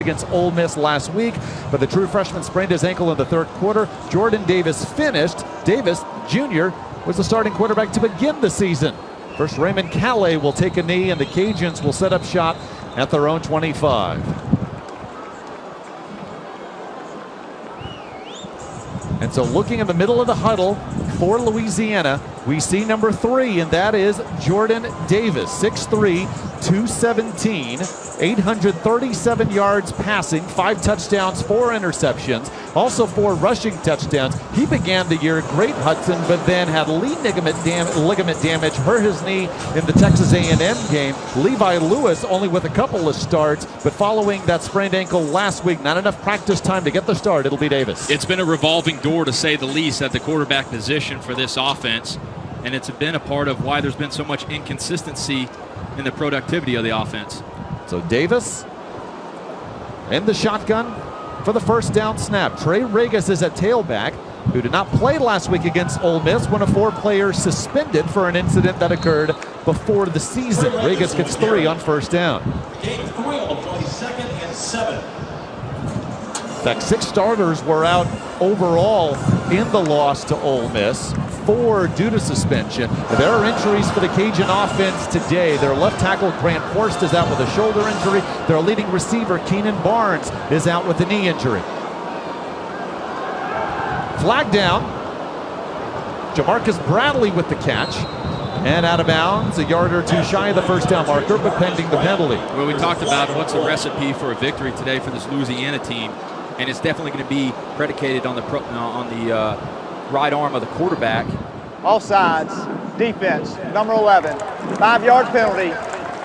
against Ole Miss last week, but the true freshman sprained his ankle in the third quarter. Jordan Davis finished. Davis, Jr., was the starting quarterback to begin the season. First, Raymond Calais will take a knee, and the Cajuns will set up shop at their own 25. And so looking in the middle of the huddle for Louisiana, we see number 3, and that is Jordan Davis, 6'3", 217, 837 yards passing, 5 touchdowns, 4 interceptions, also 4 rushing touchdowns. He began the year great, Hudson, but then had ligament damage, hurt his knee in the Texas A&M game. Levi Lewis only with a couple of starts, but following that sprained ankle last week, not enough practice time to get the start. It'll be Davis. It's been a revolving door, to say the least, at the quarterback position for this offense, and it's been a part of why there's been so much inconsistency in the productivity of the offense. So Davis in the shotgun for the first down snap. Trey Regis is at tailback, who did not play last week against Ole Miss, one of 4 players suspended for an incident that occurred before the season. Regis gets 3 on first down. Game 3 on play, 2nd and 7. In fact, 6 starters were out overall in the loss to Ole Miss, 4 due to suspension. There are injuries for the Cajun offense today. Their left tackle, Grant Horst, is out with a shoulder injury. Their leading receiver, Keenan Barnes, is out with a knee injury. Flag down. Jamarcus Bradley with the catch. And out of bounds, a yard or 2 shy of the first down marker, but pending the penalty. Well, we talked about what's the recipe for a victory today for this Louisiana team, and it's definitely going to be predicated on the right arm of the quarterback. Offsides, defense, number 11, 5-yard penalty,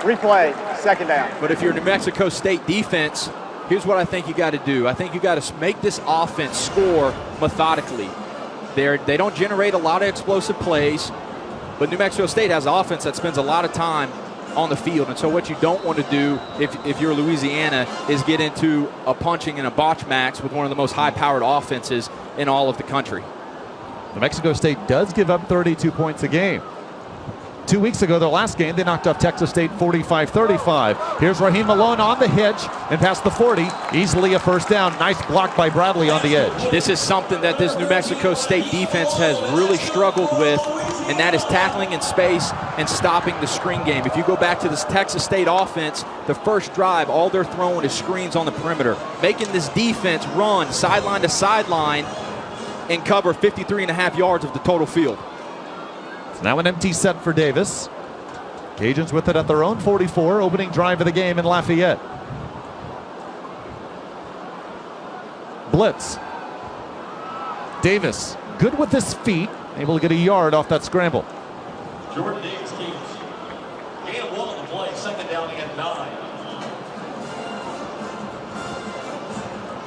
replay, 2nd down. But if you're New Mexico State defense, here's what I think you got to do. I think you got to make this offense score methodically. They don't generate a lot of explosive plays, but New Mexico State has an offense that spends a lot of time on the field. And so what you don't want to do if you're Louisiana is get into a punching and a botch max with one of the most high-powered offenses in all of the country. New Mexico State does give up 32 points a game. 2 weeks ago, their last game, they knocked off Texas State 45-35. Here's Raheem Malone on the hitch and past the 40. Easily a first down. Nice block by Bradley on the edge. This is something that this New Mexico State defense has really struggled with, and that is tackling in space and stopping the screen game. If you go back to this Texas State offense, the first drive, all they're throwing is screens on the perimeter, making this defense run sideline to sideline and cover 53.5 yards of the total field. It's now an empty set for Davis. Cajuns with it at their own 44, opening drive of the game in Lafayette. Blitz. Davis, good with his feet, able to get a yard off that scramble. Jordan Davis keeps gain of 1 on the play, 2nd down and 9.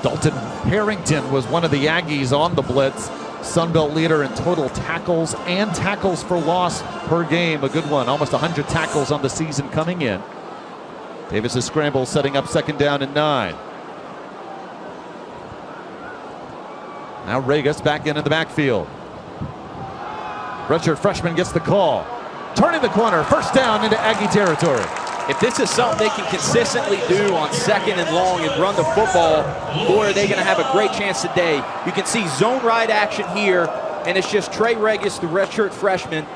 Dalton Harrington was one of the Aggies on the blitz. Sunbelt leader in total tackles and tackles for loss per game. A good one, almost 100 tackles on the season coming in. Davis's scramble setting up 2nd down and 9. Now Regis back in the backfield. Redshirt freshman gets the call. Turning the corner, first down into Aggie territory. If this is something they can consistently do on 2nd and long and run the football, boy, are they going to have a great chance today. You can see zone right action here, and it's just Trey Regis, the redshirt freshman.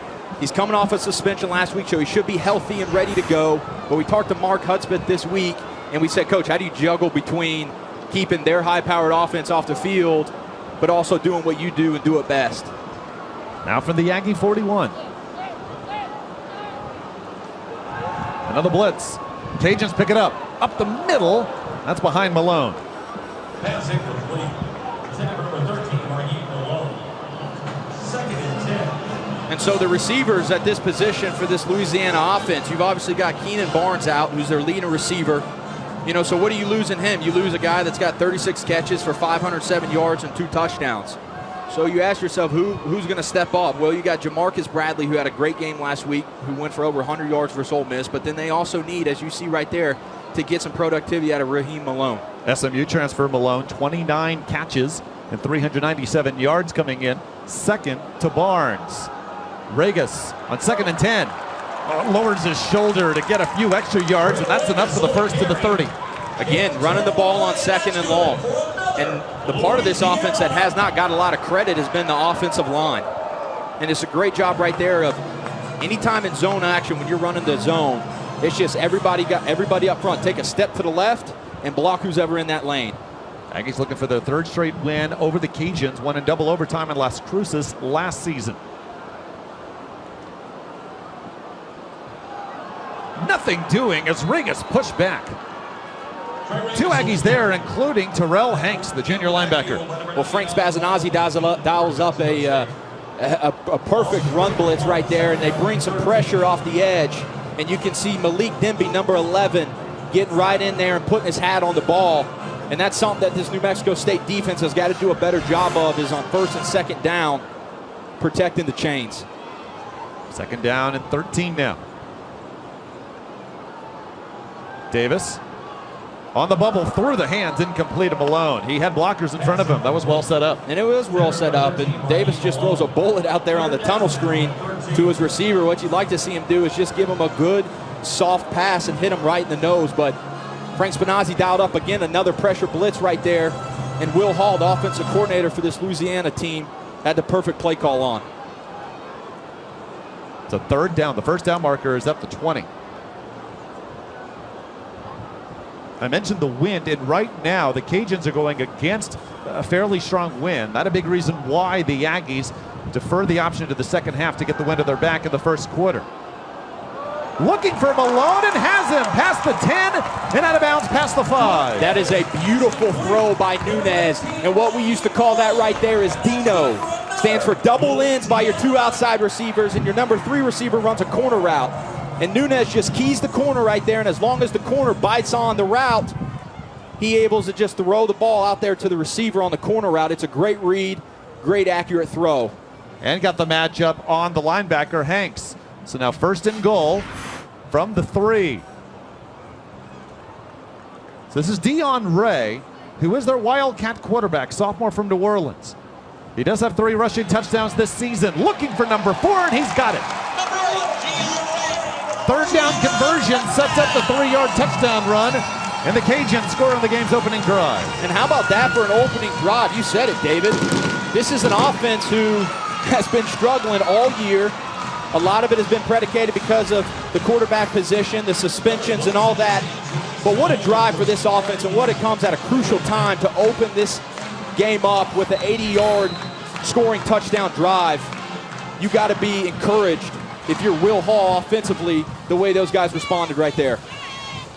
He's coming off a suspension last week, so he should be healthy and ready to go. But we talked to Mark Hudspeth this week, and we said, Coach, how do you juggle between keeping their high-powered offense off the field, but also doing what you do and do it best? Now from the Aggie 41. Another blitz. Cajuns pick it up the middle. That's behind Malone. Pass incomplete. Number 13, Ragin Cajuns. 2nd and 10. And so the receivers at this position for this Louisiana offense, you've obviously got Keenan Barnes out, who's their leading receiver. You know, so what do you lose in him? You lose a guy that's got 36 catches for 507 yards and 2 touchdowns. So you ask yourself, who's going to step up? Well, you got Jamarcus Bradley, who had a great game last week, who went for over 100 yards versus Ole Miss. But then they also need, as you see right there, to get some productivity out of Raheem Malone. SMU transfer Malone, 29 catches and 397 yards coming in. 2nd to Barnes. Regis on 2nd and 10. Lowers his shoulder to get a few extra yards, and that's enough for the first to the 30. Again, running the ball on second and long. And the part of this offense that has not got a lot of credit has been the offensive line. And it's a great job right there of anytime in zone action when you're running the zone, it's just everybody up front. Take a step to the left and block who's ever in that lane. Aggies looking for their third straight win over the Cajuns, won in double overtime in Las Cruces last season. Nothing doing as Regas pushed back. Two Aggies there, including Terrell Hanks, the junior linebacker. Well, Frank Spazanazzi dials up a perfect run blitz right there, and they bring some pressure off the edge. And you can see Malik Demby, number 11, getting right in there and putting his hat on the ball. And that's something that this New Mexico State defense has got to do a better job of, is on first and second down, protecting the chains. Second down and 13 now. Davis on the bubble, through the hands, incomplete to Malone. He had blockers in front of him. That was well set up. And it was well set up, and Davis just throws a bullet out there on the tunnel screen to his receiver. What you'd like to see him do is just give him a good, soft pass and hit him right in the nose. But Frank Spinazzi dialed up again, another pressure blitz right there. And Will Hall, the offensive coordinator for this Louisiana team, had the perfect play call on. It's a third down. The first down marker is up to 20. I mentioned the wind, and right now the Cajuns are going against a fairly strong wind. Not a big reason why the Aggies defer the option to the second half to get the wind at their back in the first quarter. Looking for Malone and has him past the 10 and out of bounds past the 5. That is a beautiful throw by Nunez, and what we used to call that right there is Dino. Stands for double ends by your two outside receivers, and your number 3 receiver runs a corner route. And Nunez just keys the corner right there, and as long as the corner bites on the route, he able to just throw the ball out there to the receiver on the corner route. It's a great read, great accurate throw. And got the matchup on the linebacker, Hanks. So now first and goal from the 3. So this is Dion Ray, who is their Wildcat quarterback, sophomore from New Orleans. He does have 3 rushing touchdowns this season. Looking for number 4, and he's got it. Third down conversion sets up the 3-yard touchdown run, and the Cajuns score on the game's opening drive. And how about that for an opening drive? You said it, David. This is an offense who has been struggling all year. A lot of it has been predicated because of the quarterback position, the suspensions, and all that. But what a drive for this offense, and what it comes at a crucial time to open this game up with an 80-yard scoring touchdown drive. You got to be encouraged if you're Will Hall offensively, the way those guys responded right there.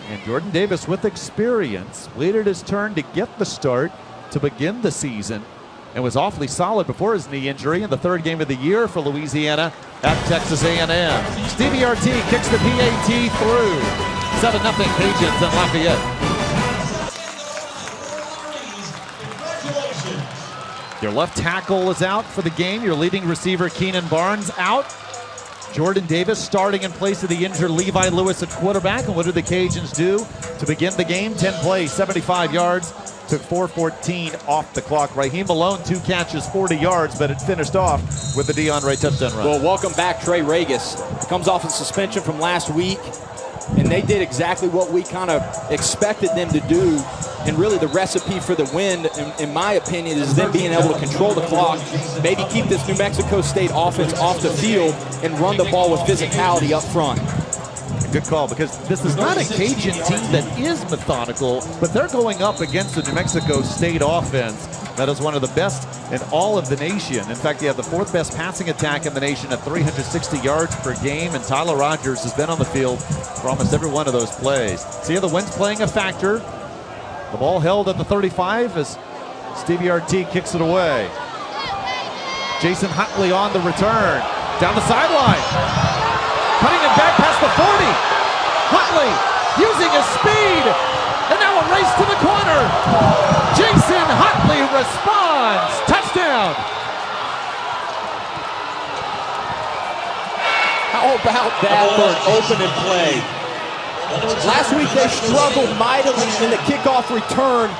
And Jordan Davis, with experience, waited his turn to get the start to begin the season and was awfully solid before his knee injury in the 3rd game of the year for Louisiana at Texas A&M. Stevie RT kicks the PAT through. 7-0 Cajuns in Lafayette. Your left tackle is out for the game. Your leading receiver, Keenan Barnes, out. Jordan Davis starting in place of the injured Levi Lewis at quarterback. And what do the Cajuns do to begin the game? 10 plays, 75 yards, took 4:14 off the clock. Raheem Malone, 2 catches, 40 yards, but it finished off with the Dion Ray touchdown run. Well, welcome back, Trey Regas. Comes off a suspension from last week, and they did exactly what we kind of expected them to do. And really the recipe for the win, in my opinion, is them being able to control the clock, maybe keep this New Mexico State offense off the field and run the ball with physicality up front. Good call, because this is not a Cajun team that is methodical, but they're going up against the New Mexico State offense that is one of the best in all of the nation. In fact, they have the 4th best passing attack in the nation at 360 yards per game, and Tyler Rogers has been on the field for almost every one of those plays. See how the wind's playing a factor. The ball held at the 35 as Stevie RT kicks it away. Jason Huntley on the return. Down the sideline. Cutting it back past the 40. Huntley using his speed. And now a race to the corner. Jason Huntley responds. Touchdown. How about that for an opening play? Last week they struggled mightily in the kickoff return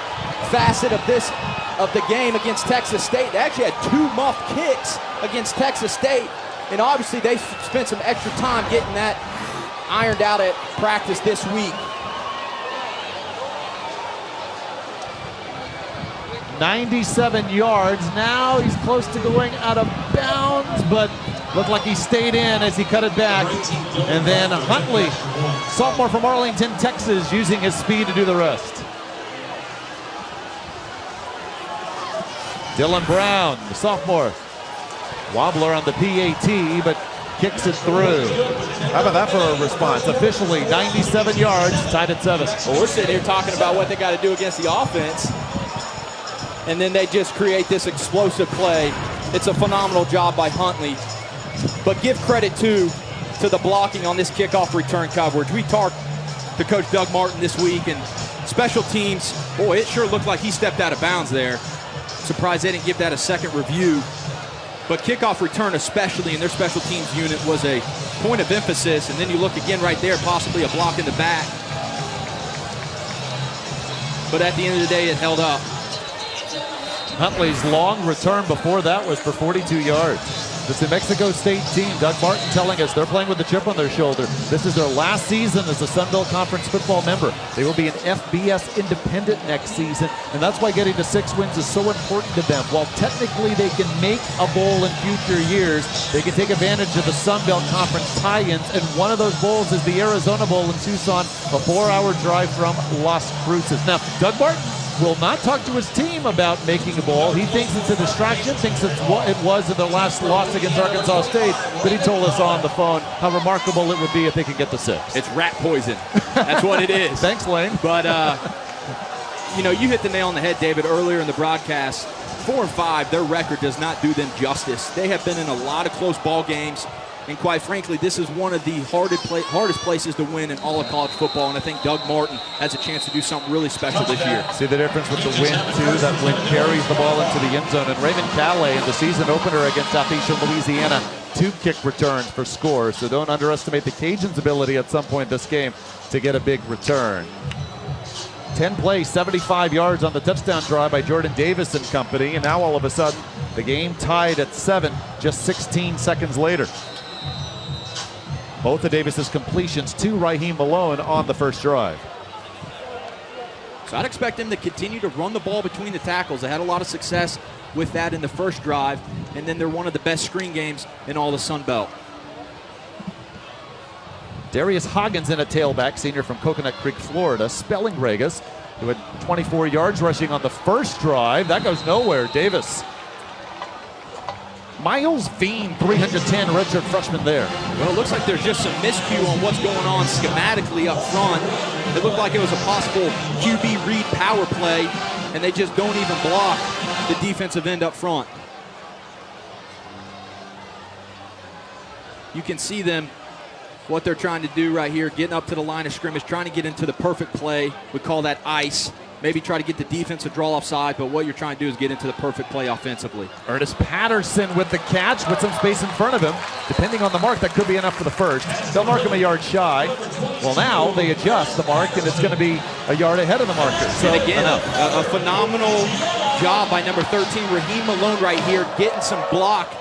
facet of the game against Texas State. They actually had 2 muff kicks against Texas State, and obviously they spent some extra time getting that ironed out at practice this week. 97 yards. Now he's close to going out of bounds, but looked like he stayed in as he cut it back. And then Huntley, sophomore from Arlington, Texas, using his speed to do the rest. Dylan Brown, the sophomore, wobbler on the PAT, but kicks it through. How about that for a response? Officially 97 yards, tied at 7. Well, we're sitting here talking about what they got to do against the offense, and then they just create this explosive play. It's a phenomenal job by Huntley. But give credit to the blocking on this kickoff return coverage. We talked to Coach Doug Martin this week, and special teams, boy, it sure looked like he stepped out of bounds there. Surprised they didn't give that a second review. But kickoff return, especially in their special teams unit, was a point of emphasis. And then you look again right there, possibly a block in the back. But at the end of the day, it held up. Huntley's long return before that was for 42 yards. This New Mexico State team, Doug Martin telling us they're playing with a chip on their shoulder. This is their last season as a Sun Belt Conference football member. They will be an FBS independent next season, and that's why getting to 6 wins is so important to them. While technically they can make a bowl in future years, they can take advantage of the Sun Belt Conference tie-ins, and one of those bowls is the Arizona Bowl in Tucson, a 4-hour drive from Las Cruces. Now, Doug Martin will not talk to his team about making a bowl. He thinks it's a distraction, thinks it's what it was in their last loss against Arkansas State, but he told us on the phone how remarkable it would be if they could get to 6. It's rat poison. That's what it is. Thanks, Lane. But, you know, you hit the nail on the head, David, earlier in the broadcast. 4-5, their record does not do them justice. They have been in a lot of close ball games. And quite frankly, this is one of the hardest places to win in all of college football. And I think Doug Martin has a chance to do something really special this year. See the difference with the wind, too? That wind carries the ball into the end zone. And Raymond Calais in the season opener against Southeastern Louisiana, 2 kick returns for scores. So don't underestimate the Cajuns' ability at some point this game to get a big return. 10 plays, 75 yards on the touchdown drive by Jordan Davis and company. And now all of a sudden, the game tied at 7 just 16 seconds later. Both of Davis's completions to Raheem Malone on the first drive. So I'd expect him to continue to run the ball between the tackles. They had a lot of success with that in the first drive, and then they're one of the best screen games in all the Sun Belt. Darius Hoggins in a tailback, senior from Coconut Creek, Florida, spelling Regas, who had 24 yards rushing on the first drive. That goes nowhere. Davis. Miles Veen, 310, redshirt freshman there. Well, it looks like there's just some miscue on what's going on schematically up front. It looked like it was a possible QB read power play, and they just don't even block the defensive end up front. You can see them, what they're trying to do right here, getting up to the line of scrimmage, trying to get into the perfect play. We call that ice. Maybe try to get the defense to draw offside, but what you're trying to do is get into the perfect play offensively. Ernest Patterson with the catch with some space in front of him. Depending on the mark, that could be enough for the first. They'll mark him a yard shy. Well, now they adjust the mark, and it's going to be a yard ahead of the marker. So and again, a phenomenal job by number 13, Raheem Malone right here, getting some block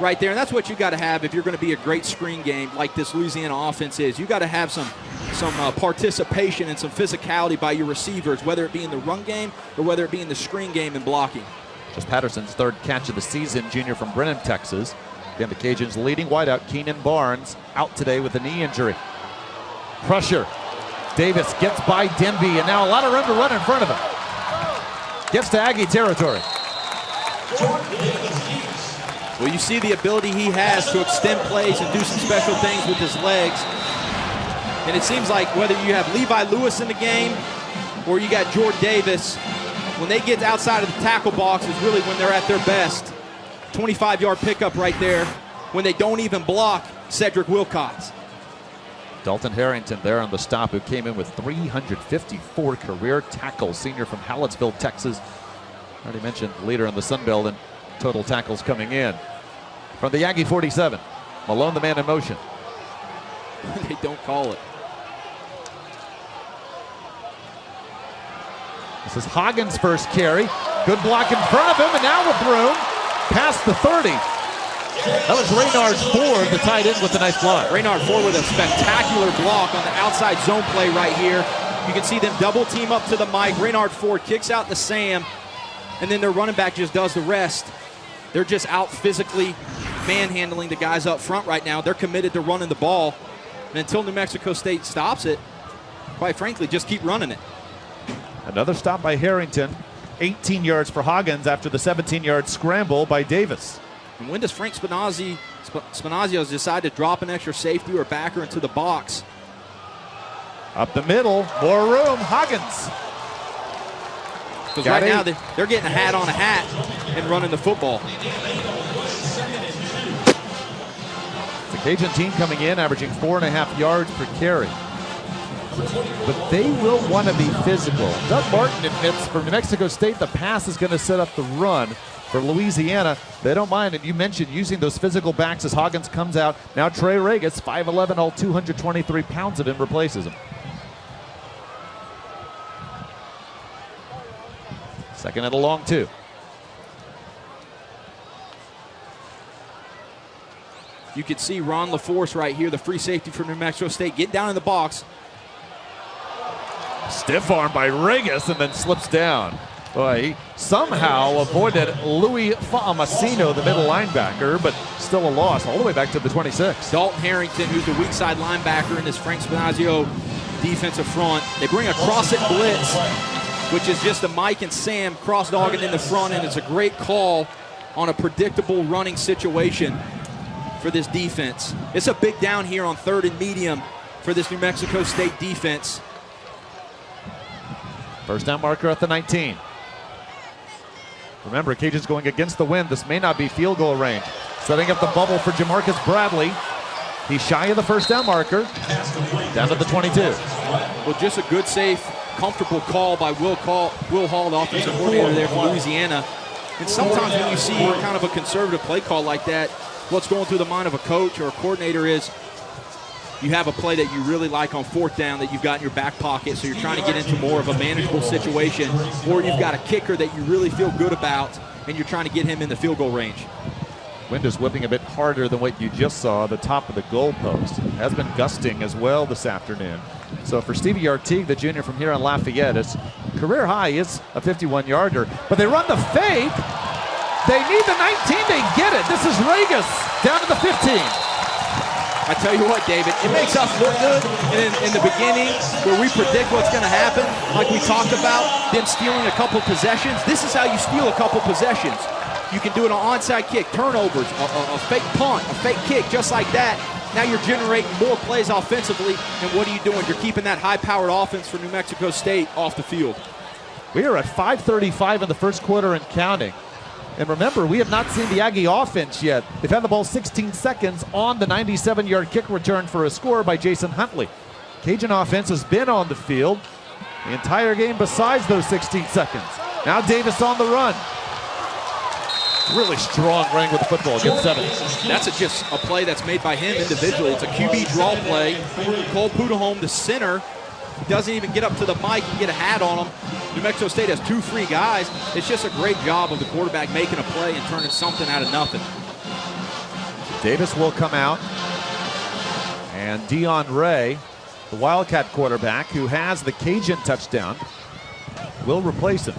right there. And that's what you got to have if you're going to be a great screen game like this Louisiana offense is. You got to have some participation and some physicality by your receivers, whether it be in the run game or whether it be in the screen game and blocking. Just Patterson's 3rd catch of the season, junior from Brenham, Texas. Again, the Cajuns' leading wideout, Keenan Barnes, out today with a knee injury. Pressure. Davis gets by Denby, and now a lot of room to run in front of him. Gets to Aggie territory. Well, you see the ability he has to extend plays and do some special things with his legs. And it seems like whether you have Levi Lewis in the game or you got Jordan Davis, when they get outside of the tackle box is really when they're at their best. 25-yard pickup right there when they don't even block Cedric Wilcox. Dalton Harrington there on the stop, who came in with 354 career tackles, senior from Hallettsville, Texas. Already mentioned leader in the Sun Belt in total tackles coming in. From the Aggie 47, Malone the man in motion. They don't call it. This is Hoggins' first carry. Good block in front of him, and now with room, past the 30. That was Raynard Ford, the tight end, with a nice block. Raynard Ford with a spectacular block on the outside zone play right here. You can see them double team up to the mic. Raynard Ford kicks out to Sam, and then their running back just does the rest. They're just out physically manhandling the guys up front right now. They're committed to running the ball. And until New Mexico State stops it, quite frankly, just keep running it. Another stop by Harrington. 18 yards for Cajuns after the 17-yard scramble by Davis. And when does Frank Spinazio decide to drop an extra safety or backer into the box? Up the middle, more room, Cajuns. Because right now they're getting a hat on a hat and running the football. The Cajun team coming in, averaging 4.5 yards per carry. But they will want to be physical. Doug Martin admits for New Mexico State, the pass is going to set up the run. For Louisiana, they don't mind. And you mentioned using those physical backs as Cajuns comes out. Now Trey Regis, 5'11", all 223 pounds of him, replaces him. Second and a long 2. You can see Ron LaForce right here, the free safety for New Mexico State, get down in the box. Stiff arm by Regis and then slips down. Boy, he somehow avoided Louis Fa'amasino, the middle linebacker, but still a loss all the way back to the 26. Dalton Harrington, who's the weak side linebacker in this Frank Spinazio defensive front. They bring a cross-it blitz, which is just a Mike and Sam cross-dogging in the front, and it's a great call on a predictable running situation for this defense. It's a big down here on 3rd and medium for this New Mexico State defense. First down marker at the 19. Remember, Cajuns going against the wind. This may not be field goal range. Setting up the bubble for Jamarcus Bradley. He's shy of the first down marker. Down to the 22. Well, just a good, safe, comfortable call by Will Hall, the offensive coordinator there from Louisiana. And sometimes when you see kind of a conservative play call like that, what's going through the mind of a coach or a coordinator is you have a play that you really like on 4th down that you've got in your back pocket, so you're trying to get into more of a manageable situation, or you've got a kicker that you really feel good about and you're trying to get him in the field goal range. Wind is whipping a bit harder than what you just saw, the top of the goalpost. Has been gusting as well this afternoon. So for Stevie Artigue, the junior from here on Lafayette, his career high is a 51-yarder. But they run the fake. They need the 19. They get it. This is Regis down to the 15. I tell you what, David, it makes us look good in the beginning where we predict what's going to happen, like we talked about, them stealing a couple possessions. This is how you steal a couple possessions. You can do it on onside kick, turnovers, a fake punt, a fake kick, just like that. Now you're generating more plays offensively, and what are you doing? You're keeping that high-powered offense for New Mexico State off the field. We are at 5:35 in the first quarter and counting. And remember, we have not seen the Aggie offense yet. They've had the ball 16 seconds on the 97-yard kick return for a score by Jason Huntley. Cajun offense has been on the field the entire game besides those 16 seconds. Now Davis on the run. Really strong running with the football against 7. That's just a play that's made by him individually. It's a QB draw play. Cole Pudahome, the center, doesn't even get up to the mic and get a hat on him. New Mexico State has 2 free guys. It's just a great job of the quarterback making a play and turning something out of nothing. Davis will come out. And Dion Ray, the Wildcat quarterback who has the Cajun touchdown, will replace him.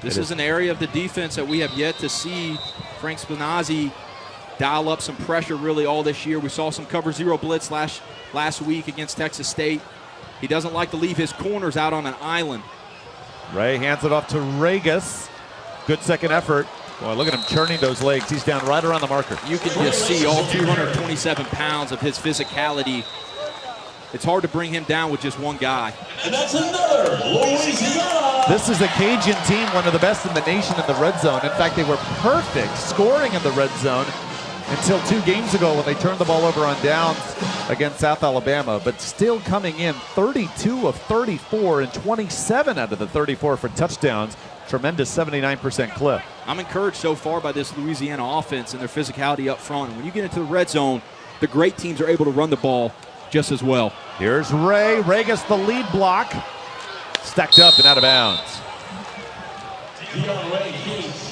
This is an area of the defense that we have yet to see Frank Spinazzi dial up some pressure really all this year. We saw some cover 0 blitz last week against Texas State. He doesn't like to leave his corners out on an island. Ray hands it off to Regis. Good second effort. Boy, look at him churning those legs. He's down right around the marker. You can just see all 227 pounds of his physicality. It's hard to bring him down with just one guy. And that's another Louisiana. This is a Cajun team, one of the best in the nation in the red zone. In fact, they were perfect scoring in the red zone until 2 games ago when they turned the ball over on downs against South Alabama, but still coming in 32 of 34 and 27 out of the 34 for touchdowns. Tremendous 79% clip. I'm encouraged so far by this Louisiana offense and their physicality up front. And when you get into the red zone, the great teams are able to run the ball just as well. Here's Ray. Regis the lead block. Stacked up and out of bounds. I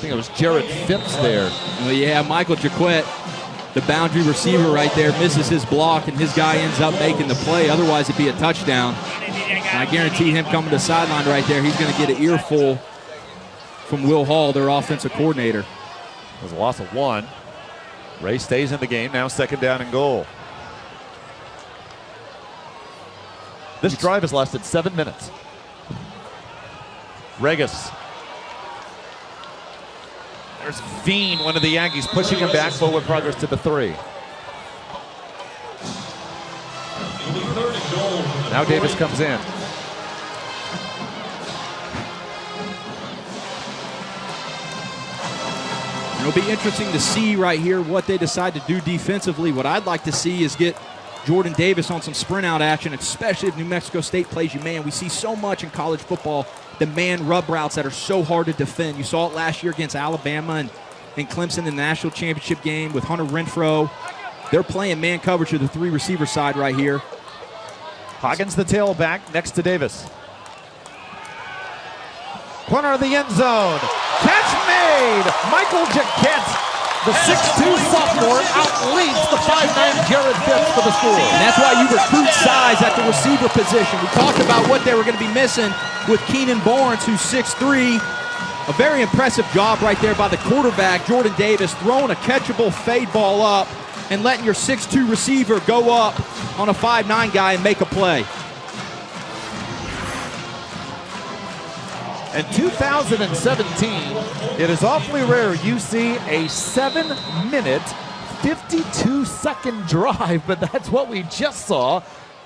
think it was Jared Phipps there. Well, yeah, Michael Jaquette, the boundary receiver right there, misses his block, and his guy ends up making the play. Otherwise, it'd be a touchdown. And I guarantee him coming to the sideline right there, he's going to get an earful from Will Hall, their offensive coordinator. There's a loss of 1. Ray stays in the game, now 2nd down and goal. This drive has lasted 7 minutes. Regis. There's Veen, one of the Aggies, pushing him back, forward progress to the 3. Now Davis comes in. It'll be interesting to see right here what they decide to do defensively. What I'd like to see is get Jordan Davis on some sprint out action, especially if New Mexico State plays you man. We see so much in college football, the man rub routes that are so hard to defend. You saw it last year against Alabama and Clemson in the national championship game with Hunter Renfro. They're playing man coverage to the 3 receiver side right here. Hoggins the tailback next to Davis. Corner of the end zone. Catch made! Michael Jaquette, the 6'2 sophomore, outleads the 5'9 Jared Phipps for the score. And that's why you recruit size at the receiver position. We talked about what they were going to be missing with Keenan Barnes, who's 6'3". A very impressive job right there by the quarterback, Jordan Davis, throwing a catchable fade ball up and letting your 6'2 receiver go up on a 5'9 guy and make a play. In 2017, it is awfully rare you see a 7-minute, 52-second drive, but that's what we just saw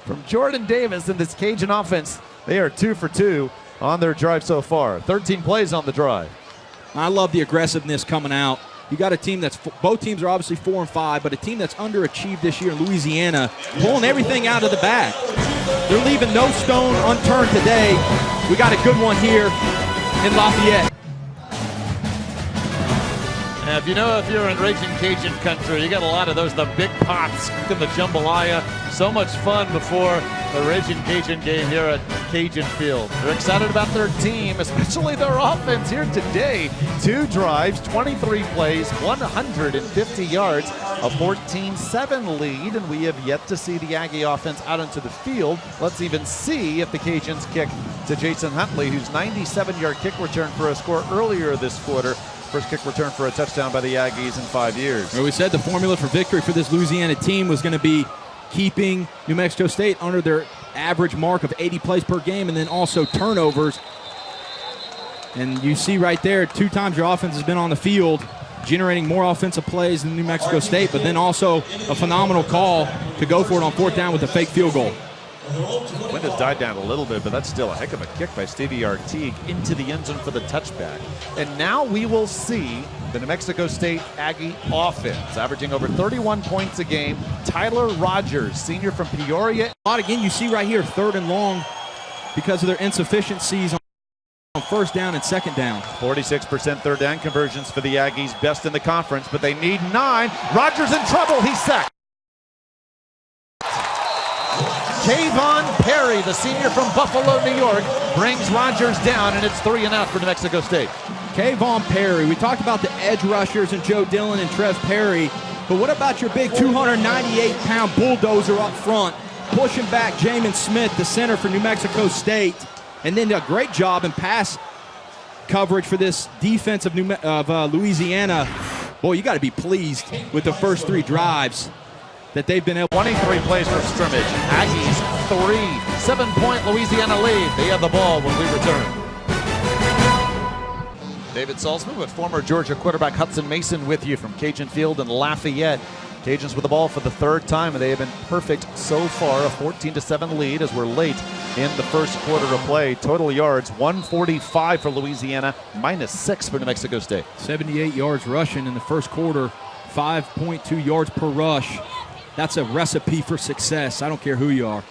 from Jordan Davis in this Cajun offense. They are 2 for 2 on their drive so far. 13 plays on the drive. I love the aggressiveness coming out. You got a team that's, both teams are obviously 4 and 5, but a team that's underachieved this year in Louisiana, pulling everything out of the bag. They're leaving no stone unturned today. We got a good one here in Lafayette. If you're in Ragin Cajun country, you got a lot of those, the big pots in the jambalaya. So much fun before the Ragin Cajun game here at Cajun Field. They're excited about their team, especially their offense here today. 2 drives, 23 plays, 150 yards, a 14-7 lead, and we have yet to see the Aggie offense out into the field. Let's even see if the Cajuns kick to Jason Huntley, whose 97-yard kick return for a score earlier this quarter. First kick return for a touchdown by the Aggies in 5 years. Well, we said the formula for victory for this Louisiana team was going to be keeping New Mexico State under their average mark of 80 plays per game, and then also turnovers. And you see right there, 2 times your offense has been on the field, generating more offensive plays than New Mexico State, but then also a phenomenal call to go for it on 4th down with a fake field goal. Wind has died down a little bit, but that's still a heck of a kick by Stevie Artigue into the end zone for the touchback. And now we will see the New Mexico State Aggie offense, averaging over 31 points a game. Tyler Rogers, senior from Peoria. Again, you see right here, 3rd and long because of their insufficiencies on 1st down and 2nd down. 46% 3rd down conversions for the Aggies, best in the conference, but they need 9. Rogers in trouble, he's sacked. Kayvon Perry, the senior from Buffalo, New York, brings Rogers down, and it's 3 and out for New Mexico State. Kayvon Perry, we talked about the edge rushers and Joe Dillon and Trev Perry, but what about your big 298-pound bulldozer up front, pushing back Jamin Smith, the center for New Mexico State, and then a great job in pass coverage for this defense of Louisiana. Boy, you got to be pleased with the first 3 drives that they've been able. 23 plays for scrimmage. Aggies 3, 7-point Louisiana lead. They have the ball when we return. David Salzman with former Georgia quarterback Hudson Mason with you from Cajun Field in Lafayette. Cajuns with the ball for the 3rd time, and they have been perfect so far. A 14-7 lead as we're late in the first quarter of play. Total yards 145 for Louisiana, -6 for New Mexico State. 78 yards rushing in the first quarter, 5.2 yards per rush. That's a recipe for success. I don't care who you are.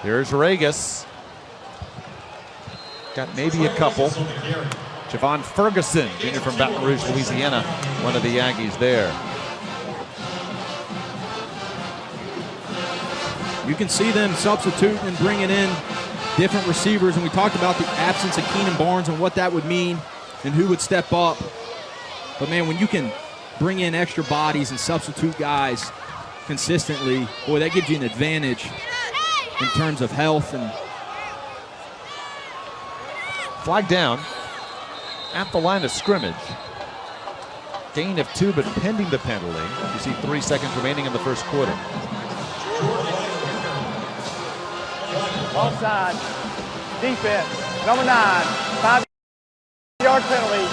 Here's Regis. Got maybe a couple. Javon Ferguson, junior from Baton Rouge, Louisiana, one of the Aggies there. You can see them substituting and bringing in different receivers, and we talked about the absence of Keenan Barnes and what that would mean and who would step up. But, man, when you can bring in extra bodies and substitute guys consistently, boy, that gives you an advantage in terms of health. And flag down. at the line of scrimmage. Gain of 2, but pending the penalty. You see 3 seconds remaining in the first quarter. Offside. Defense. Number 9. 5-yard penalty.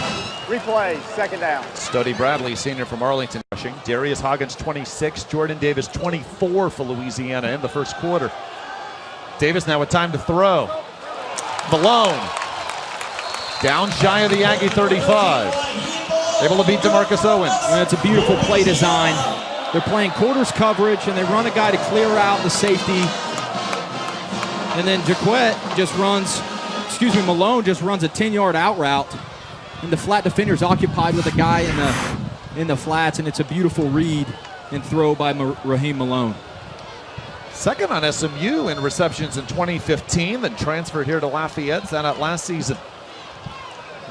Replay. Second down. Stody Bradley, senior from Arlington, rushing. Darius Hoggins, 26. Jordan Davis, 24 for Louisiana in the first quarter. Davis now with time to throw. Malone. Down shy of the Aggie 35. Able to beat DeMarcus Owens. And it's a beautiful play design. They're playing quarters coverage, and they run a guy to clear out the safety. And then Malone just runs a 10-yard out route. And the flat defender's occupied with a guy in the flats, and it's a beautiful read and throw by Raheem Malone. Second on SMU in receptions in 2015, then transferred here to Lafayette, sat out last season.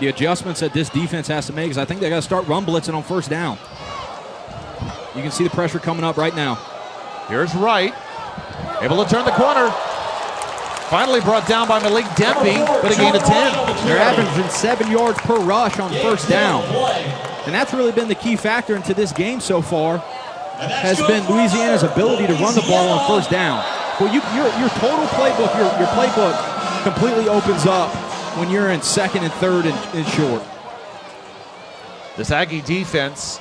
The adjustments that this defense has to make is I think they got to start run blitzing on first down. You can see the pressure coming up right now. Here's Wright, able to turn the corner. Finally brought down by Malik Dempy, but a gain of 10. They're averaging 7 yards per rush on first down. And that's really been the key factor into this game so far, has been Louisiana's ability to run the ball on first down. Well, your total playbook, your playbook completely opens up when you're in second and third and short. This Aggie defense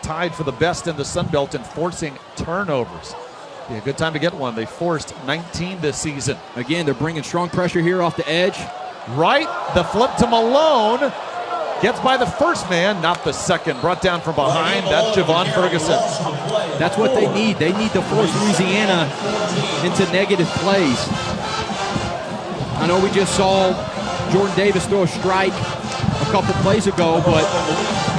tied for the best in the Sun Belt in forcing turnovers. Be a good time to get one. They forced 19 this season. Again, they're bringing strong pressure here off the edge. Right, the flip to Malone. Gets by the first man, not the second. Brought down from behind. That's Javon Ferguson. That's what they need. They need to force Louisiana into negative plays. I know we just saw Jordan Davis throw a strike a couple plays ago, but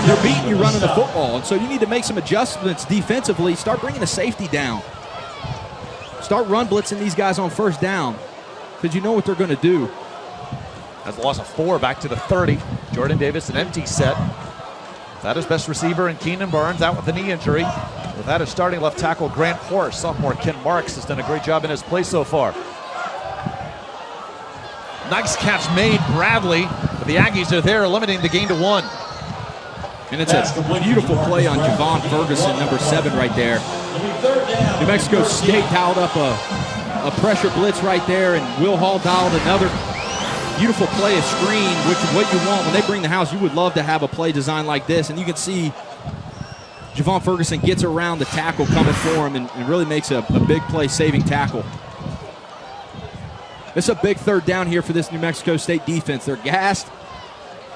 they're beating you running the football. And so you need to make some adjustments defensively. Start bringing the safety down. Start run blitzing these guys on first down because you know what they're going to do. Has a loss of 4 back to the 30. Jordan Davis, an empty set. Without his best receiver, and Keenan Barnes out with a knee injury. Without his starting left tackle, Grant Horse. Sophomore Ken Marks has done a great job in his play so far. Nice catch made, Bradley. But the Aggies are there, limiting the gain to 1. And it's a beautiful play on Javon Ferguson, number 7 right there. New Mexico State dialed up a pressure blitz right there, and Will Hall dialed another beautiful play, a screen, which is what you want. When they bring the house, you would love to have a play design like this. And you can see Javon Ferguson gets around the tackle coming for him and really makes a big play saving tackle. It's a big third down here for this New Mexico State defense. They're gassed.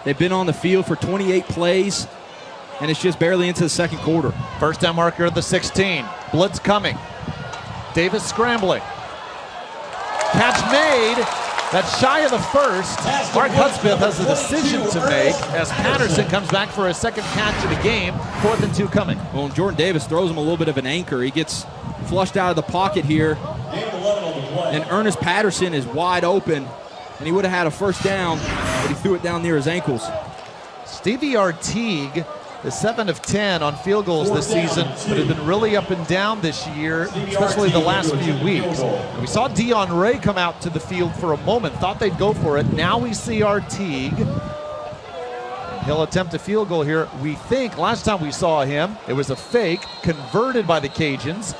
They've been on the field for 28 plays, and it's just barely into the second quarter. First down marker at the 16. Blitz coming. Davis scrambling. Catch made. That's shy of the first. Mark Hudspeth has a decision to make as Patterson comes back for a second catch of the game. 4th and 2 coming. Well, Jordan Davis throws him a little bit of an anchor. He gets flushed out of the pocket here. And Ernest Patterson is wide open. And he would have had a first down, but he threw it down near his ankles. Stevie Artigue is 7 of 10 on field goals this season, but has been really up and down this year, especially the last few weeks. And we saw Dion Ray come out to the field for a moment, thought they'd go for it. Now we see Artigue. And he'll attempt a field goal here. We think last time we saw him, it was a fake, converted by the Cajuns,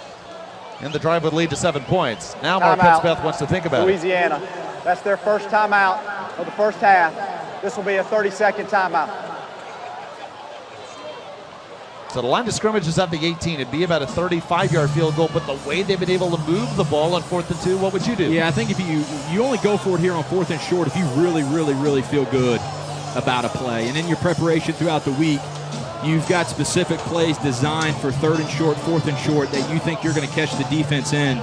and the drive would lead to 7 points. Now Mark Hudspeth wants to think about Louisiana. That's their first timeout of the first half. This will be a 30-second timeout. So the line of scrimmage is at the 18. It'd be about a 35-yard field goal, but the way they've been able to move the ball on 4th and 2, what would you do? Yeah, I think if you only go for it here on 4th and short if you really, really, really feel good about a play. And in your preparation throughout the week, you've got specific plays designed for 3rd and short, 4th and short that you think you're going to catch the defense in.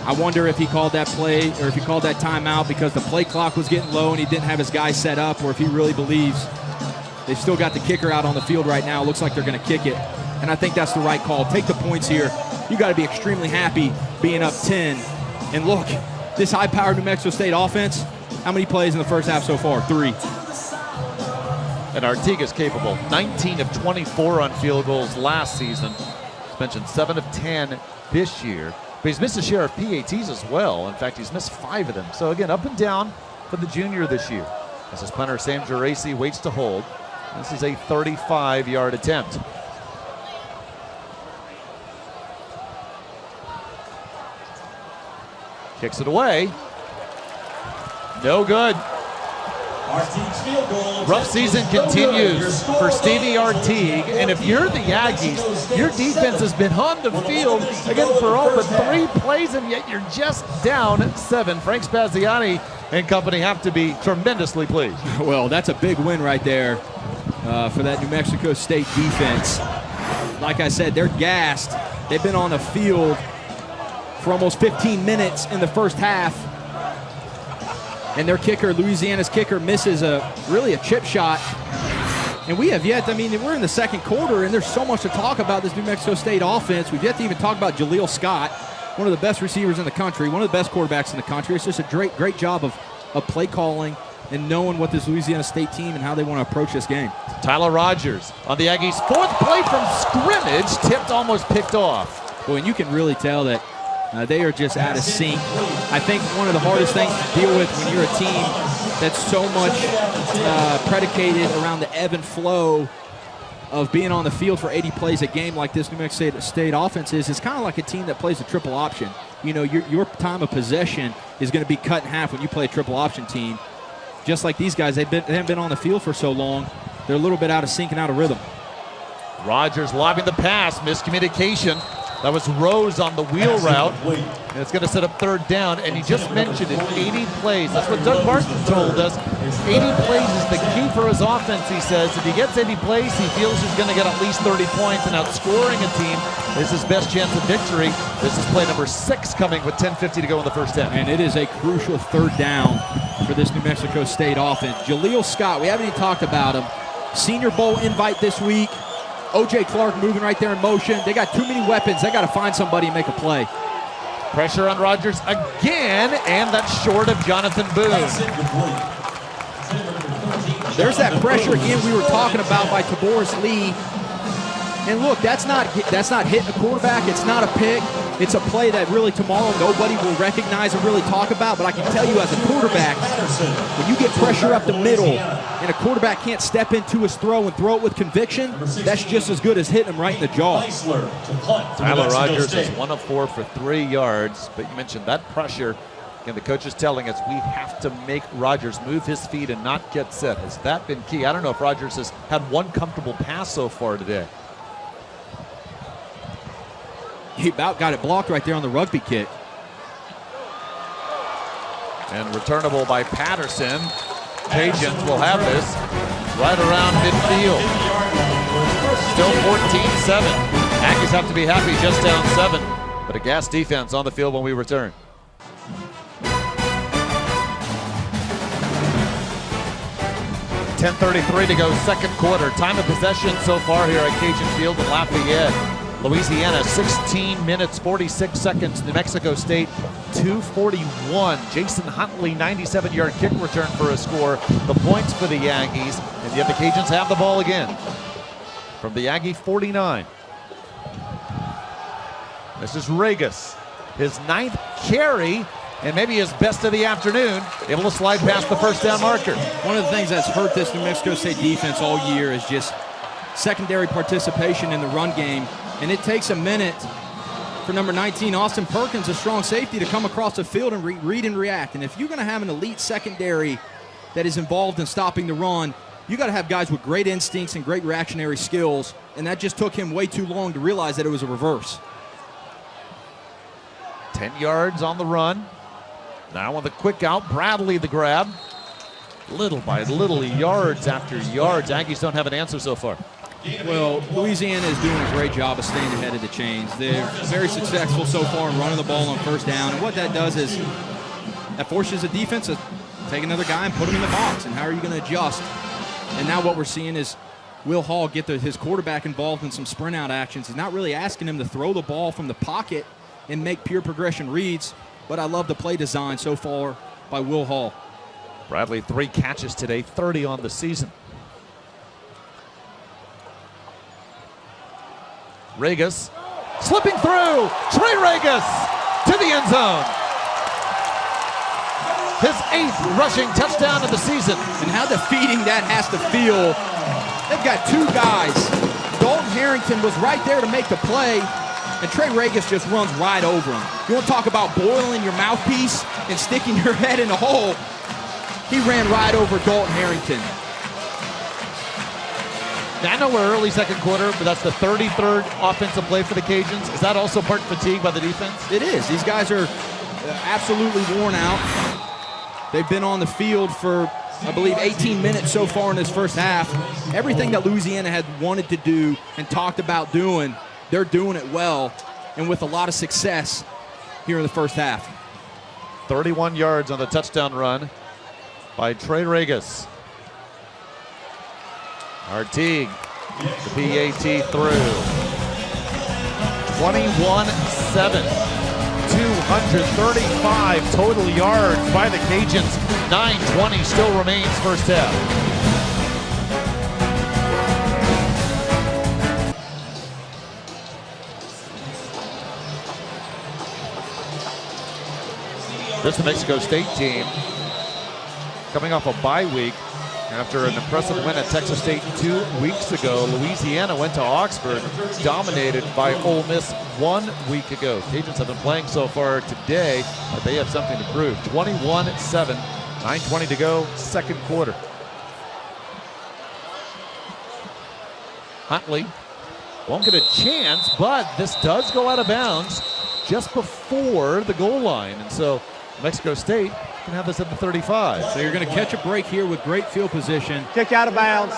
I wonder if he called that play or if he called that timeout because the play clock was getting low and he didn't have his guy set up, or if he really believes they've still got the kicker out on the field right now. It looks like they're going to kick it. And I think that's the right call. Take the points here. You got to be extremely happy being up 10. And look, this high-powered New Mexico State offense, how many plays in the first half so far? 3. And Artigue is capable. 19 of 24 on field goals last season. He's mentioned 7 of 10 this year. But he's missed a share of PATs as well. In fact, he's missed 5 of them. So again, up and down for the junior this year. As his punter, Sam Geraci, waits to hold. This is a 35-yard attempt. Kicks it away. No good. Artigue's field goal. Rough season continues for Stevie Artigue, and if you're the Aggies, your defense has been on the field again for all but 3 plays, and yet you're just down 7. Frank Spaziani and company have to be tremendously pleased. Well, that's a big win right there for that New Mexico State defense. Like I said, they're gassed. They've been on the field for almost 15 minutes in the first half. And their kicker, Louisiana's kicker, misses really a chip shot. And we have yet, I mean, we're in the second quarter, and there's so much to talk about this New Mexico State offense. We've yet to even talk about Jaleel Scott, one of the best receivers in the country, one of the best quarterbacks in the country. It's just a great job of play calling and knowing what this Louisiana State team and how they want to approach this game. Tyler Rogers on the Aggies' 4th play from scrimmage, tipped, almost picked off. Well, and you can really tell that they are just out of sync. I think one of the hardest things to deal with when you're a team that's so much predicated around the ebb and flow of being on the field for 80 plays a game like this New Mexico State offense is, it's kind of like a team that plays a triple option. You know, your time of possession is going to be cut in half when you play a triple option team. Just like these guys, they haven't been on the field for so long. They're a little bit out of sync and out of rhythm. Rogers lobbing the pass, miscommunication. That was Rose on the wheel route. And it's going to set up 3rd down. And he just mentioned it, 80 plays. That's what Doug Martin told us. 80 plays is the key for his offense, he says. If he gets 80 plays, he feels he's going to get at least 30 points. And outscoring a team is his best chance of victory. This is play number 6 coming with 10:50 to go in the first half. And it is a crucial 3rd down for this New Mexico State offense. Jaleel Scott, we haven't even talked about him. Senior Bowl invite this week. O.J. Clark moving right there in motion. They got too many weapons. They got to find somebody and make a play. Pressure on Rogers again, and that's short of Jonathan Boone. There's that pressure again we were talking about by Taboris Lee. And look, that's not hitting a quarterback. It's not a pick. It's a play that really tomorrow nobody will recognize and really talk about. But I can tell you as a quarterback, when you get pressure up the middle and a quarterback can't step into his throw and throw it with conviction, that's just as good as hitting him right in the jaw. Tyler Rogers is 1 of 4 for 3 yards. But you mentioned that pressure. Again, the coach is telling us we have to make Rogers move his feet and not get set. Has that been key? I don't know if Rogers has had one comfortable pass so far today. He about got it blocked right there on the rugby kick. And returnable by Patterson. Cajuns will have this right around midfield. Still 14-7. Aggies have to be happy just down 7. But a gas defense on the field when we return. .10:33 to go, second quarter. Time of possession so far here at Cajun Field in Lafayette. Louisiana, 16 minutes, 46 seconds. New Mexico State, 2:41. Jason Huntley, 97-yard kick return for a score. The points for the Aggies, and yet the Cajuns have the ball again. From the Aggie 49. This is Regas, his 9th carry, and maybe his best of the afternoon, able to slide past the first down marker. One of the things that's hurt this New Mexico State defense all year is just secondary participation in the run game. And it takes a minute for number 19, Austin Perkins, a strong safety, to come across the field and read and react. And if you're going to have an elite secondary that is involved in stopping the run, you got to have guys with great instincts and great reactionary skills. And that just took him way too long to realize that it was a reverse. 10 yards on the run. Now on the quick out, Bradley the grab. Little by little, yards after yards. Aggies don't have an answer so far. Well, Louisiana is doing a great job of staying ahead of the chains. They're very successful so far in running the ball on first down. And what that does is that forces the defense to take another guy and put him in the box. And how are you going to adjust? And now what we're seeing is Will Hall get his quarterback involved in some sprint out actions. He's not really asking him to throw the ball from the pocket and make pure progression reads. But I love the play design so far by Will Hall. Bradley, 3 catches today, 30 on the season. Regas slipping through. Trey Regas to the end zone. his 8th rushing touchdown of the season. And how defeating that has to feel. They've got 2 guys. Dalton Harrington was right there to make the play, and Trey Regis just runs right over him. You want to talk about boiling your mouthpiece and sticking your head in a hole? He ran right over Dalton Harrington. Now, I know we're early second quarter, but that's the 33rd offensive play for the Cajuns. Is that also part fatigue by the defense? It is. These guys are absolutely worn out. They've been on the field for, I believe, 18 minutes so far in this first half. Everything that Louisiana had wanted to do and talked about doing, they're doing it well and with a lot of success here in the first half. 31 yards on the touchdown run by Trey Regis. Artigue, the PAT through. 21-7. 235 total yards by the Cajuns. 9:20 still remains first half. This New Mexico State team coming off a bye week after an impressive win at Texas State 2 weeks ago. Louisiana went to Oxford, dominated by Ole Miss 1 week ago. Cajuns have been playing so far today, but they have something to prove. 21-7, 9:20 to go, second quarter. Huntley won't get a chance, but this does go out of bounds just before the goal line. And so Mexico State can have this at the 35. So you're going to catch a break here with great field position. Kick out of bounds,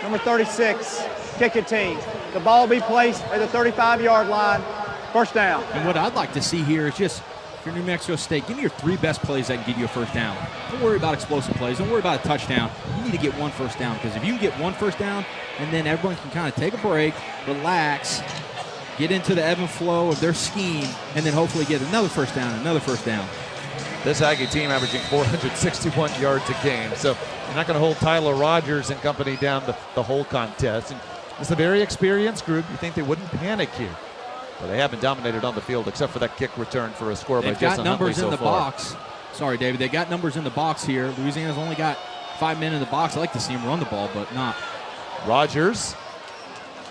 number 36, kicking team. The ball will be placed at the 35-yard line, first down. And what I'd like to see here is just, if you're New Mexico State, give me your 3 best plays that can get you a first down. Don't worry about explosive plays. Don't worry about a touchdown. You need to get 1 first down, because if you can get 1 first down, and then everyone can kind of take a break, relax, get into the ebb and flow of their scheme, and then hopefully get another first down, another first down. This Aggie team averaging 461 yards a game. So you're not going to hold Tyler Rogers and company down the whole contest. And it's a very experienced group. You think they wouldn't panic here. But they haven't dominated on the field except for that kick return for a score by Jason Huntley so far. They've got numbers in the box. Sorry, David. They got numbers in the box here. Louisiana's only got 5 men in the box. I like to see them run the ball, but not. Rogers.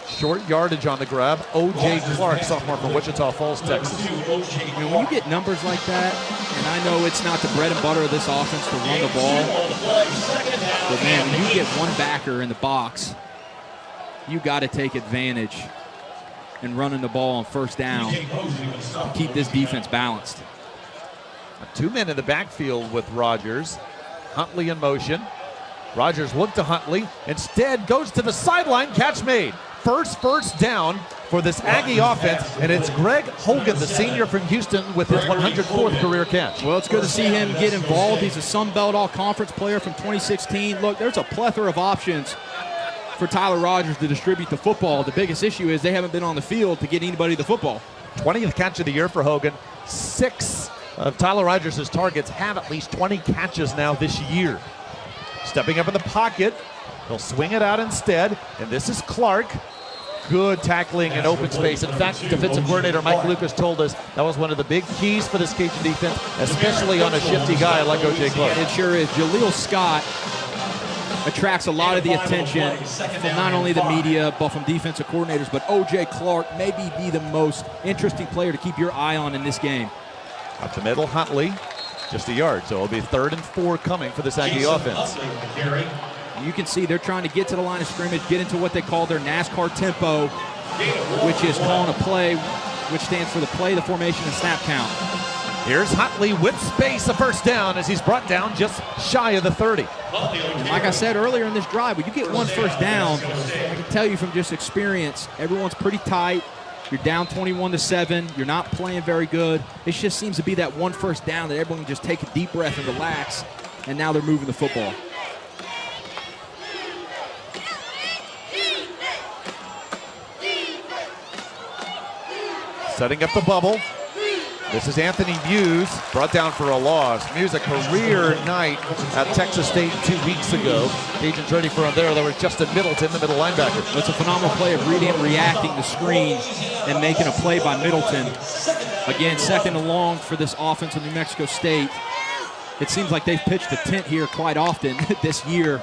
Short yardage on the grab. O.J. Clark, sophomore from Wichita Falls, Texas. When you get numbers like that, and I know it's not the bread and butter of this offense to run the ball, but man, when you get one backer in the box, you got to take advantage and running the ball on first down to keep this defense balanced. 2 men in the backfield with Rogers. Huntley in motion. Rogers looked to Huntley. Instead goes to the sideline. Catch made. First down for this Aggie offense, and it's Greg Hogan, the senior from Houston, with his 104th career catch. Well, it's good to see him get involved. He's a Sun Belt All-Conference player from 2016. Look, there's a plethora of options for Tyler Rogers to distribute the football. The biggest issue is they haven't been on the field to get anybody the football. 20th catch of the year for Hogan. 6 of Tyler Rogers' targets have at least 20 catches now this year. Stepping up in the pocket, he'll swing it out instead, and this is Clark. Good tackling in open space. In fact, defensive coordinator Mike Lucas told us that was one of the big keys for this Cajun defense, especially on a shifty guy like O.J. Clark. It sure is. Jaleel Scott attracts a lot of the attention from not only the media, but from defensive coordinators, but O.J. Clark maybe be the most interesting player to keep your eye on in this game. Up the middle, Huntley, just a yard, so it'll be 3rd and 4 coming for this Aggie offense. You can see they're trying to get to the line of scrimmage, get into what they call their NASCAR tempo, which is calling a play, which stands for the play, the formation, and snap count. Here's Huntley with space, a first down as he's brought down just shy of the 30. And like I said earlier in this drive, when you get 1 first down, I can tell you from just experience, everyone's pretty tight. You're down 21-7. You're not playing very good. It just seems to be that 1 first down that everyone can just take a deep breath and relax, and now they're moving the football. Setting up the bubble. This is Anthony Muse, brought down for a loss. Muse, a career night at Texas State 2 weeks ago. Cajuns ready for him there. There was Justin Middleton, the middle linebacker. That's a phenomenal play of reading and reacting the screen and making a play by Middleton. Again, 2nd and long for this offense of New Mexico State. it seems like they've pitched a tent here quite often this year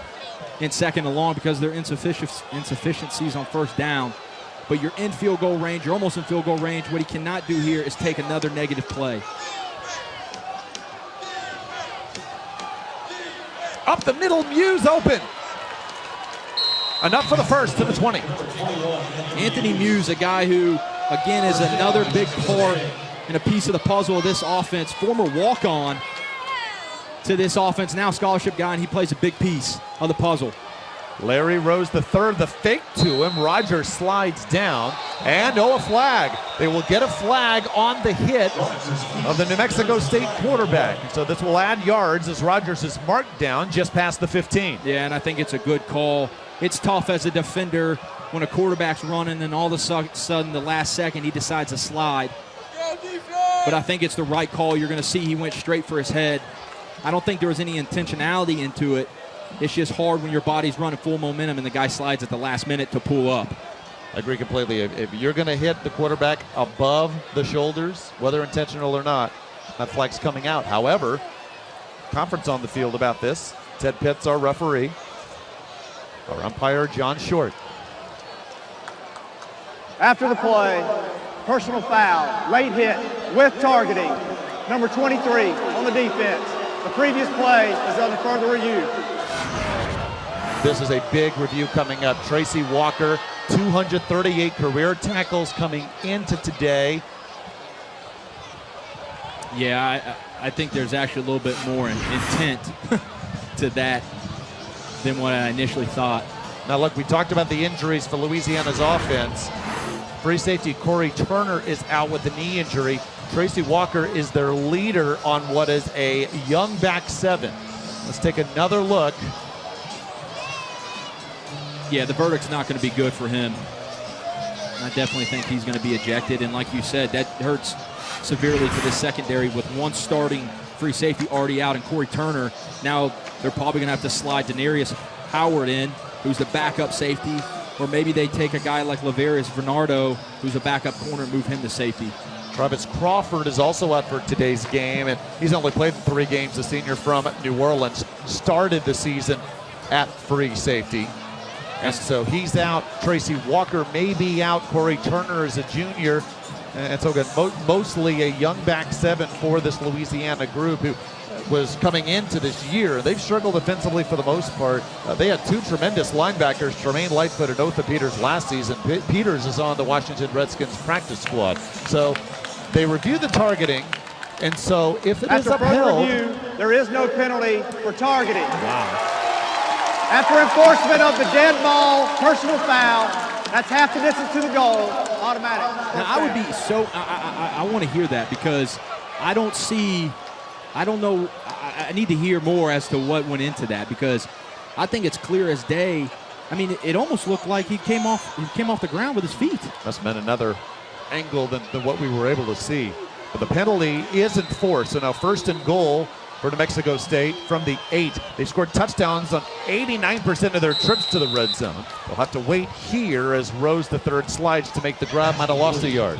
in second and long because of their insufficiencies on first down. But you're in field goal range. You're almost in field goal range. What he cannot do here is take another negative play. Up the middle, Muse open. Enough for the first to the 20. Anthony Muse, a guy who, again, is another big part and a piece of the puzzle of this offense. Former walk-on to this offense, now scholarship guy, and he plays a big piece of the puzzle. Larry Rose the third, the fake to him. Rogers slides down, and a flag. They will get a flag on the hit of the New Mexico State quarterback. So this will add yards as Rogers is marked down just past the 15. Yeah, and I think it's a good call. It's tough as a defender when a quarterback's running and all of a sudden the last second he decides to slide. But I think it's the right call. You're going to see he went straight for his head. I don't think there was any intentionality into it. It's just hard when your body's running full momentum and the guy slides at the last minute to pull up. I agree completely. If you're going to hit the quarterback above the shoulders, whether intentional or not, that flag's coming out. However, conference on the field about this. Ted Pitts, our referee. Our umpire, John Short. After the play, personal foul, late hit with targeting. Number 23 on the defense. The previous play is under further review. This is a big review coming up. Tracy Walker, 238 career tackles coming into today. Yeah, I think there's actually a little bit more intent to that than what I initially thought. Now look, we talked about the injuries for Louisiana's offense. Free safety Corey Turner is out with a knee injury. Tracy Walker is their leader on what is a young back seven. Let's take another look. Yeah, the verdict's not going to be good for him. I definitely think he's going to be ejected, and like you said, that hurts severely for this secondary with one starting free safety already out and Corey Turner. Now they're probably going to have to slide Denarius Howard in, who's the backup safety, or maybe they take a guy like Laverius Bernardo, who's a backup corner, and move him to safety. Travis Crawford is also out for today's game, and he's only played in 3 games. The senior from New Orleans started the season at free safety. And so he's out. Tracy Walker may be out. Corey Turner is a junior. And so again, mostly a young back seven for this Louisiana group who was coming into this year. They've struggled defensively for the most part. They had 2 tremendous linebackers, Tremaine Lightfoot and Otha Peters last season. Peters is on the Washington Redskins practice squad. So they review the targeting. And so if it is upheld, review, there is no penalty for targeting. Wow. After enforcement of the dead ball, personal foul, that's half the distance to the goal, automatic. Now, I would be so, I want to hear that because I don't know, I need to hear more as to what went into that because I think it's clear as day. I mean, it almost looked like he came off the ground with his feet. Must have been another angle than what we were able to see. But the penalty is enforced. So now first and goal for New Mexico State from the 8. They scored touchdowns on 89% of their trips to the red zone. They'll have to wait here as Rose the third slides to make the grab. Might have lost a yard.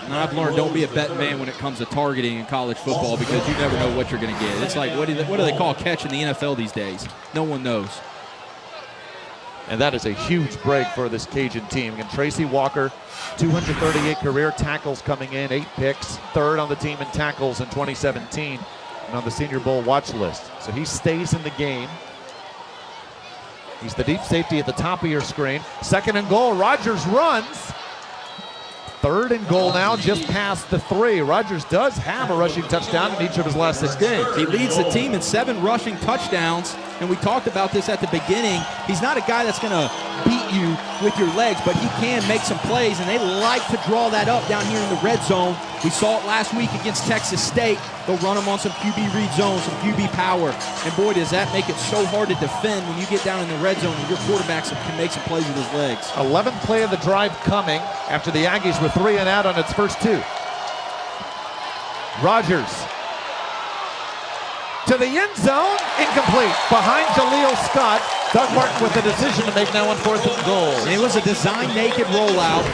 Now I've learned don't be a betting man when it comes to targeting in college football because you never know what you're going to get. It's like what do they call catch in the NFL these days? No one knows. And that is a huge break for this Cajun team. And Tracy Walker, 238 career tackles coming in, 8 picks, third on the team in tackles in 2017 and on the Senior Bowl watch list. So he stays in the game. He's the deep safety at the top of your screen. Second and goal, Rogers runs. Third and goal now, just past the 3. Rogers does have a rushing touchdown in each of his last 6 games. He leads the team in 7 rushing touchdowns, and we talked about this at the beginning. He's not a guy that's going to beat you with your legs, but he can make some plays, and they like to draw that up down here in the red zone. We saw it last week against Texas State. They'll run him on some QB read zone, some QB power, and boy, does that make it so hard to defend when you get down in the red zone and your quarterback can make some plays with his legs. 11th play of the drive coming after the Aggies were 3 and out on its first 2. Rogers to the end zone, incomplete. Behind Jaleel Scott, Doug Martin with the decision to make now on 4th and goal. It was a design naked rollout.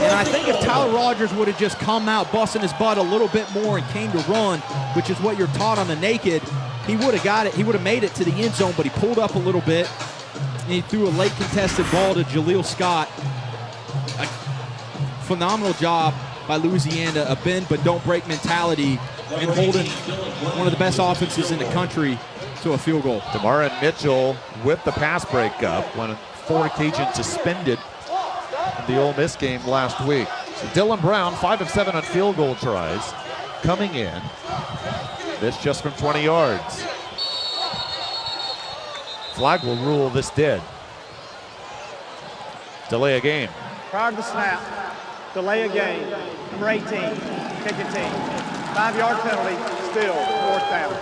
And I think if Tyler Rogers would have just come out busting his butt a little bit more and came to run, which is what you're taught on the naked, he would have got it. He would have made it to the end zone, but he pulled up a little bit, and he threw a late contested ball to Jaleel Scott. A phenomenal job by Louisiana, a bend but don't break mentality, and holding one of the best offenses in the country to a field goal. DeMar and Mitchell with the pass breakup when 4 Cajuns suspended in the Ole Miss game last week. So Dylan Brown, 5 of 7 on field goal tries, coming in. This just from 20 yards. Flag will rule this dead. Delay a game. Prior to the snap, delay a game. Number 18, kicking team. 5-yard penalty, still 4th down.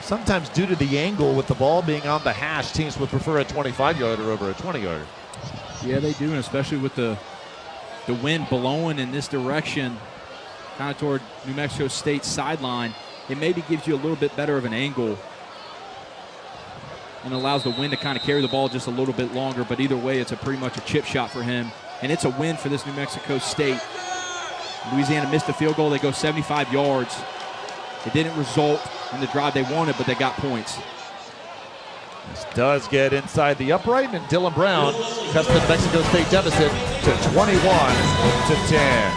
Sometimes due to the angle with the ball being on the hash, teams would prefer a 25-yarder over a 20-yarder. Yeah, they do, and especially with the wind blowing in this direction, kind of toward New Mexico State's sideline, it maybe gives you a little bit better of an angle and allows the wind to kind of carry the ball just a little bit longer. But either way, it's pretty much a chip shot for him, and it's a win for this New Mexico State. Louisiana missed a field goal. They go 75 yards. It didn't result in the drive they wanted, but they got points. This does get inside the upright, and Dylan Brown cuts the Mexico State deficit to 21-10.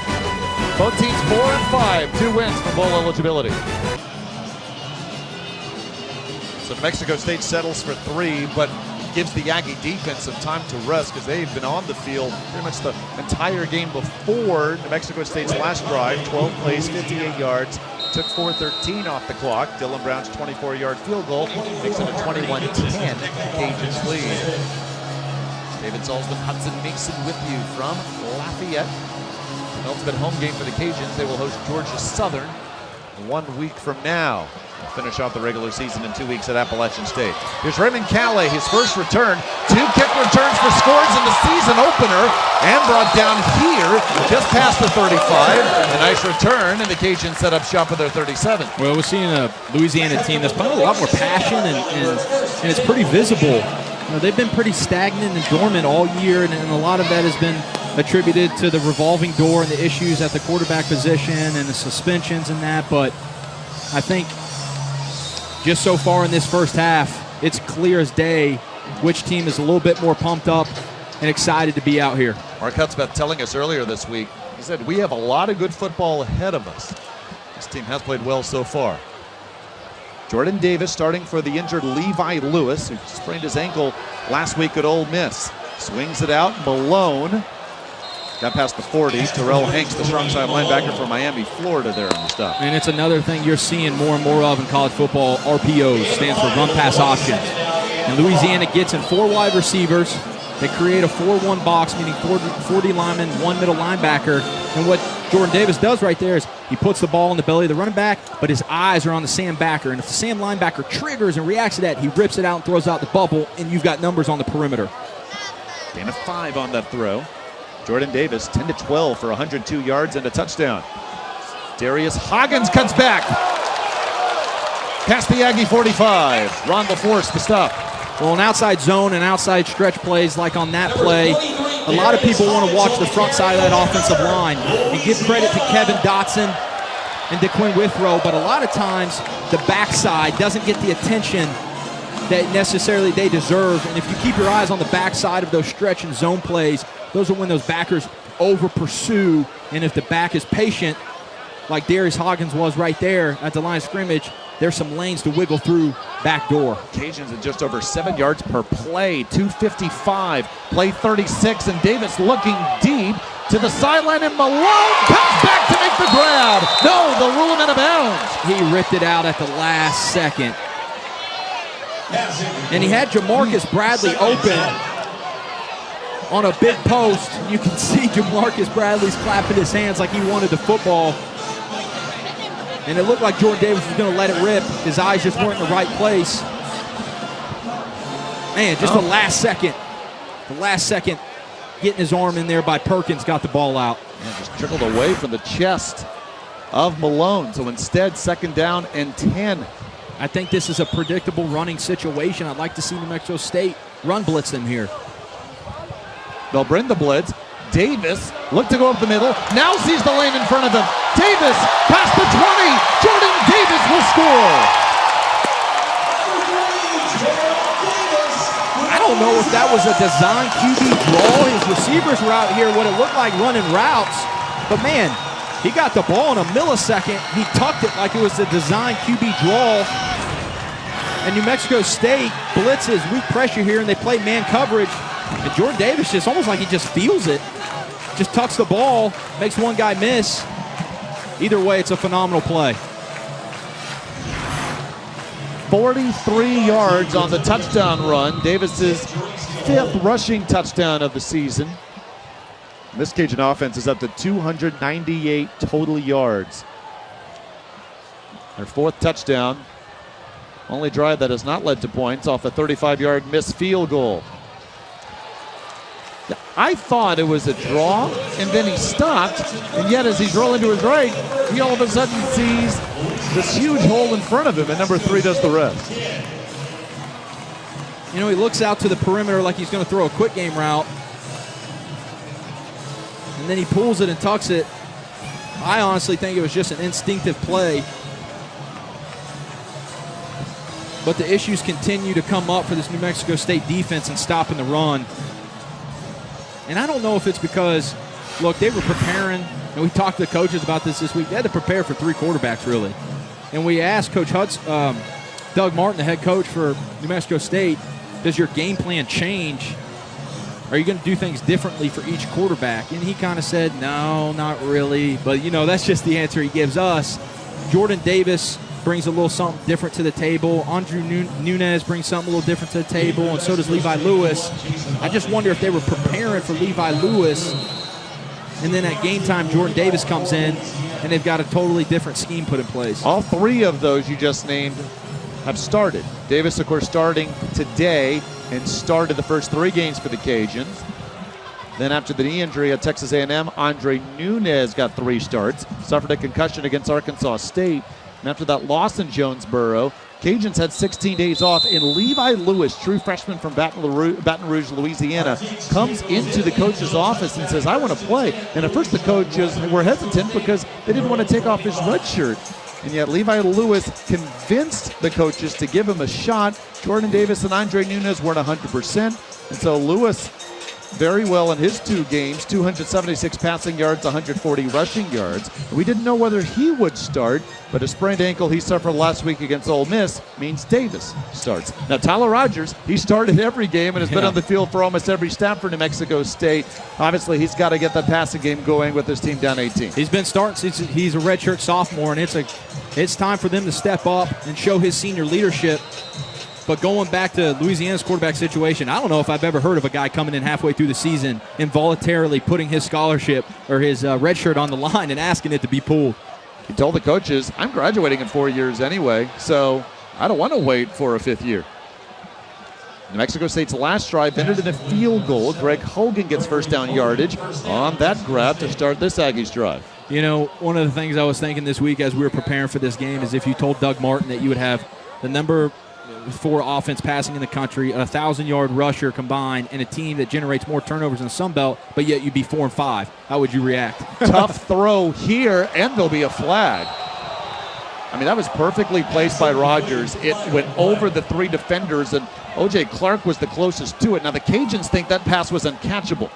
Both teams 4 and 5, 2 wins for bowl eligibility. So New Mexico State settles for 3, but gives the Aggie defense some time to rest because they've been on the field pretty much the entire game before New Mexico State's last drive. 12 plays, 58 yards. Took 4:13 off the clock. Dylan Brown's 24-yard field goal makes it a 21-10 Cajuns lead. David Salzman, Hudson Mason with you from Lafayette. Penultimate home game for the Cajuns. They will host Georgia Southern 1 week from now. They'll finish off the regular season in 2 weeks at Appalachian State. Here's Raymond Calais, his first return. 2 kick returns for scores in the season opener, and brought down here just past the 35. A nice return, and the Cajuns set up shop with their 37. Well, we're seeing a Louisiana team that's playing a lot more passion, and it's pretty visible. You know, they've been pretty stagnant and dormant all year, and a lot of that has been attributed to the revolving door and the issues at the quarterback position and the suspensions and that. But I think just so far in this first half, it's clear as day which team is a little bit more pumped up and excited to be out here. Mark Hudspeth telling us earlier this week, he said, we have a lot of good football ahead of us. This team has played well so far. Jordan Davis starting for the injured Levi Lewis, who sprained his ankle last week at Ole Miss. Swings it out, Malone. Got past the 40. Terrell Hanks, the strong side linebacker from Miami, Florida there on the stop. And it's another thing you're seeing more and more of in college football. RPOs stands for run pass options. And Louisiana gets in 4 wide receivers. They create a 4-1 box, meaning 40 linemen, 1 middle linebacker. And what Jordan Davis does right there is he puts the ball in the belly of the running back, but his eyes are on the Sam backer. And if the Sam linebacker triggers and reacts to that, he rips it out and throws out the bubble, and you've got numbers on the perimeter. Gain of 5 on that throw. Jordan Davis, 10-12 for 102 yards and a touchdown. Darius Hoggins cuts back. Past the Aggie 45. Ron LaForce, the stop. Well, an outside zone and outside stretch plays like on that play, a lot of people want to watch the front side of that offensive line and give credit to Kevin Dotson and DeQuinn Withrow, but a lot of times the backside doesn't get the attention that necessarily they deserve. And if you keep your eyes on the backside of those stretch and zone plays, those are when those backers over pursue. And if the back is patient, like Darius Hoggins was right there at the line of scrimmage, there's some lanes to wiggle through back door. Cajuns at just over 7 yards per play, 255, play 36, and Davis looking deep to the sideline, and Malone comes back to make the grab. No, they'll rule him out of bounds. He ripped it out at the last second. And he had Jamarcus Bradley open on a big post. You can see Jamarcus Bradley's clapping his hands like he wanted the football. And it looked like Jordan Davis was going to let it rip. His eyes just weren't in the right place. Man, just the last second, getting his arm in there by Perkins, got the ball out. And just trickled away from the chest of Malone. So instead, 2nd down and 10. I think this is a predictable running situation. I'd like to see New Mexico State run blitz them here. They'll bring the blitz. Davis looked to go up the middle. Now sees the lane in front of him. Davis past the 20. Jordan Davis will score. I don't know if that was a design QB draw. His receivers were out here what it looked like running routes. But man, he got the ball in a millisecond. He tucked it like it was a design QB draw. And New Mexico State blitzes weak pressure here, and they play man coverage. And Jordan Davis just almost like he just feels it. Just tucks the ball, makes one guy miss. Either way, it's a phenomenal play. 43 yards on the touchdown run. Davis's 5th rushing touchdown of the season. This Cajun offense is up to 298 total yards. Their 4th touchdown. Only drive that has not led to points off a 35-yard missed field goal. I thought it was a draw, and then he stopped, and yet as he's rolling to his right, he all of a sudden sees this huge hole in front of him, and number 3 does the rest. You know, he looks out to the perimeter like he's going to throw a quick game route, and then he pulls it and tucks it. I honestly think it was just an instinctive play. But the issues continue to come up for this New Mexico State defense in stopping the run. And I don't know if it's because, look, they were preparing, and we talked to the coaches about this week. They had to prepare for 3 quarterbacks, really. And we asked Coach Doug Martin, the head coach for New Mexico State, does your game plan change? Are you going to do things differently for each quarterback? And he kind of said, no, not really. But, you know, that's just the answer he gives us. Jordan Davis brings a little something different to the table. Andrew Nunez brings something a little different to the table, and so does Levi Lewis. I just wonder if they were preparing for Levi Lewis, and then at game time, Jordan Davis comes in, and they've got a totally different scheme put in place. All 3 of those you just named have started. Davis, of course, starting today and started the first 3 games for the Cajuns. Then after the knee injury at Texas A&M, Andre Nunez got 3 starts, suffered a concussion against Arkansas State. And after that loss in Jonesboro, Cajuns had 16 days off, and Levi Lewis, true freshman from Baton Rouge, Louisiana, comes into the coach's office and says, I want to play. And at first the coaches were hesitant because they didn't want to take off his red shirt. And yet Levi Lewis convinced the coaches to give him a shot. Jordan Davis and Andre Nunez weren't 100%. And so Lewis very well in his 2 games, 276 passing yards, 140 rushing yards. We didn't know whether he would start, but a sprained ankle he suffered last week against Ole Miss means Davis starts. Now, Tyler Rogers, he started every game and has been on the field for almost every snap for New Mexico State. Obviously, he's got to get that passing game going with his team down 18. He's been starting since he's a redshirt sophomore, and it's time for them to step up and show his senior leadership. But going back to Louisiana's quarterback situation, I don't know if I've ever heard of a guy coming in halfway through the season and voluntarily putting his scholarship or his red shirt on the line and asking it to be pulled. He told the coaches, I'm graduating in 4 years anyway, so I don't want to wait for a 5th year. New Mexico State's last drive ended in a field goal. Greg Hogan gets first down yardage on that grab to start this Aggies drive. You know, one of the things I was thinking this week as we were preparing for this game is if you told Doug Martin that you would have the number 4 offense passing in the country, a 1,000-yard rusher combined, and a team that generates more turnovers in the Sun Belt, but yet you'd be 4-5. How would you react? Tough throw here, and there'll be a flag. I mean, that was perfectly placed by Rogers. It went over the 3 defenders, and O.J. Clark was the closest to it. Now, the Cajuns think that pass was uncatchable.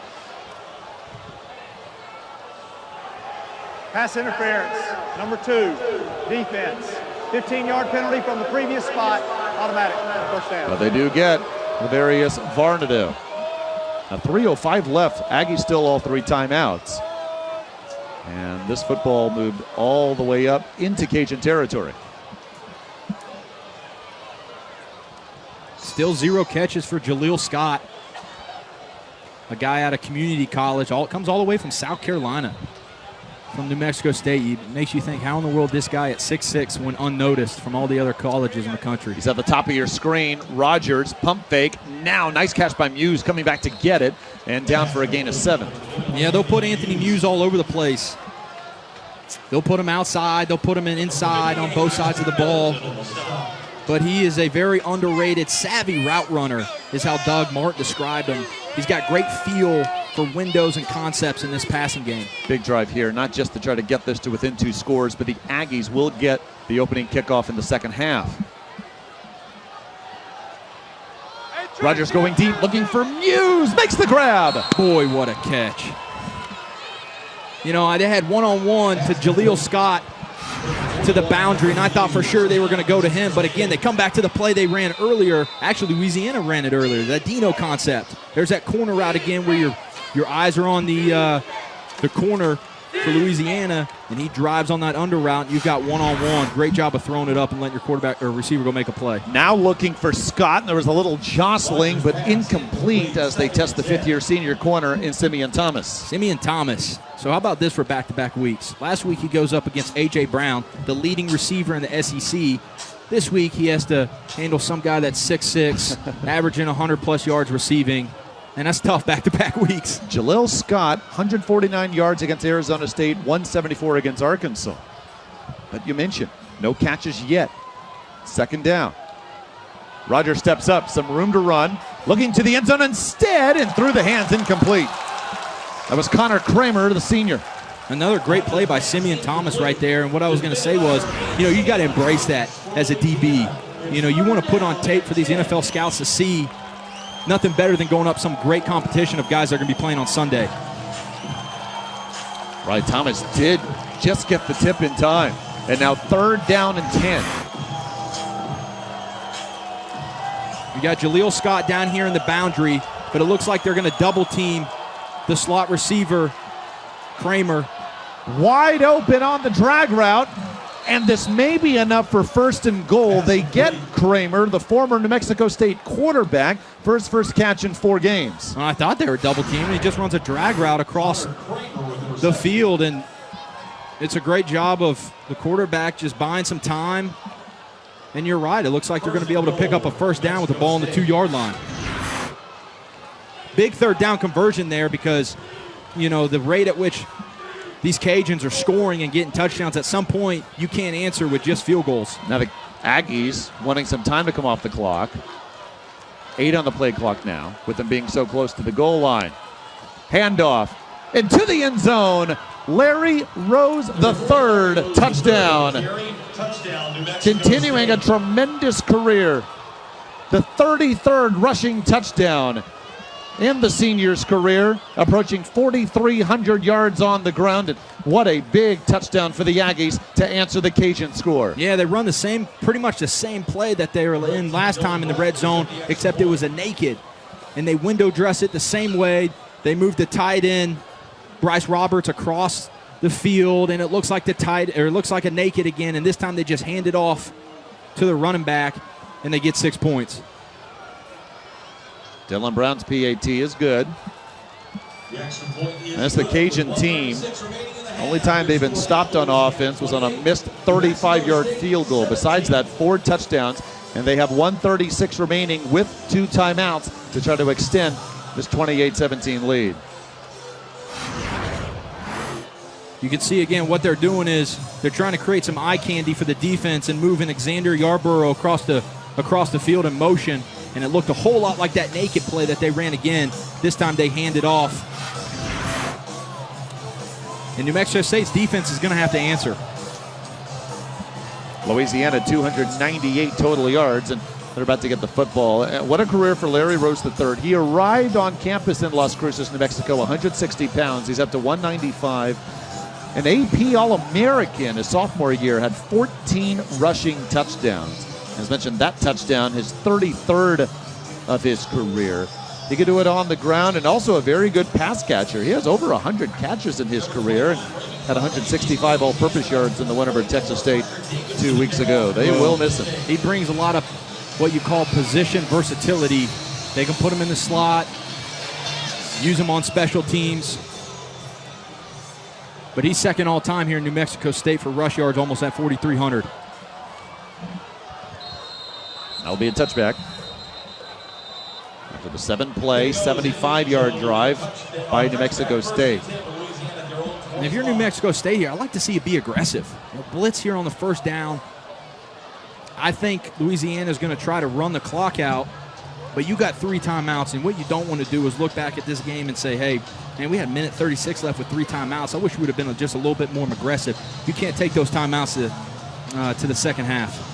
Pass interference, number 2, defense. 15-yard penalty from the previous spot, automatic, first down. But they do get Lavarius Varnado. Now 3:05 left. Aggies still all 3 timeouts. And this football moved all the way up into Cajun territory. Still 0 catches for Jaleel Scott, a guy out of community college. Comes all the way from South Carolina. From New Mexico State. It makes you think, how in the world this guy at 6'6" went unnoticed from all the other colleges in the country. He's at the top of your screen. Rogers, pump fake. Now, nice catch by Muse, coming back to get it, and down for a gain of 7. Yeah, they'll put Anthony Muse all over the place. They'll put him outside. They'll put him inside on both sides of the ball. But he is a very underrated, savvy route runner, is how Doug Martin described him. He's got great feel for windows and concepts in this passing game. Big drive here, not just to try to get this to within 2 scores, but the Aggies will get the opening kickoff in the second half. Rogers going deep, looking for Muse, makes the grab. Boy, what a catch. You know, they had one-on-one to Jaleel Scott to the boundary, and I thought for sure they were going to go to him. But again, they come back to the play they ran earlier. Actually, Louisiana ran it earlier, that Dino concept. There's that corner route again where your eyes are on the corner for Louisiana, and he drives on that under route, and you've got one-on-one. Great job of throwing it up and letting your quarterback or receiver go make a play. Now looking for Scott, and there was a little jostling, but incomplete as they test the 5th-year senior corner in Simeon Thomas. Simeon Thomas. So how about this for back-to-back weeks? Last week he goes up against A.J. Brown, the leading receiver in the SEC. This week he has to handle some guy that's 6'6", averaging 100-plus yards receiving. And that's tough back-to-back weeks. Jaleel Scott, 149 yards against Arizona State, 174 against Arkansas. But you mentioned, no catches yet. Second down. Roger steps up, some room to run. Looking to the end zone instead, and through the hands, incomplete. That was Connor Kramer, the senior. Another great play by Simeon Thomas right there. And what I was going to say was, you got to embrace that as a DB. You want to put on tape for these NFL scouts to see. Nothing better than going up some great competition of guys that are going to be playing on Sunday. Right, Thomas did just get the tip in time. And now 3rd down and 10. You got Jaleel Scott down here in the boundary, but it looks like they're going to double team the slot receiver, Kramer. Wide open on the drag route. And this may be enough for 1st and goal. They get Kramer, the former New Mexico State quarterback, for his first catch in 4 games. Well, I thought they were double teaming. He just runs a drag route across the field, and it's a great job of the quarterback just buying some time. And you're right. It looks like they're going to be able to pick up a 1st down with the ball on the 2-yard line. Big 3rd down conversion there because, the rate at which these Cajuns are scoring and getting touchdowns, at some point you can't answer with just field goals. Now the Aggies wanting some time to come off the clock. 8 on the play clock now, with them being so close to the goal line. Handoff into the end zone. Larry Rose the 3rd, touchdown. Continuing a tremendous career. The 33rd rushing touchdown in the senior's career, approaching 4,300 yards on the ground. And what a big touchdown for the Aggies to answer the Cajun score. Yeah, they run pretty much the same play that they were in last time in the red zone, except it was a naked. And they window dress it the same way. They moved the tight end, Bryce Roberts, across the field, and it looks like it looks like a naked again. And this time they just hand it off to the running back, and they get 6 points. Dylan Brown's PAT is good. That's the Cajun team. Only time they've been stopped on offense was on a missed 35-yard field goal. Besides that, 4 touchdowns, and they have 1:36 remaining with 2 timeouts to try to extend this 28-17 lead. You can see again what they're doing is they're trying to create some eye candy for the defense and moving Xander Yarborough across the field in motion. And it looked a whole lot like that naked play that they ran again. This time they hand it off. And New Mexico State's defense is going to have to answer. Louisiana, 298 total yards, and they're about to get the football. What a career for Larry Rose III. He arrived on campus in Las Cruces, New Mexico, 160 pounds. He's up to 195. An AP All-American his sophomore year, had 14 rushing touchdowns. As mentioned, that touchdown, his 33rd of his career. He could do it on the ground, and also a very good pass catcher. He has over 100 catches in his career and had 165 all-purpose yards in the win over Texas State 2 weeks ago. They will miss him. He brings a lot of what you call position versatility. They can put him in the slot, use him on special teams. But he's second all-time here in New Mexico State for rush yards, almost at 4,300. That'll be a touchback. After the 7-play, 75-yard drive by New Mexico State. And if you're New Mexico State here, I'd like to see you be aggressive. Blitz here on the 1st down. I think Louisiana is going to try to run the clock out, but you got 3 timeouts, and what you don't want to do is look back at this game and say, hey, Man, we had a minute 36 left with 3 timeouts. I wish we would have been just a little bit more aggressive. You can't take those timeouts to the second half.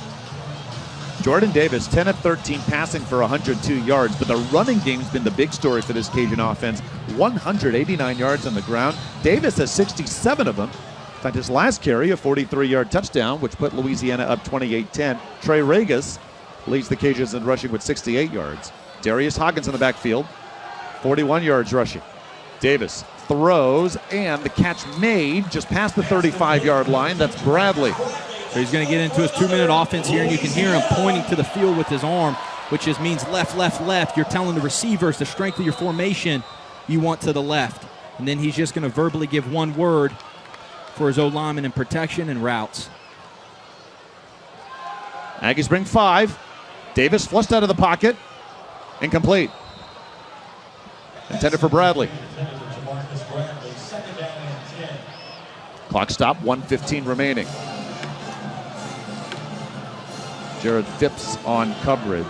Jordan Davis, 10 of 13 passing for 102 yards, but the running game's been the big story for this Cajun offense. 189 yards on the ground. Davis has 67 of them. In fact, his last carry, a 43-yard touchdown, which put Louisiana up 28-10. Trey Regis leads the Cajuns in rushing with 68 yards. Darius Hoggins in the backfield, 41 yards rushing. Davis throws, and the catch made just past the 35-yard line. That's Bradley. So he's going to get into his 2-minute offense here, and you can hear him pointing to the field with his arm, which just means left, left, left. You're telling the receivers the strength of your formation you want to the left. And then he's just going to verbally give one word for his O-lineman in protection and routes. Aggies bring 5. Davis flushed out of the pocket. Incomplete. Intended for Bradley. Clock stop, 1:15 remaining. Jared Phipps on coverage.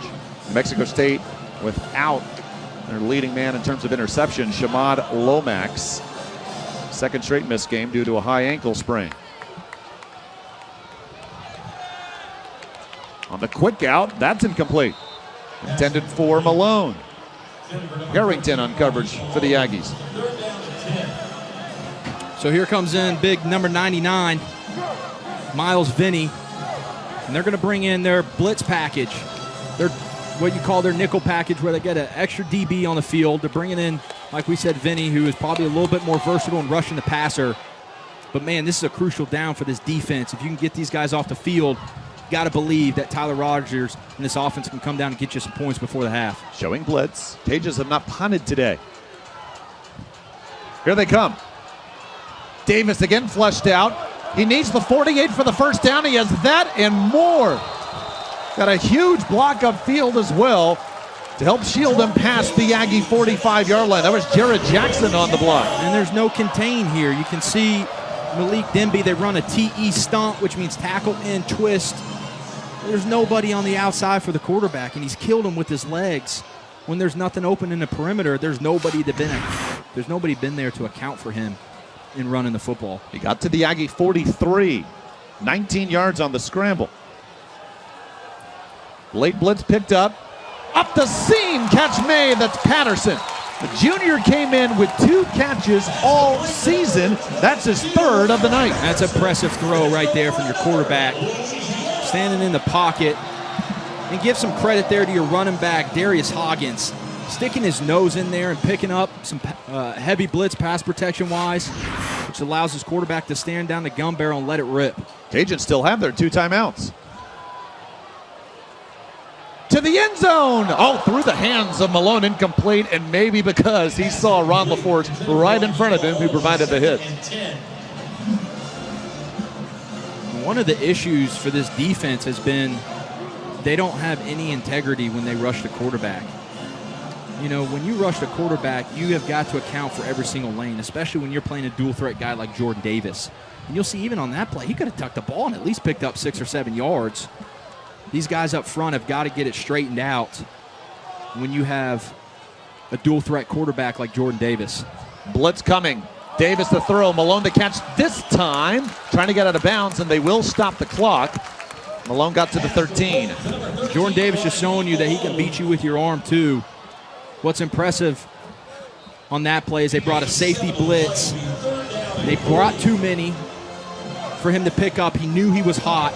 New Mexico State without their leading man in terms of interception, Shamad Lomax. Second straight missed game due to a high ankle sprain. On the quick out, that's incomplete. Intended for Malone. Harrington on coverage for the Aggies. So here comes in big number 99, Miles Vinny. And they're going to bring in their blitz package. They're what you call their nickel package, where they get an extra DB on the field. They're bringing in, like we said, Vinny, who is probably a little bit more versatile in rushing the passer. But, man, this is a crucial down for this defense. If you can get these guys off the field, you got to believe that Tyler Rogers and this offense can come down and get you some points before the half. Showing blitz. Cajuns have not punted today. Here they come. Davis again flushed out. He needs the 48 for the first down. He has that and more. Got a huge block upfield as well to help shield him past the Aggie 45-yard line. That was Jared Jackson on the block. And there's no contain here. You can see Malik Denby, they run a TE stomp, which means tackle and twist. There's nobody on the outside for the quarterback, and he's killed him with his legs. When there's nothing open in the perimeter, there's nobody been there to account for him in running the football. He got to the Aggie 43, 19 yards on the scramble. Late blitz picked up the seam, catch made. That's Patterson. The junior came in with 2 catches all season. That's his 3rd of the night. That's an impressive throw right there from your quarterback. Standing in the pocket. And give some credit there to your running back, Darius Hoggins. Sticking his nose in there and picking up some heavy blitz pass protection-wise, which allows his quarterback to stand down the gun barrel and let it rip. Cajuns still have their 2 timeouts. To the end zone. Oh, through the hands of Malone, incomplete, and maybe because he saw Ron LaForge right in front of him who provided the hit. One of the issues for this defense has been they don't have any integrity when they rush the quarterback. You know, when you rush the quarterback, you have got to account for every single lane, especially when you're playing a dual-threat guy like Jordan Davis. And you'll see even on that play, he could have tucked the ball and at least picked up 6 or 7 yards. These guys up front have got to get it straightened out when you have a dual-threat quarterback like Jordan Davis. Blitz coming. Davis the throw. Malone the catch this time. Trying to get out of bounds, and they will stop the clock. Malone got to the 13. Jordan Davis is showing you that he can beat you with your arm, too. What's impressive on that play is they brought a safety blitz. They brought too many for him to pick up. He knew he was hot.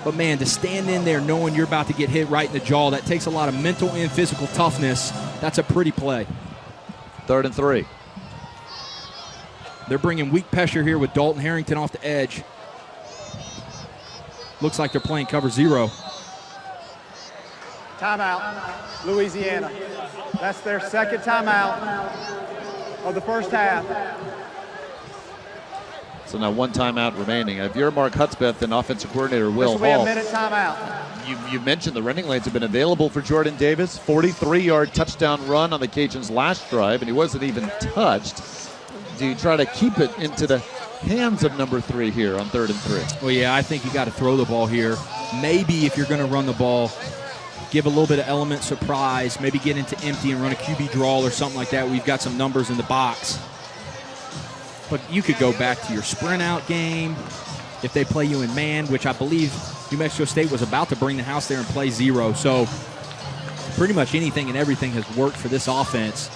But, man, to stand in there knowing you're about to get hit right in the jaw, that takes a lot of mental and physical toughness. That's a pretty play. 3rd and 3. They're bringing weak pressure here with Dalton Harrington off the edge. Looks like they're playing cover 0. Timeout, Louisiana. That's their 2nd timeout of the first half. So now 1 timeout remaining. If you're Mark Hudspeth and offensive coordinator Will This will be Hall, a minute timeout. you mentioned the running lanes have been available for Jordan Davis. 43-yard touchdown run on the Cajuns' last drive, and he wasn't even touched. Do you try to keep it into the hands of number 3 here on 3rd and 3? Well, yeah, I think you got to throw the ball here. Maybe if you're going to run the ball, give a little bit of element surprise, maybe get into empty and run a QB draw or something like that. We've got some numbers in the box. But you could go back to your sprint out game if they play you in man, which I believe New Mexico State was about to bring the house there and play zero. So pretty much anything and everything has worked for this offense.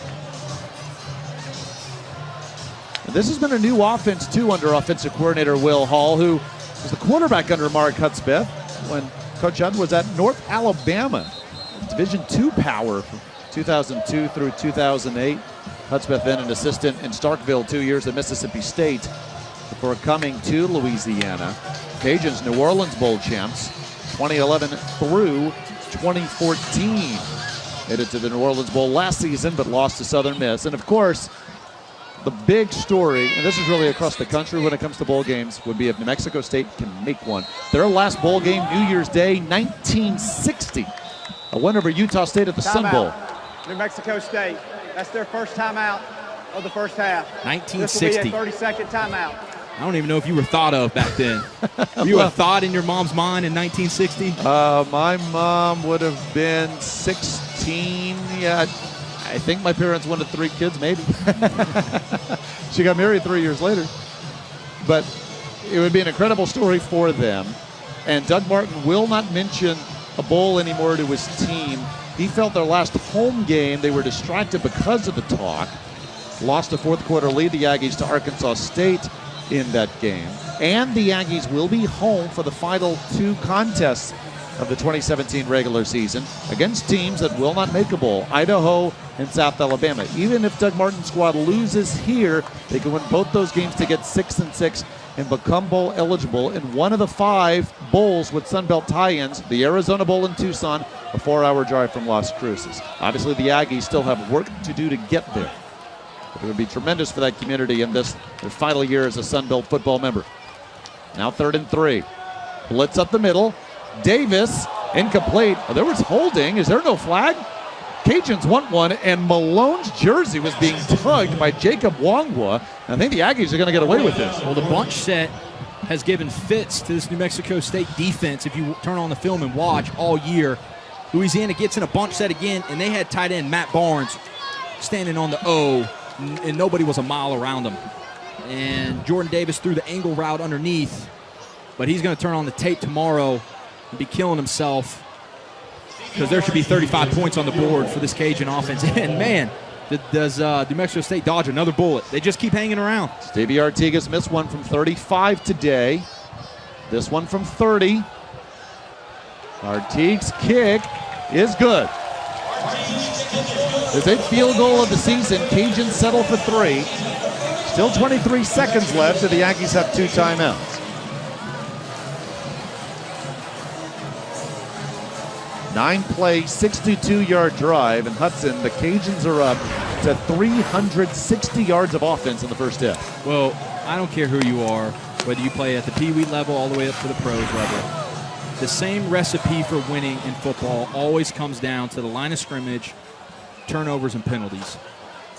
And this has been a new offense, too, under offensive coordinator Will Hall, who was the quarterback under Mark Hudspeth when Coach Judd was at North Alabama, Division II power from 2002 through 2008. Hudspeth then an assistant in Starkville 2 years at Mississippi State before coming to Louisiana. Cajuns New Orleans Bowl champs 2011 through 2014. Headed to the New Orleans Bowl last season but lost to Southern Miss. And of course, the big story, and this is really across the country when it comes to bowl games, would be if New Mexico State can make one. Their last bowl game, New Year's Day, 1960. A win over Utah State at the Sun Bowl. New Mexico State. That's their first timeout of the first half. 1960. This will be a 30-second timeout. I don't even know if you were thought of back then. Were you a thought in your mom's mind in 1960? My mom would have been 16. Yeah, I think my parents wanted 3 kids, maybe. She got married 3 years later. But it would be an incredible story for them. And Doug Martin will not mention a bowl anymore to his team. He felt their last home game, they were distracted because of the talk. Lost a fourth quarter lead, the Aggies, to Arkansas State in that game. And the Aggies will be home for the final 2 contests of the 2017 regular season against teams that will not make a bowl, Idaho and South Alabama. Even if Doug Martin's squad loses here, they can win both those games to get 6-6 and become bowl eligible in one of the 5 bowls with Sunbelt tie-ins, the Arizona Bowl in Tucson, a 4-hour drive from Las Cruces. Obviously, the Aggies still have work to do to get there. But it would be tremendous for that community in their final year as a Sunbelt football member. Now 3rd and 3. Blitz up the middle. Davis, incomplete. Oh, there was holding. Is there no flag? Cajuns want one, and Malone's jersey was being tugged by Jacob Wongwa. I think the Aggies are going to get away with this. Well, the bunch set has given fits to this New Mexico State defense. If you turn on the film and watch all year, Louisiana gets in a bunch set again, and they had tight end Matt Barnes standing on the O, and nobody was a mile around him. And Jordan Davis threw the angle route underneath, but he's going to turn on the tape tomorrow and be killing himself because there should be 35 points on the board for this Cajun offense. And, man, does New Mexico State dodge another bullet? They just keep hanging around. Stevie Artigas missed one from 35 today. This one from 30. Artigues' kick is good. His 8th field goal of the season. Cajuns settle for 3. Still 23 seconds left, and the Aggies have 2 timeouts. Nine-play, 62-yard drive in Hudson. The Cajuns are up to 360 yards of offense in the first half. Well, I don't care who you are, whether you play at the Pee Wee level all the way up to the pros level. The same recipe for winning in football always comes down to the line of scrimmage, turnovers, and penalties.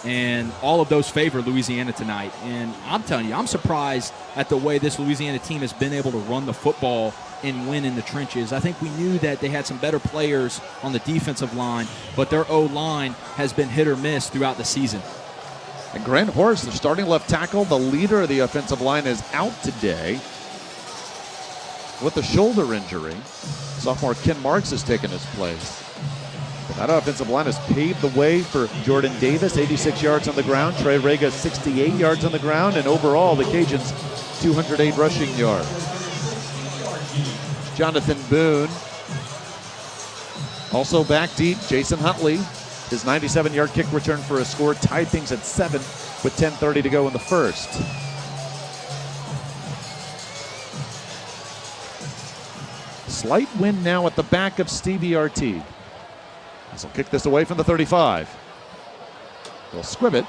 And all of those favor Louisiana tonight. And I'm telling you, I'm surprised at the way this Louisiana team has been able to run the football and win in the trenches. I think we knew that they had some better players on the defensive line, but their O-line has been hit or miss throughout the season. And Grant Horst, the starting left tackle, the leader of the offensive line, is out today with a shoulder injury. Sophomore Ken Marks has taken his place. That offensive line has paved the way for Jordan Davis, 86 yards on the ground. Trey Rega, 68 yards on the ground. And overall, the Cajuns, 208 rushing yards. Jonathan Boone. Also back deep, Jason Huntley. His 97-yard kick return for a score tied things at 7 with 10:30 to go in the first. Slight wind now at the back of Stevie Artigue. He'll kick this away from the 35. They'll squib it.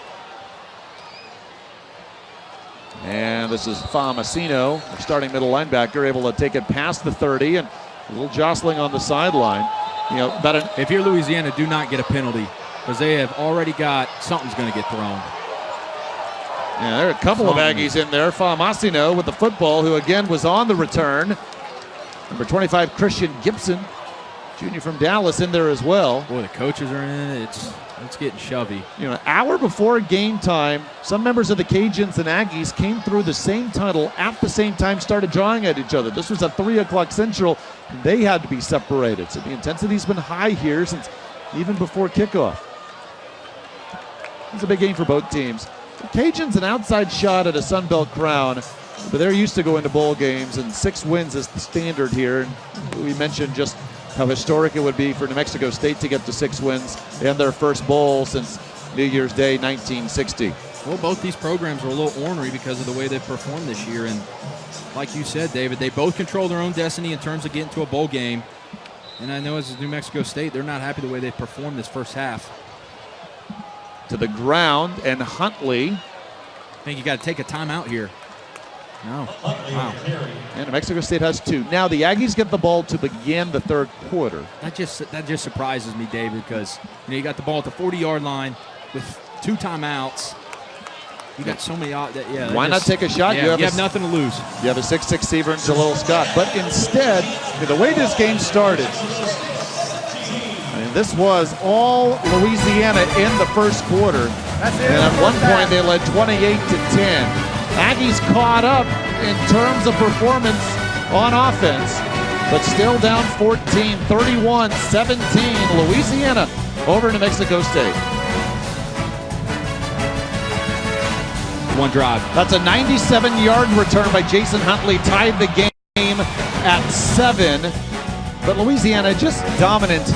And this is Famasino, our starting middle linebacker, able to take it past the 30, and a little jostling on the sideline. You know, if you're Louisiana, do not get a penalty because they have already got something's going to get thrown. Yeah, there are a couple of Aggies in there. Famasino with the football, who again was on the return. Number 25, Christian Gibson. junior from Dallas, in there as well. Boy, the coaches are in it. It's getting shovey. You know, an hour before game time, some members of the Cajuns and Aggies came through the same tunnel at the same time, started drawing at each other. This was at 3 o'clock Central. They had to be separated. So the intensity's been high here since even before kickoff. It's a big game for both teams. The Cajuns an outside shot at a Sun Belt crown, but they're used to going to bowl games, and 6 wins is the standard here. And we mentioned just how historic it would be for New Mexico State to get to 6 wins and their first bowl since New Year's Day 1960. Well, both these programs were a little ornery because of the way they've performed this year. And like you said, David, they both control their own destiny in terms of getting to a bowl game. And I know as New Mexico State, they're not happy the way they've performed this first half. To the ground, and Huntley. I think you got to take a timeout here. No. Wow. And New Mexico State has 2. Now the Aggies get the ball to begin the third quarter. That just surprises me, David, because you got the ball at the 40-yard line with 2 timeouts. You got so many. Why not take a shot? Yeah, you have nothing to lose. You have a 6'6" receiver in Jalil Scott. But instead, the way this game started, this was all Louisiana in the first quarter. And at one point, they led 28-10. Aggies caught up in terms of performance on offense, but still down 14, 31-17. Louisiana over New Mexico State. One drive. That's a 97-yard return by Jason Huntley, tied the game at 7. But Louisiana just dominant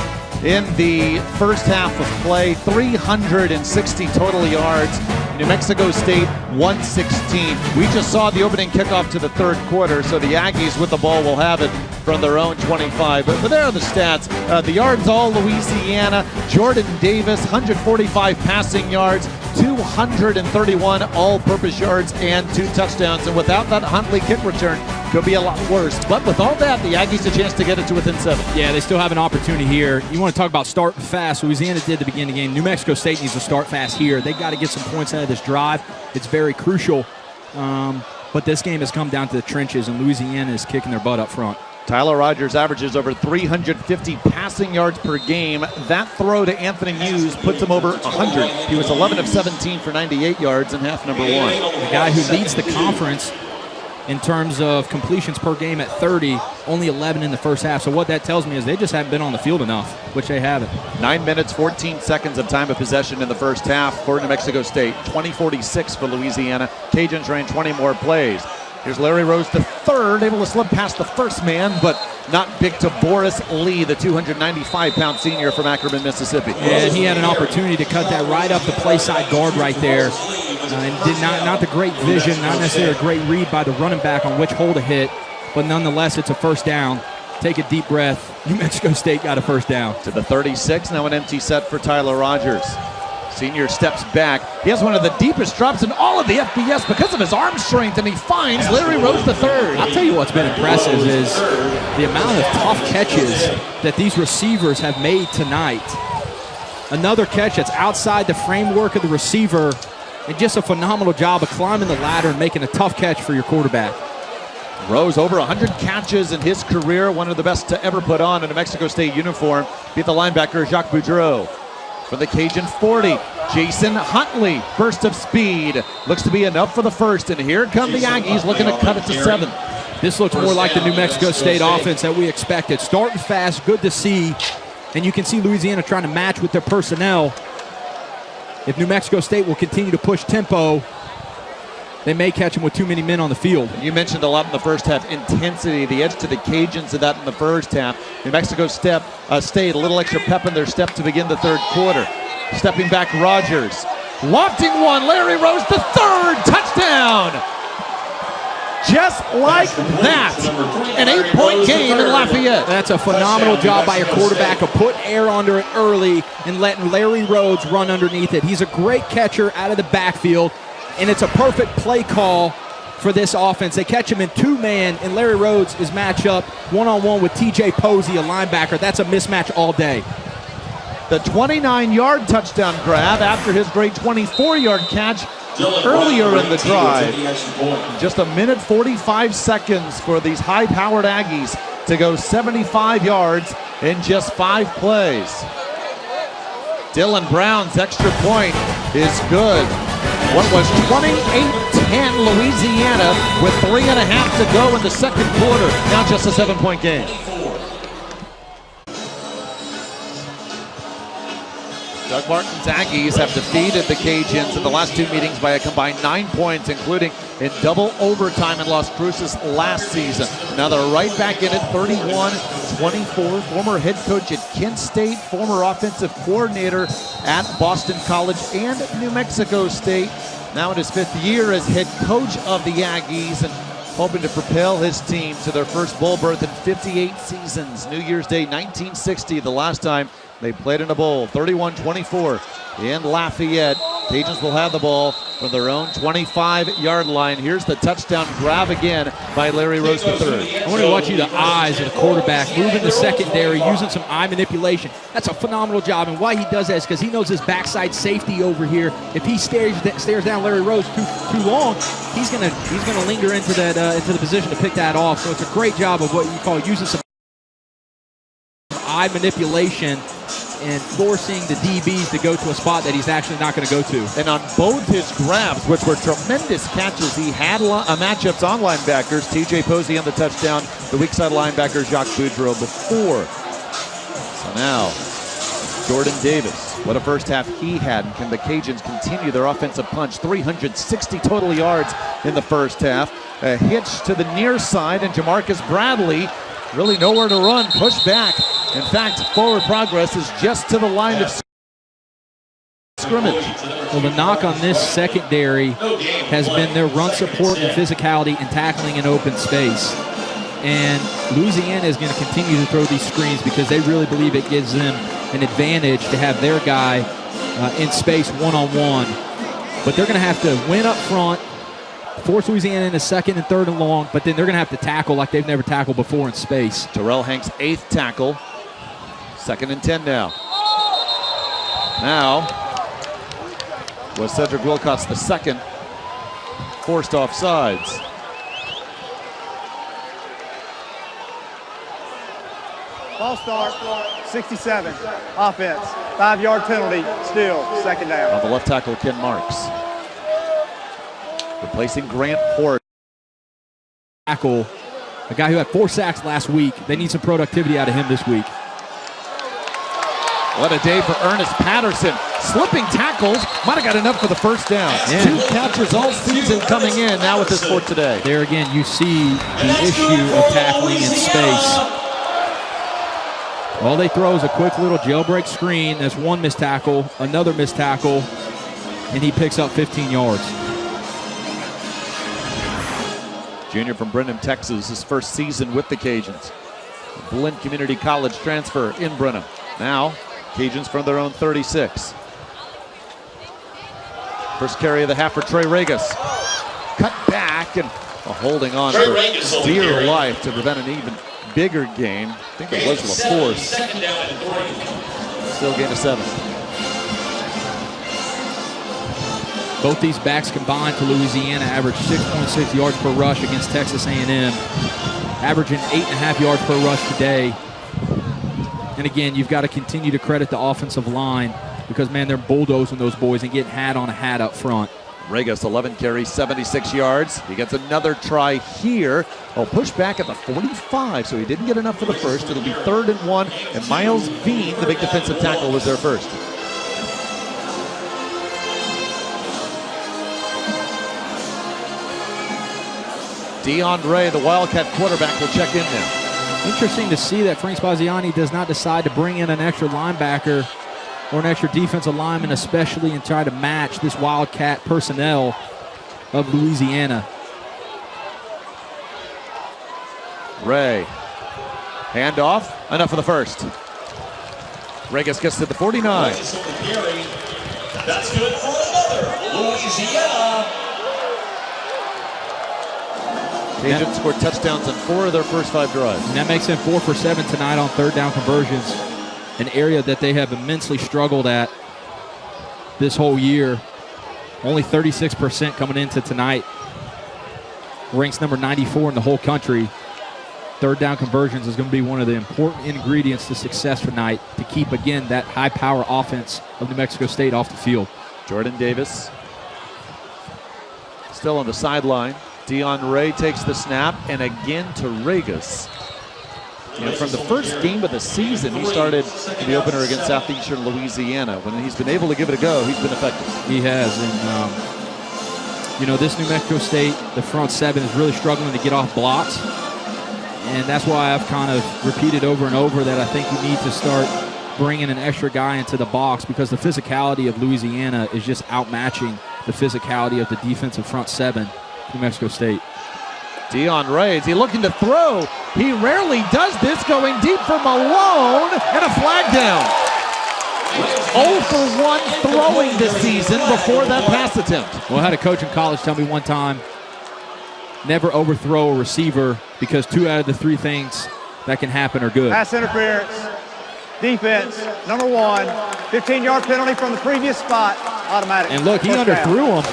in the first half of play. 360 total yards. New Mexico State 116. We just saw the opening kickoff to the third quarter, so the Aggies with the ball will have it from their own 25. But there are the stats. The yards all Louisiana. Jordan Davis, 145 passing yards, 231 all-purpose yards, and 2 touchdowns. And without that Huntley kick return, could be a lot worse. But with all that, the Aggies a chance to get it to within 7. Yeah, they still have an opportunity here. You want to talk about start fast. Louisiana did at the beginning of the game. New Mexico State needs to start fast here. They got to get some points out of this drive. It's very crucial. But this game has come down to the trenches, and Louisiana is kicking their butt up front. Tyler Rogers averages over 350 passing yards per game. That throw to Anthony Hughes puts him over 100. He was 11 of 17 for 98 yards in half number 1. The guy who leads the conference in terms of completions per game at 30, only 11 in the first half. So what that tells me is they just haven't been on the field enough, which they haven't. 9 minutes, 14 seconds of time of possession in the first half for New Mexico State. 20-46 for Louisiana. Cajuns ran 20 more plays. Here's Larry Rose III, able to slip past the first man, but not big to Boris Lee, the 295-pound senior from Ackerman, Mississippi. And he had an opportunity to cut that right up the play side guard right there. And did not the great vision, not necessarily a great read by the running back on which hole to hit, but nonetheless, it's a first down. Take a deep breath. New Mexico State got a first down. To the 36, now an empty set for Tyler Rogers. Senior steps back. He has one of the deepest drops in all of the FBS because of his arm strength, and he finds Larry Rose III. I'll tell you what's been impressive is the amount of tough catches that these receivers have made tonight. Another catch that's outside the framework of the receiver, and just a phenomenal job of climbing the ladder and making a tough catch for your quarterback. Rose over 100 catches in his career, one of the best to ever put on in a New Mexico State uniform. Beat the linebacker Jacques Boudreau. For the Cajun 40, Jason Huntley, burst of speed. Looks to be enough for the first, and here come the Aggies looking to cut it to 7. This looks more like the New Mexico State offense that we expected. Starting fast, good to see, and you can see Louisiana trying to match with their personnel. If New Mexico State will continue to push tempo, they may catch them with too many men on the field. You mentioned a lot in the first half, intensity, the edge to the Cajuns of that in the first half. New Mexico State, a little extra pep in their step to begin the third quarter. Stepping back, Rogers. Lofting one, Larry Rose III, touchdown! Just like that, an 8-point game in Lafayette. That's a phenomenal job by your quarterback to put air under it early and letting Larry Rhodes run underneath it. He's a great catcher out of the backfield, and it's a perfect play call for this offense. They catch him in 2-man, and Larry Rhodes is matched up one-on-one with TJ Posey, a linebacker. That's a mismatch all day. The 29-yard touchdown grab after his great 24-yard catch earlier in the drive. Just a minute 45 seconds for these high-powered Aggies to go 75 yards in just 5 plays. Dylan Brown's extra point is good. What was 28-10 Louisiana with 3.5 to go in the second quarter. Now just a 7-point game. Doug Martin's Aggies have defeated the Cajuns in the last 2 meetings by a combined 9 points, including in double overtime in Las Cruces last season. Now they're right back in it, 31-24. Former head coach at Kent State, former offensive coordinator at Boston College and New Mexico State. Now in his 5th year as head coach of the Aggies, and hoping to propel his team to their first bowl berth in 58 seasons. New Year's Day 1960, the last time they played in a bowl. 31-24 in Lafayette. Cajuns will have the ball from their own 25-yard line. Here's the touchdown grab again by Larry Rose III. I want to watch you the eyes of the quarterback, moving the secondary, using some eye manipulation. That's a phenomenal job, and why he does that is because he knows his backside safety over here. If he stares down Larry Rose too long, he's gonna linger into the position to pick that off. So it's a great job of what you call using some eye manipulation and forcing the DBs to go to a spot that he's actually not going to go to. And on both his grabs, which were tremendous catches, he had matchups on linebackers. TJ Posey on the touchdown, the weak side linebacker Jacques Boudreau before. So now, Jordan Davis, what a first half he had. And can the Cajuns continue their offensive punch? 360 total yards in the first half. A hitch to the near side, and Jamarcus Bradley really nowhere to run, push back. In fact, forward progress is just to the line of scrimmage. Well, the knock on this secondary has been their run support and physicality and tackling in open space. And Louisiana is going to continue to throw these screens because they really believe it gives them an advantage to have their guy in space one-on-one. But they're going to have to win up front, force Louisiana into 2nd and 3rd and long, but then they're going to have to tackle like they've never tackled before in space. Terrell Hanks' 8th tackle. 2nd and 10 now. Now was Cedric Wilcox the second forced offsides. Ball start, 67, offense, 5-yard penalty, still 2nd down. On the left tackle, Ken Marks. Replacing Grant Hort. Tackle, a guy who had 4 sacks last week. They need some productivity out of him this week. What a day for Ernest Patterson. Slipping tackles, might have got enough for the first down. Yeah. 2 catches all season coming in, now with this for today. There again, you see the issue of tackling in space. All they throw is a quick little jailbreak screen. That's 1 missed tackle, another missed tackle, and he picks up 15 yards. Junior from Brenham, Texas, his first season with the Cajuns. Blinn Community College transfer in Brenham. Now, Cajuns from their own 36. First carry of the half for Trey Regas. Cut back and holding on for dear life to prevent an even bigger gain. I think it was LaForce. Still gain of 7. Both these backs combined for Louisiana average 6.6 yards per rush against Texas A&M, averaging 8.5 yards per rush today. And again, you've got to continue to credit the offensive line because, man, they're bulldozing those boys and getting hat on a hat up front. Regas, 11 carries, 76 yards. He gets another try here. Push back at the 45, so he didn't get enough for the first. It'll be 3rd and 1, and Miles Veen, the big defensive tackle, was there first. DeAndre, the Wildcat quarterback, will check in now. Interesting to see that Frank Spaziani does not decide to bring in an extra linebacker or an extra defensive lineman, especially, and try to match this Wildcat personnel of Louisiana. Ray, handoff, enough for the first. Regas gets to the 49. That's good for another Louisiana. Cajuns scored touchdowns on 4 of their first 5 drives. And that makes them 4 for 7 tonight on 3rd down conversions, an area that they have immensely struggled at this whole year. Only 36% coming into tonight. Ranks number 94 in the whole country. Third down conversions is going to be one of the important ingredients to success tonight to keep, again, that high-power offense of New Mexico State off the field. Jordan Davis still on the sideline. Dion Ray takes the snap, and again to Regis. From the first game of the season, he started the opener against Southeastern Louisiana. When he's been able to give it a go, he's been effective. He has, and this New Mexico State, the front seven is really struggling to get off blocks, and that's why I've kind of repeated over and over that I think you need to start bringing an extra guy into the box, because the physicality of Louisiana is just outmatching the physicality of the defensive front seven, New Mexico State. Dion Ray, is he looking to throw? He rarely does this, going deep for Malone, and a flag down. 0 for 1 throwing this season before that pass attempt. Well, I had a coach in college tell me one time, never overthrow a receiver, because 2 out of the 3 things that can happen are good. Pass interference. Defense, number 1. 15-yard penalty from the previous spot. Automatic. And look, he underthrew him.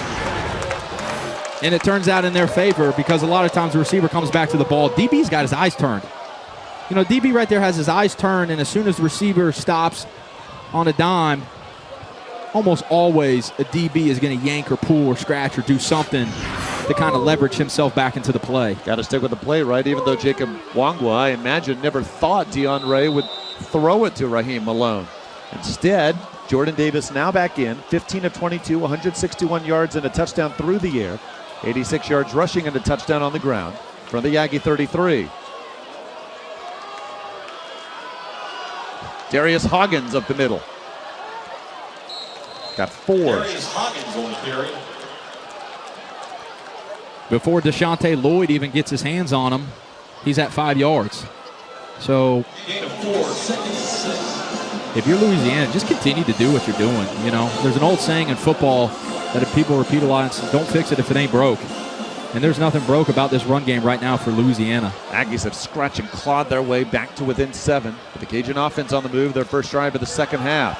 And it turns out in their favor, because a lot of times the receiver comes back to the ball. DB's got his eyes turned. DB right there has his eyes turned, and as soon as the receiver stops on a dime, almost always a DB is going to yank or pull or scratch or do something to kind of leverage himself back into the play. Got to stick with the play, right? Even though Jacob Wangwa, I imagine, never thought Dion Ray would throw it to Raheem Malone. Instead, Jordan Davis now back in, 15 of 22, 161 yards and a touchdown through the air. 86 yards rushing and a touchdown on the ground from the Aggie 33. Darius Hoggins up the middle. Got 4. Darius Hoggins on the carry. Before Deshante Lloyd even gets his hands on him, he's at 5 yards. So if you're Louisiana, just continue to do what you're doing. There's an old saying in football that if people repeat a lot, it's don't fix it if it ain't broke. And there's nothing broke about this run game right now for Louisiana. Aggies have scratched and clawed their way back to within 7. With the Cajun offense on the move, their first drive of the second half.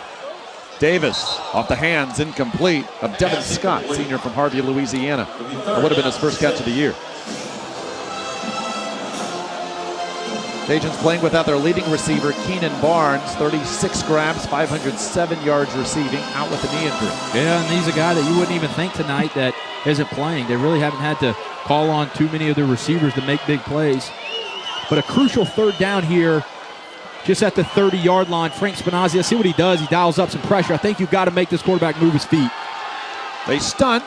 Davis off the hands, incomplete, of Devin Scott, senior from Harvey, Louisiana. That would have been his first catch of the year. Cajuns playing without their leading receiver, Keenan Barnes, 36 grabs, 507 yards receiving, out with a knee injury. Yeah, and he's a guy that you wouldn't even think tonight that isn't playing. They really haven't had to call on too many of their receivers to make big plays. But a crucial third down here, just at the 30-yard line. Frank Spinazzi, let's see what he does. He dials up some pressure. I think you've got to make this quarterback move his feet. They stunt.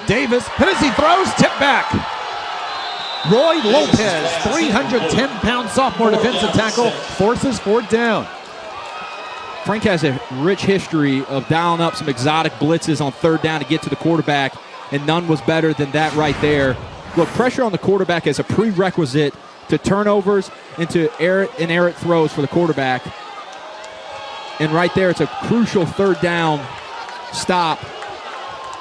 Davis, and as he throws, tip back. Roy Lopez, 310-pound sophomore defensive tackle, forces 4th down. Frank has a rich history of dialing up some exotic blitzes on 3rd down to get to the quarterback, and none was better than that right there. Look, pressure on the quarterback is a prerequisite to turnovers and to errant throws for the quarterback. And right there, it's a crucial 3rd down stop.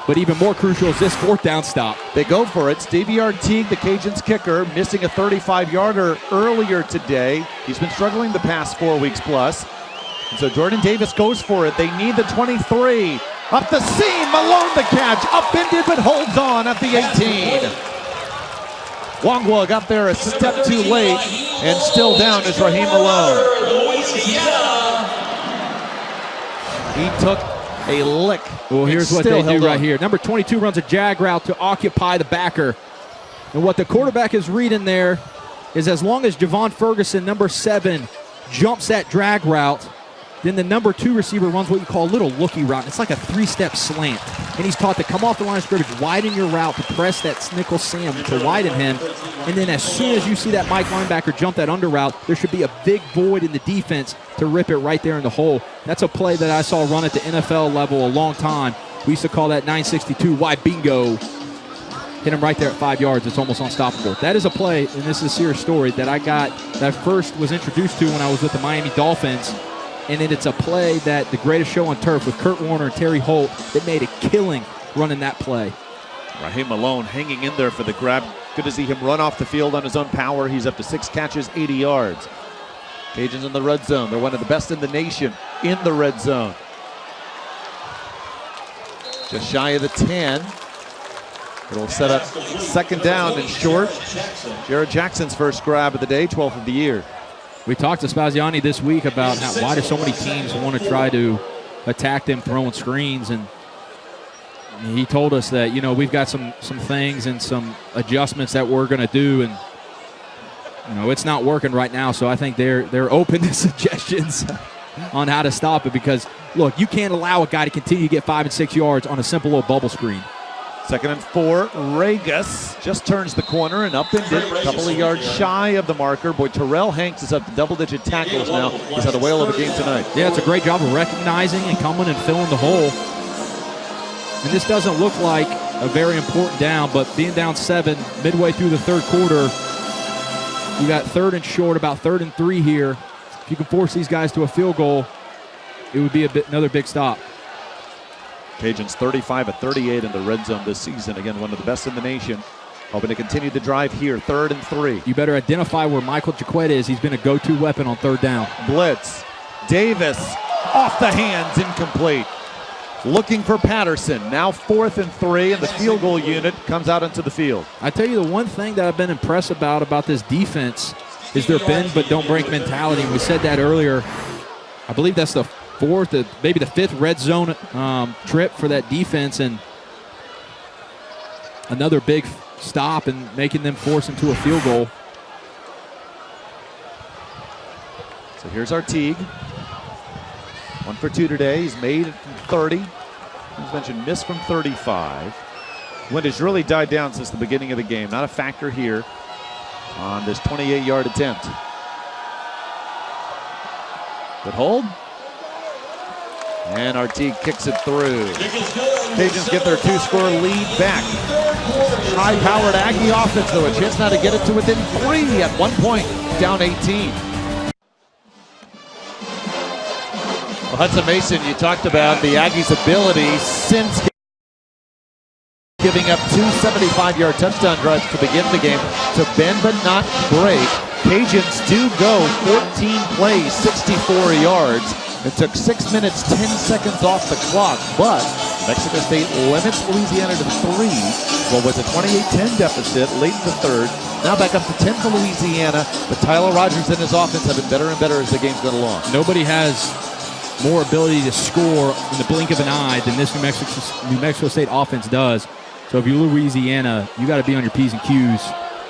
But even more crucial is this 4th down stop. They go for it. Stevie Artigue, the Cajuns kicker, missing a 35-yarder earlier today. He's been struggling the past 4 weeks plus. And so Jordan Davis goes for it. They need the 23. Up the seam, Malone the catch. Upended but holds on at the 18. Wangwa got there a step too late, and still down is Raheem Malone. He took a lick. Well, here's what they do right here. Number 22 runs a jag route to occupy the backer. And what the quarterback is reading there is as long as Javon Ferguson, number 7, jumps that drag route, then the number 2 receiver runs what you call a little looky route. It's like a 3-step slant. And he's taught to come off the line of scrimmage, widen your route to press that nickel Sam to widen him. And then as soon as you see that Mike linebacker jump that under route, there should be a big void in the defense to rip it right there in the hole. That's a play that I saw run at the NFL level a long time. We used to call that 962 wide bingo. Hit him right there at 5 yards. It's almost unstoppable. That is a play, and this is a serious story, that I first was introduced to when I was with the Miami Dolphins. And then it's a play that the greatest show on turf with Kurt Warner and Terry Holt that made a killing running that play. Raheem Malone hanging in there for the grab. Good to see him run off the field on his own power. He's up to 6 catches, 80 yards. Cajuns in the red zone. They're one of the best in the nation in the red zone. Just shy of the 10. It'll set up second down and short. Jared Jackson's first grab of the day, 12th of the year. We talked to Spaziani this week about why do so many teams want to try to attack them throwing screens, and he told us that, we've got some things and some adjustments that we're going to do, and it's not working right now. So I think they're open to suggestions on how to stop it, because look, you can't allow a guy to continue to get 5 and 6 yards on a simple little bubble screen. 2nd and 4, Ragus just turns the corner and upended it, a couple of yards shy of the marker. Boy, Terrell Hanks is up to double-digit tackles now. He's had a whale of a game tonight. Yeah, it's a great job of recognizing and coming and filling the hole. And this doesn't look like a very important down, but being down 7 midway through the third quarter, you got 3rd and short, about 3rd and 3 here. If you can force these guys to a field goal, it would be another big stop. Cajuns 35 of 38 in the red zone this season. Again, one of the best in the nation. Hoping to continue the drive here, 3rd and 3. You better identify where Michael Jaquette is. He's been a go-to weapon on 3rd down. Blitz. Davis off the hands, incomplete. Looking for Patterson. Now 4th and 3, and the field goal unit comes out into the field. I tell you, the one thing that I've been impressed about this defense is their bend but don't break mentality. We said that earlier. I believe that's the 4th, maybe the 5th red zone trip for that defense, and another big stop and making them force into a field goal. So here's Artigue. 1 for 2 today. He's made it from 30. As mentioned, missed from 35. Wind has really died down since the beginning of the game. Not a factor here on this 28-yard attempt. Good hold. And Artigue kicks it through. Cajuns get their 2-score lead back. High-powered Aggie offense, though. A chance now to get it to within 3 at one point, down 18. Well, Hudson Mason, you talked about the Aggies' ability since giving up 2 75-yard touchdown drives to begin the game to bend but not break. Cajuns do go 14 plays, 64 yards. It took 6 minutes, 10 seconds off the clock, but Mexico State limits Louisiana to 3. Well, with a 28-10 deficit late in the third. Now back up to 10 for Louisiana, but Tyler Rogers and his offense have been better and better as the game's gone along. Nobody has more ability to score in the blink of an eye than this New Mexico State offense does. So if you're Louisiana, you got to be on your P's and Q's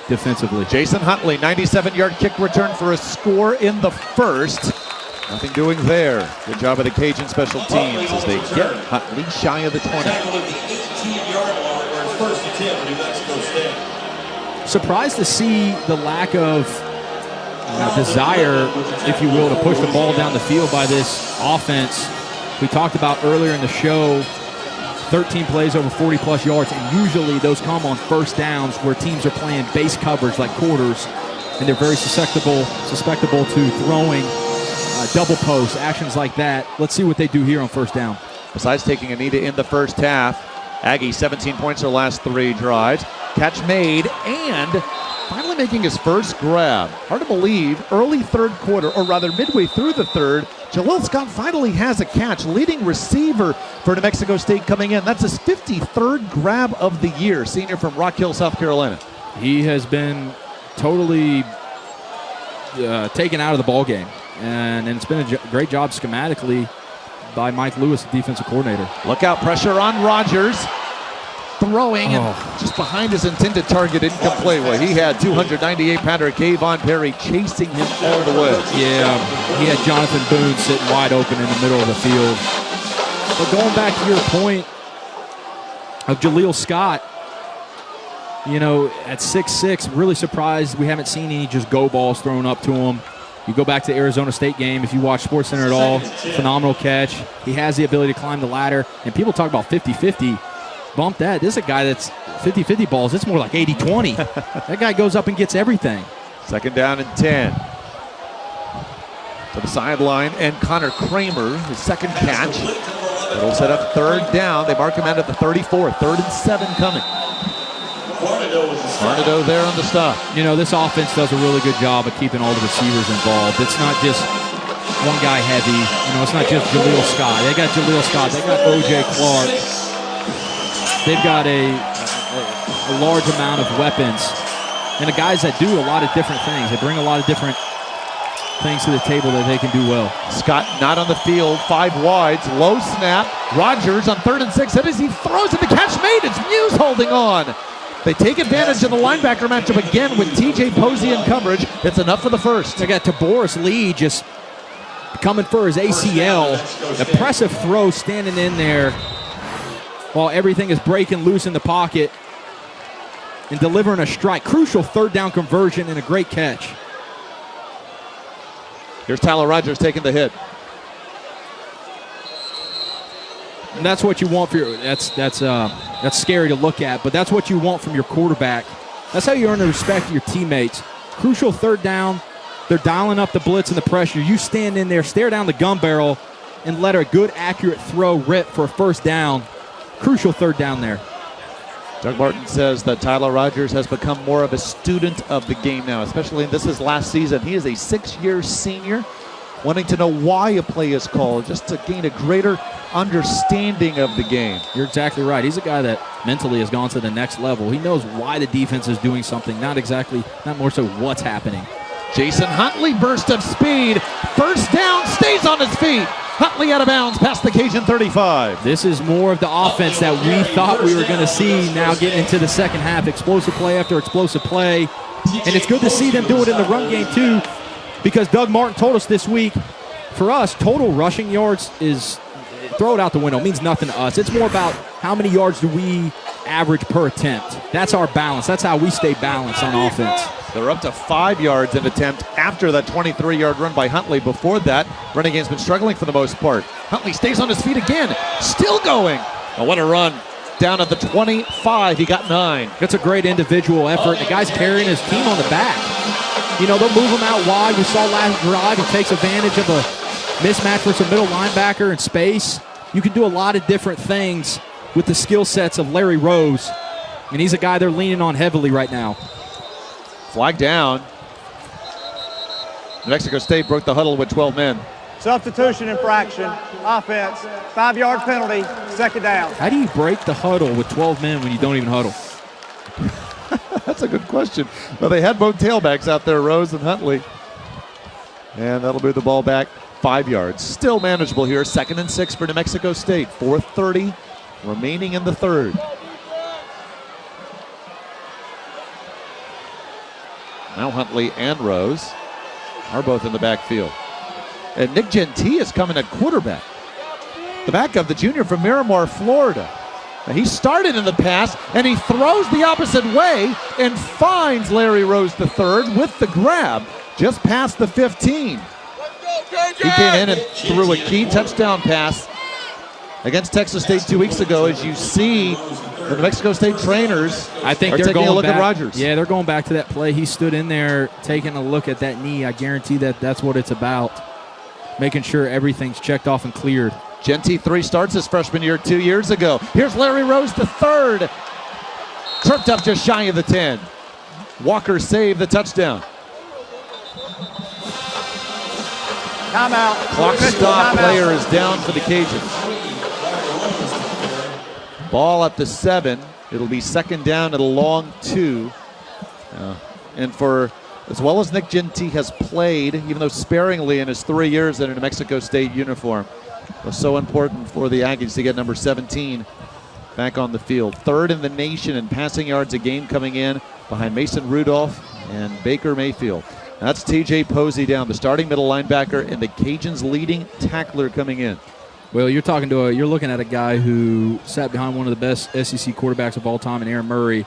defensively. Jason Huntley, 97-yard kick return for a score in the first. Nothing doing there. Good job of the Cajun special teams as they get Huntley shy of the 20. Surprised to see the lack of desire, if you will, to push the ball down the field by this offense. We talked about earlier in the show, 13 plays over 40-plus yards, and usually those come on first downs where teams are playing base coverage like quarters, and they're very susceptible to throwing double post, actions like that. Let's see what they do here on first down. Besides taking a knee in the first half, Aggie 17 points their last 3 drives. Catch made, and finally making his first grab. Hard to believe, early third quarter, or rather midway through the third, Jalil Scott finally has a catch. Leading receiver for New Mexico State coming in. That's his 53rd grab of the year. Senior from Rock Hill, South Carolina. He has been totally taken out of the ball game. And it's been a great job schematically by Mike Lewis, the defensive coordinator. Look out, pressure on Rogers. Throwing and just behind his intended target, incomplete. Well, he had 298-pounder Kayvon Perry chasing him all the way. Yeah, he had Jonathan Boone sitting wide open in the middle of the field. But going back to your point of Jalil Scott, at 6'6", really surprised we haven't seen any just go balls thrown up to him. You go back to the Arizona State game, if you watch SportsCenter at all, phenomenal catch. He has the ability to climb the ladder, and people talk about 50-50. Bump that. This is a guy that's 50-50 balls. It's more like 80-20. That guy goes up and gets everything. Second down and 10. To the sideline, and Connor Kramer, his second catch. It'll set up third down. They mark him out at the 34. 3rd and 7 coming. Barnado there on the stop. This offense does a really good job of keeping all the receivers involved. It's not just one guy heavy. It's not just Jalil Scott. They got Jalil Scott. They got O.J. Clark. They've got a a large amount of weapons and the guys that do a lot of different things. They bring a lot of different things to the table that they can do well. Scott not on the field, 5 wides, low snap. Rogers on 3rd and 6. As he throws it, the catch made. It's Muse holding on. They take advantage of the linebacker matchup again with TJ Posey in coverage. It's enough for the first. They got Taboris Lee just coming for his ACL. Impressive throw standing in there while everything is breaking loose in the pocket and delivering a strike. Crucial 3rd down conversion and a great catch. Here's Tyler Rogers taking the hit. And that's what you want for your. That's scary to look at, but that's what you want from your quarterback. That's how you earn the respect of your teammates. Crucial 3rd down. They're dialing up the blitz and the pressure. You stand in there, stare down the gun barrel, and let a good, accurate throw rip for a 1st down. Crucial 3rd down there. Doug Martin says that Tyler Rogers has become more of a student of the game now, especially this is last season. He is a 6-year senior, wanting to know why a play is called, just to gain a greater understanding of the game. You're exactly right. He's a guy that mentally has gone to the next level. He knows why the defense is doing something, not more so what's happening. Jason Huntley, burst of speed. 1st down, stays on his feet. Huntley out of bounds past the Cajun 35. This is more of the offense that we thought we were going to see now getting into the second half. Explosive play after explosive play. And it's good to see them do it in the run game too, because Doug Martin told us this week, for us, total rushing yards is, throw it out the window, it means nothing to us. It's more about how many yards do we average per attempt. That's our balance. That's how we stay balanced on offense. They're up to 5 yards an attempt after that 23-yard run by Huntley. Before that, running game's been struggling for the most part. Huntley stays on his feet again, still going. Oh, what a run. Down at the 25, he got 9. That's a great individual effort. The guy's carrying his team on the back. You know, they'll move him out wide. We saw last drive, he takes advantage of a mismatch versus a middle linebacker in space. You can do a lot of different things with the skill sets of Larry Rose, and he's a guy they're leaning on heavily right now. Flag down. New Mexico State broke the huddle with 12 men. Substitution infraction, offense, 5-yard penalty, 2nd down. How do you break the huddle with 12 men when you don't even huddle? That's a good question. Well, they had both tailbacks out there, Rose and Huntley. And that'll move the ball back 5 yards. Still manageable here. 2nd and 6 for New Mexico State. 4:30 remaining in the 3rd. Now Huntley and Rose are both in the backfield. And Nick Gentee is coming at quarterback. The backup, the junior from Miramar, Florida. Now he started in the pass, and he throws the opposite way and finds Larry Rose III with the grab just past the 15. He came in and threw a key touchdown pass against Texas State 2 weeks ago. As you see, the New Mexico State trainers I think are they're taking going a look back, at Rogers. Yeah, they're going back to that play. He stood in there taking a look at that knee. I guarantee that's what it's about, making sure everything's checked off and cleared. Gentee 3 starts his freshman year 2 years ago. Here's Larry Rose III. Tripped up just shy of the 10. Walker saved the touchdown. Timeout. Clock stop. Player is down for the Cajuns. Ball at the 7. It'll be 2nd down at a long 2. And for as well as Nick Gentee has played, even though sparingly in his 3 years in a New Mexico State uniform, it was so important for the Aggies to get number 17 back on the field. 3rd in the nation in passing yards a game, coming in behind Mason Rudolph and Baker Mayfield. That's TJ Posey down, the starting middle linebacker and the Cajuns' leading tackler coming in. Well, you're looking at a guy who sat behind one of the best SEC quarterbacks of all time in Aaron Murray.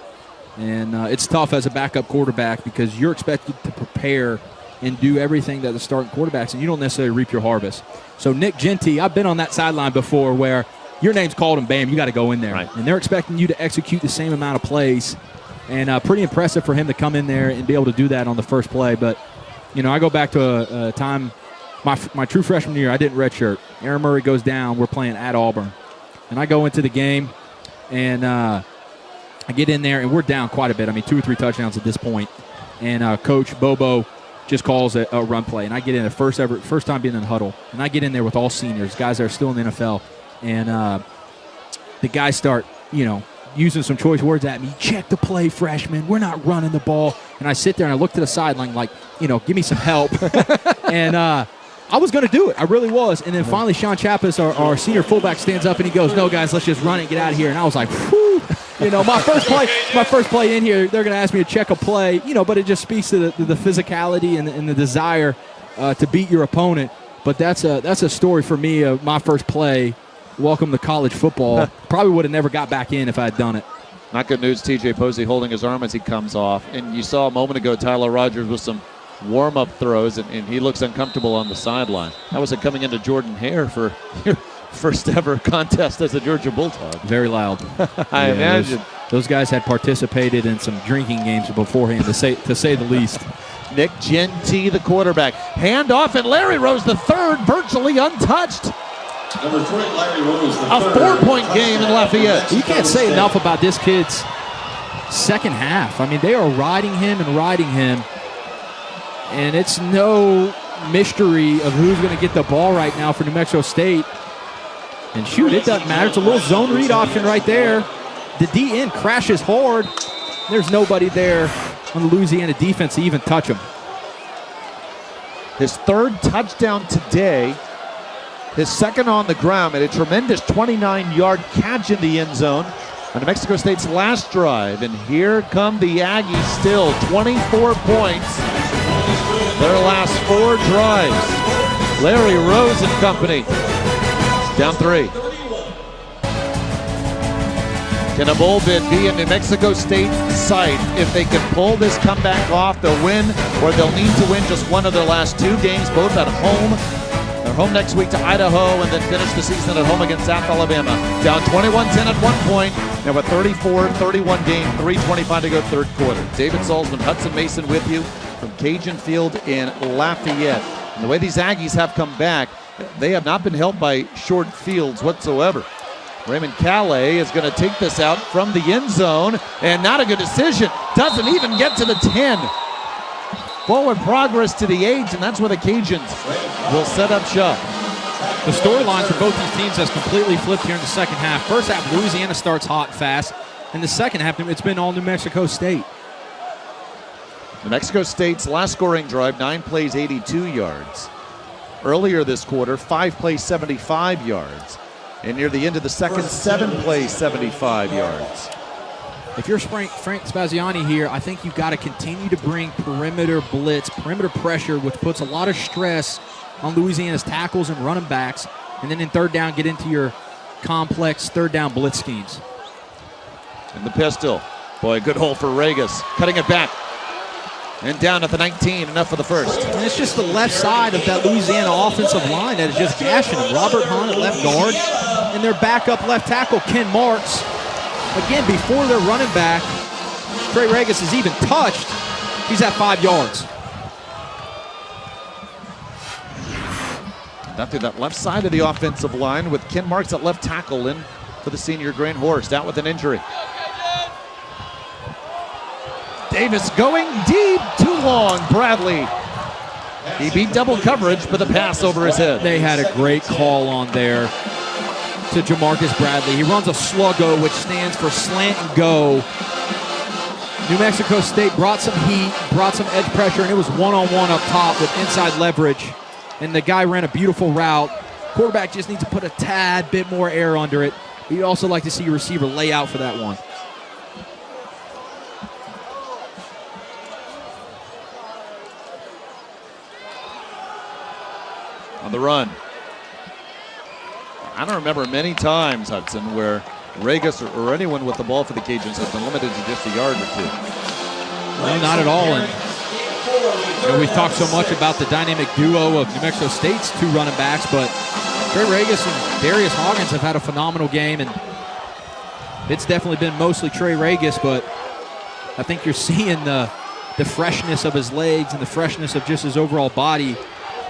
And it's tough as a backup quarterback because you're expected to prepare and do everything that the starting quarterbacks, and you don't necessarily reap your harvest. So Nick Gentee, I've been on that sideline before where your name's called and bam, you got to go in there. Right. And they're expecting you to execute the same amount of plays. And pretty impressive for him to come in there and be able to do that on the first play. But, you know, I go back to a time, my true freshman year, I didn't redshirt. Aaron Murray goes down. We're playing at Auburn. And I go into the game, and I get in there, and we're down quite a bit. I mean, 2 or 3 touchdowns at this point. And Coach Bobo just calls a run play. And I get in the first time being in the huddle. And I get in there with all seniors, guys that are still in the NFL. And the guys start, using some choice words at me. Check the play, freshman. We're not running the ball. And I sit there and I look to the sideline like, give me some help. And I was going to do it. I really was. And then finally Sean Chappis, our senior fullback, stands up and he goes, no, guys, let's just run it and get out of here. And I was like, whew. My first play in here, they're going to ask me to check a play, but it just speaks to the physicality and the desire to beat your opponent. But that's a story for me of my first play. Welcome to college football. Probably would have never got back in if I had done it. Not good news, TJ Posey holding his arm as he comes off. And you saw a moment ago Tyler Rogers with some warm-up throws, and he looks uncomfortable on the sideline. How was it coming into Jordan Hare for your first ever contest as a Georgia Bulldog? Very loud. I imagine. Those guys had participated in some drinking games beforehand, to say the least. Nick Gentee, the quarterback. Hand off, and Larry Rose, the third, virtually untouched. Number 3, Larry Rose, the A 4-point game in Lafayette. You can't say enough about this kid's second half. I mean, they are riding him. And it's no mystery of who's going to get the ball right now for New Mexico State. And shoot, it doesn't matter. It's a little zone read option right there. The D-end crashes hard. There's nobody there on the Louisiana defense to even touch him. His third touchdown today. His second on the ground, and a tremendous 29-yard catch in the end zone on New Mexico State's last drive. And here come the Aggies still, 24 points. Their last 4 drives. Larry Rose and company. Down 3. Can a bowl bid be in New Mexico State's sight? If they can pull this comeback off, they'll win, or they'll need to win just one of their last 2 games, both at home. They're home next week to Idaho and then finish the season at home against South Alabama. Down 21-10 at one point. Now a 34-31 game, 3:25 to go third quarter. David Salzman, Hudson Mason with you from Cajun Field in Lafayette. And the way these Aggies have come back, they have not been helped by short fields whatsoever. Raymond Calais is going to take this out from the end zone, and not a good decision. Doesn't even get to the 10. Forward progress to the 8, and that's where the Cajuns will set up shop. The storylines for both these teams has completely flipped here in the second half. First half, Louisiana starts hot and fast. In the second half, it's been all New Mexico State. New Mexico State's last scoring drive, 9 plays, 82 yards. Earlier this quarter, 5 plays, 75 yards. And near the end of the second, 7 plays, 75 yards. If you're Frank Spaziani here, I think you've got to continue to bring perimeter blitz, perimeter pressure, which puts a lot of stress on Louisiana's tackles and running backs. And then in third down, get into your complex third down blitz schemes. And the pistol. Boy, good hole for Regas. Cutting it back. And down at the 19, enough for the first. And it's just the left side of that Louisiana offensive line that is just gashing them. Robert Hunt at left guard, and their backup left tackle, Ken Marks. Again, before their running back, Trey Regas, is even touched, he's at 5 yards. Down through that left side of the offensive line with Ken Marks at left tackle in for the senior Grant Horst, out with an injury. Davis going deep, too long. Bradley. He beat double coverage, but the pass over his head. They had a great call on there to Jamarcus Bradley. He runs a sluggo, which stands for slant and go. New Mexico State brought some heat, brought some edge pressure, and it was one-on-one up top with inside leverage. And the guy ran a beautiful route. Quarterback just needs to put a tad bit more air under it. You'd also like to see your receiver lay out for that one. On the run. I don't remember many times, Hudson, where Regas or anyone with the ball for the Cajuns has been limited to just a yard or 2. No, not at all. And we've talked so much about the dynamic duo of New Mexico State's 2 running backs, but Trey Regas and Darius Hoggins have had a phenomenal game, and it's definitely been mostly Trey Regas, but I think you're seeing the freshness of his legs and the freshness of just his overall body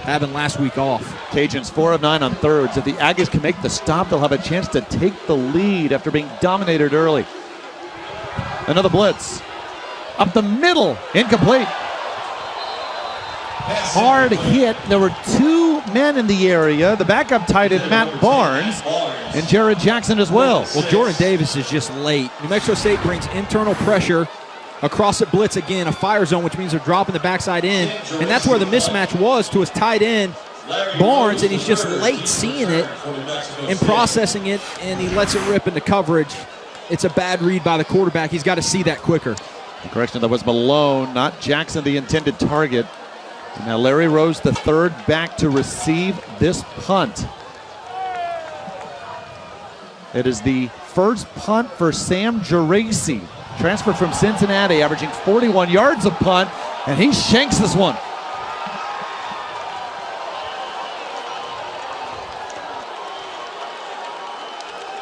having last week off. Cajuns 4 of 9 on thirds. If the Aggies can make the stop, they'll have a chance to take the lead after being dominated early. Another blitz. Up the middle. Incomplete. hard hit. There were two men in the area, the backup tight end Matt Barnes and Jared Jackson as well. Well, Jordan Davis is just late. New Mexico State brings internal pressure across the blitz again, a fire zone, which means they're dropping the backside in. And that's where the mismatch was to his tight end, Barnes, and he's just late seeing it and processing it, and he lets it rip into coverage. It's a bad read by the quarterback. He's got to see that quicker. Correction, that was Malone, not Jackson, the intended target. And now Larry Rose, the third back to receive this punt. It is the first punt for Sam Geraci, transferred from Cincinnati, averaging 41 yards a punt, and he shanks this one.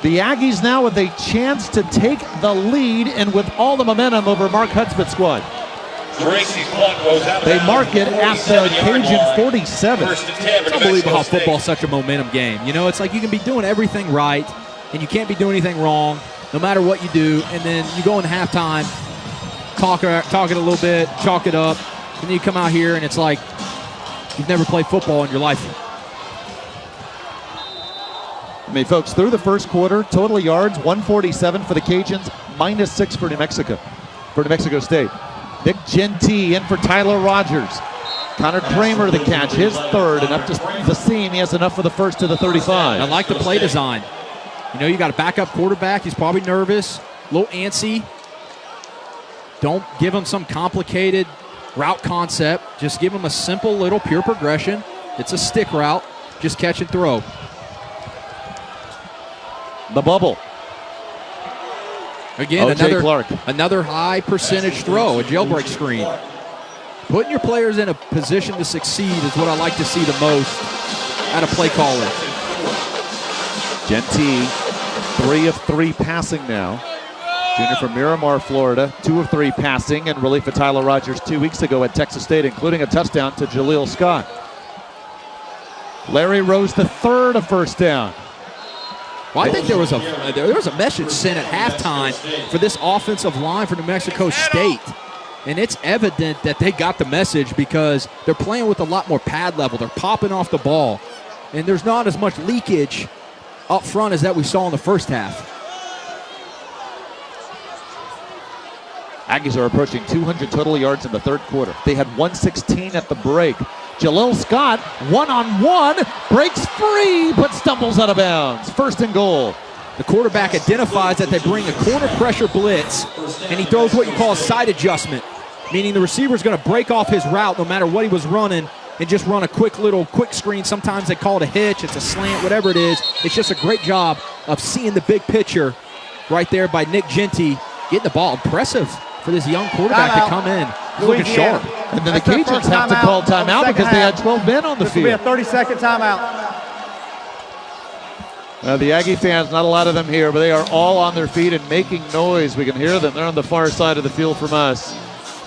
The Aggies now with a chance to take the lead and with all the momentum over Mark Hudspeth's squad. They mark it at the Cajun 47. It's unbelievable how football's such a momentum game. You know, it's like you can be doing everything right, and you can't be doing anything wrong, no matter what you do, and then you go into halftime, talk it a little bit, chalk it up, and then you come out here and it's like you've never played football in your life. I mean, folks, through the first quarter, total yards, 147 for the Cajuns, -6 for New Mexico State. Nick Genty in for Tyler Rogers. Connor Kramer the catch, his third, and up to the seam. He has enough for the first to the 35. I like the play design. You know, you got a backup quarterback. He's probably nervous, a little antsy. Don't give him some complicated route concept. Just give him a simple little pure progression. It's a stick route. Just catch and throw. The bubble. Again, O.J. Clark. another high percentage throw, a jailbreak screen. Putting your players in a position to succeed is what I like to see the most out of play caller. Genty, 3 of 3 passing now. Junior from Miramar, Florida, 2 of 3 passing in relief of Tyler Rogers 2 weeks ago at Texas State, including a touchdown to Jaleel Scott. Larry Rose, the third, a first down. Well, I think there was a message sent at halftime for this offensive line for New Mexico State. And it's evident that they got the message because they're playing with a lot more pad level. They're popping off the ball. And there's not as much leakage up front as that we saw in the first half. Aggies are approaching 200 total yards in the third quarter. They had 116 at the break. Jaleel Scott, one-on-one, breaks free, but stumbles out of bounds. First and goal. The quarterback identifies that they bring a corner pressure blitz, and he throws what you call a side adjustment, meaning the receiver's going to break off his route no matter what he was running and just run a quick screen. Sometimes they call it a hitch, it's a slant, whatever it is. It's just a great job of seeing the big picture right there by Nick Genty. Getting the ball. Impressive for this young quarterback to come in. He's looking sharp. And then the Cajuns have to call timeout because they had 12 men on the field. This will be a 30-second timeout. The Aggie fans, not a lot of them here, but they are all on their feet and making noise. We can hear them. They're on the far side of the field from us.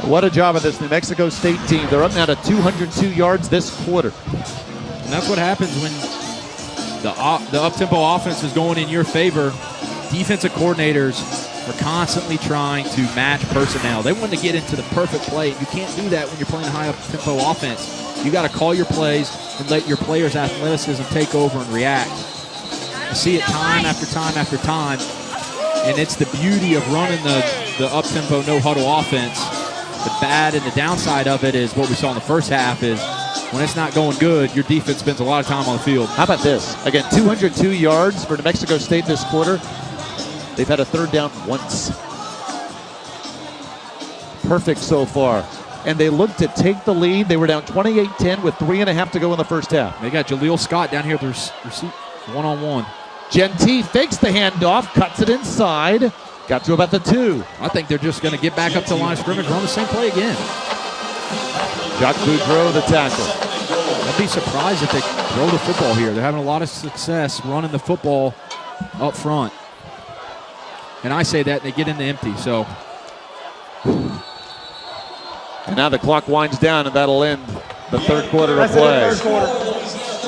What a job of this New Mexico State team. They're up now to 202 yards this quarter. And that's what happens when the up-tempo offense is going in your favor. Defensive coordinators are constantly trying to match personnel. They want to get into the perfect play. You can't do that when you're playing a high up-tempo offense. You got to call your plays and let your players' athleticism take over and react. You see it time after time after time, and it's the beauty of running the up-tempo, no-huddle offense. The bad and the downside of it is what we saw in the first half is when it's not going good, your defense spends a lot of time on the field. How about this? Again, 202 yards for New Mexico State this quarter. They've had a third down once. Perfect so far. And they look to take the lead. They were down 28-10 with 3.5 to go in the first half. They got Jaleel Scott down here at the receipt one-on-one. Genty fakes the handoff, cuts it inside. Got to about the 2. I think they're just going to get back up to the line of scrimmage, run the same play again. Jacques Boudreau, the tackle. I'd be surprised if they throw the football here. They're having a lot of success running the football up front. And I say that, and they get into empty, so. And now the clock winds down, and that'll end the third quarter of play.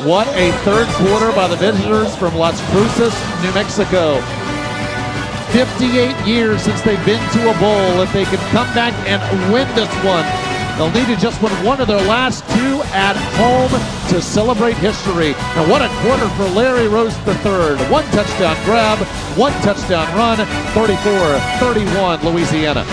What a third quarter by the visitors from Las Cruces, New Mexico. 58 years since they've been to a bowl. If they can come back and win this one, They'll need to just win one of their last two at home to celebrate history. And what a quarter for Larry Rose III. One touchdown grab, one touchdown run, 34-31 Louisiana.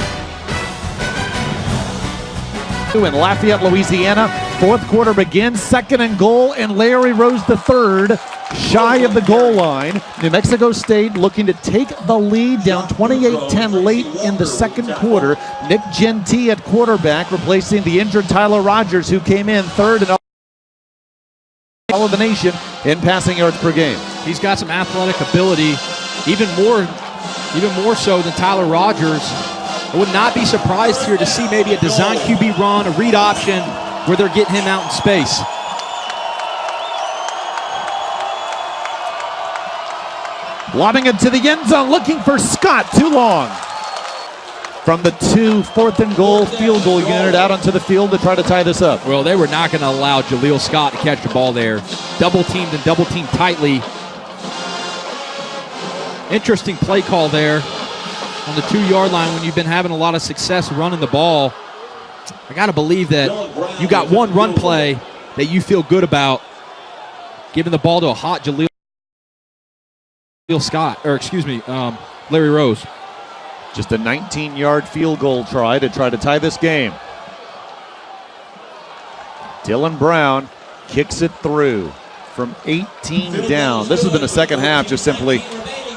In Lafayette, Louisiana, fourth quarter begins, second and goal, and Larry Rose III shy of the goal line. New Mexico State looking to take the lead, down 28-10 late in the second quarter. Nick Gentee at quarterback, replacing the injured Tyler Rogers, who came in third and all of the nation in passing yards per game. He's got some athletic ability, even more so than Tyler Rogers. I would not be surprised here to see maybe a design QB run, a read option, where they're getting him out in space. Lobbing it to the end zone, looking for Scott, too long. From the 2, fourth and goal, field goal unit out onto the field to try to tie this up. Well, they were not going to allow Jaleel Scott to catch the ball there. Double teamed and double teamed tightly. Interesting play call there on the 2-yard line when you've been having a lot of success running the ball. I got to believe that you got one run play that you feel good about, giving the ball to a hot Jaleel Scott, or excuse me, Larry Rose. Just a 19-yard field goal try to tie this game. Dylan Brown kicks it through from 18 down. This has been the second half just simply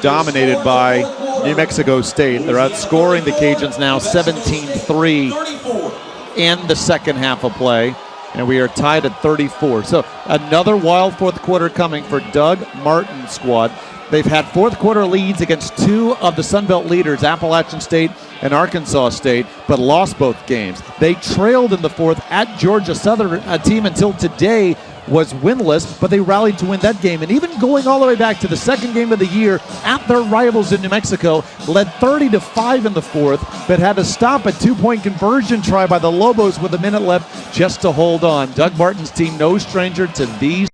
dominated by New Mexico State. They're outscoring the Cajuns now 17-3 in the second half of play, and we are tied at 34. So another wild fourth quarter coming for Doug Martin's squad. They've had fourth quarter leads against two of the Sun Belt leaders, Appalachian State and Arkansas State, but lost both games. They trailed in the fourth at Georgia Southern, a team until today was winless, but they rallied to win that game. And even going all the way back to the second game of the year at their rivals in New Mexico, led 30-5 in the fourth, but had to stop a 2-point conversion try by the Lobos with a minute left just to hold on. Doug Martin's team, no stranger to these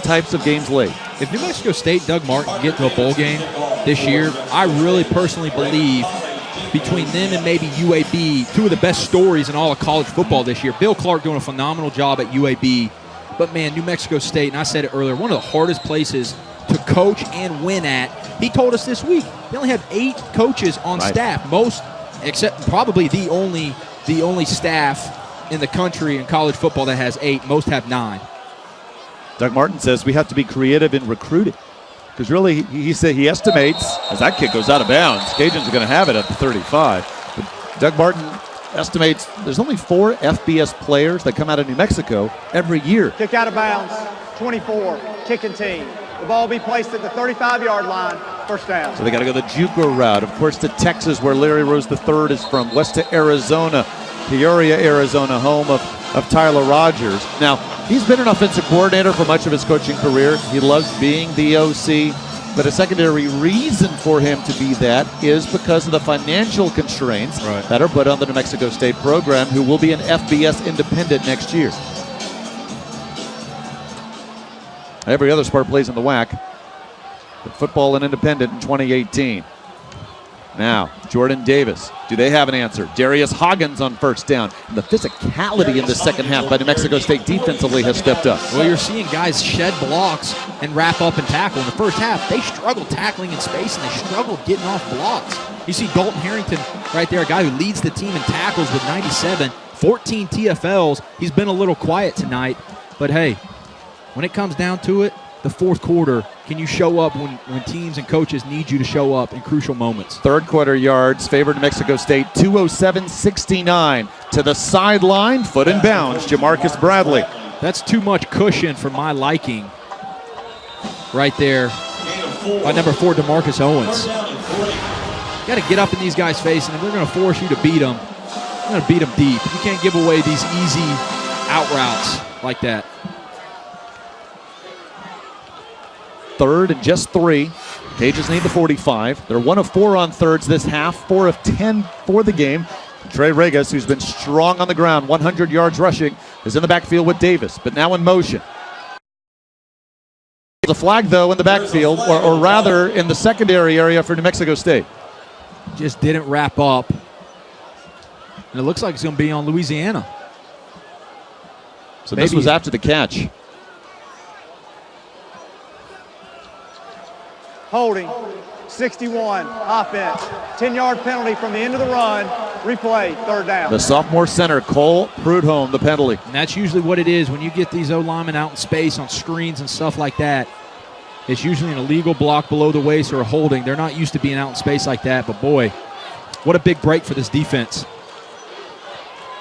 types of games late. If New Mexico State, Doug Martin, get to a bowl game this year, I really personally believe between them and maybe UAB, two of the best stories in all of college football this year. Bill Clark doing a phenomenal job at UAB. But, man, New Mexico State, and I said it earlier, one of the hardest places to coach and win at. He told us this week they only have 8 coaches on staff. Most, except probably the only staff in the country in college football that has 8. Most have 9. Doug Martin says we have to be creative in recruiting, because really he said he estimates, as that kick goes out of bounds, Cajuns are going to have it at the 35. But Doug Martin estimates there's only 4 FBS players that come out of New Mexico every year. Kick out of bounds, 24, kicking team. The ball will be placed at the 35-yard line, first down. So they got to go the JUCO route, of course, to Texas, where Larry Rose III is from, west to Arizona, Peoria, Arizona, home of Tyler Rogers. Now, he's been an offensive coordinator for much of his coaching career. He loves being the OC, but a secondary reason for him to be that is because of the financial constraints that are put on the New Mexico State program, who will be an FBS independent next year. Every other sport plays in the WAC, but football and independent in 2018. Now, Jordan Davis. Do they have an answer? Darius Hoggins on first down. And the physicality in the second half by New Mexico State defensively has stepped up. Well, you're seeing guys shed blocks and wrap up and tackle. In the first half, they struggled tackling in space, and they struggled getting off blocks. You see Dalton Harrington right there, a guy who leads the team in tackles with 97, 14 TFLs. He's been a little quiet tonight. But, hey, when it comes down to it, the fourth quarter, can you show up when teams and coaches need you to show up in crucial moments? Third quarter yards favored New Mexico State, 207-69 to the sideline, foot in bounds, Jamarcus Bradley. That's too much cushion for my liking right there by number 4, DeMarcus Owens. You got to get up in these guys' face, and if they're going to force you to beat them, you're going to beat them deep. You can't give away these easy out routes like that. Third and just 3. Cajuns need the 45. They're 1 of 4 on thirds this half, 4 of 10 for the game. Trey Regas, who's been strong on the ground, 100 yards rushing, is in the backfield with Davis, but now in motion. The flag, though, in the backfield, or rather in the secondary area for New Mexico State. Just didn't wrap up. And it looks like it's going to be on Louisiana. So this was after the catch. Holding, 61, offense. 10-yard penalty from the end of the run. Replay, third down. The sophomore center, Cole Prudhomme, the penalty. And that's usually what it is when you get these O-linemen out in space on screens and stuff like that. It's usually an illegal block below the waist or a holding. They're not used to being out in space like that, but boy, what a big break for this defense.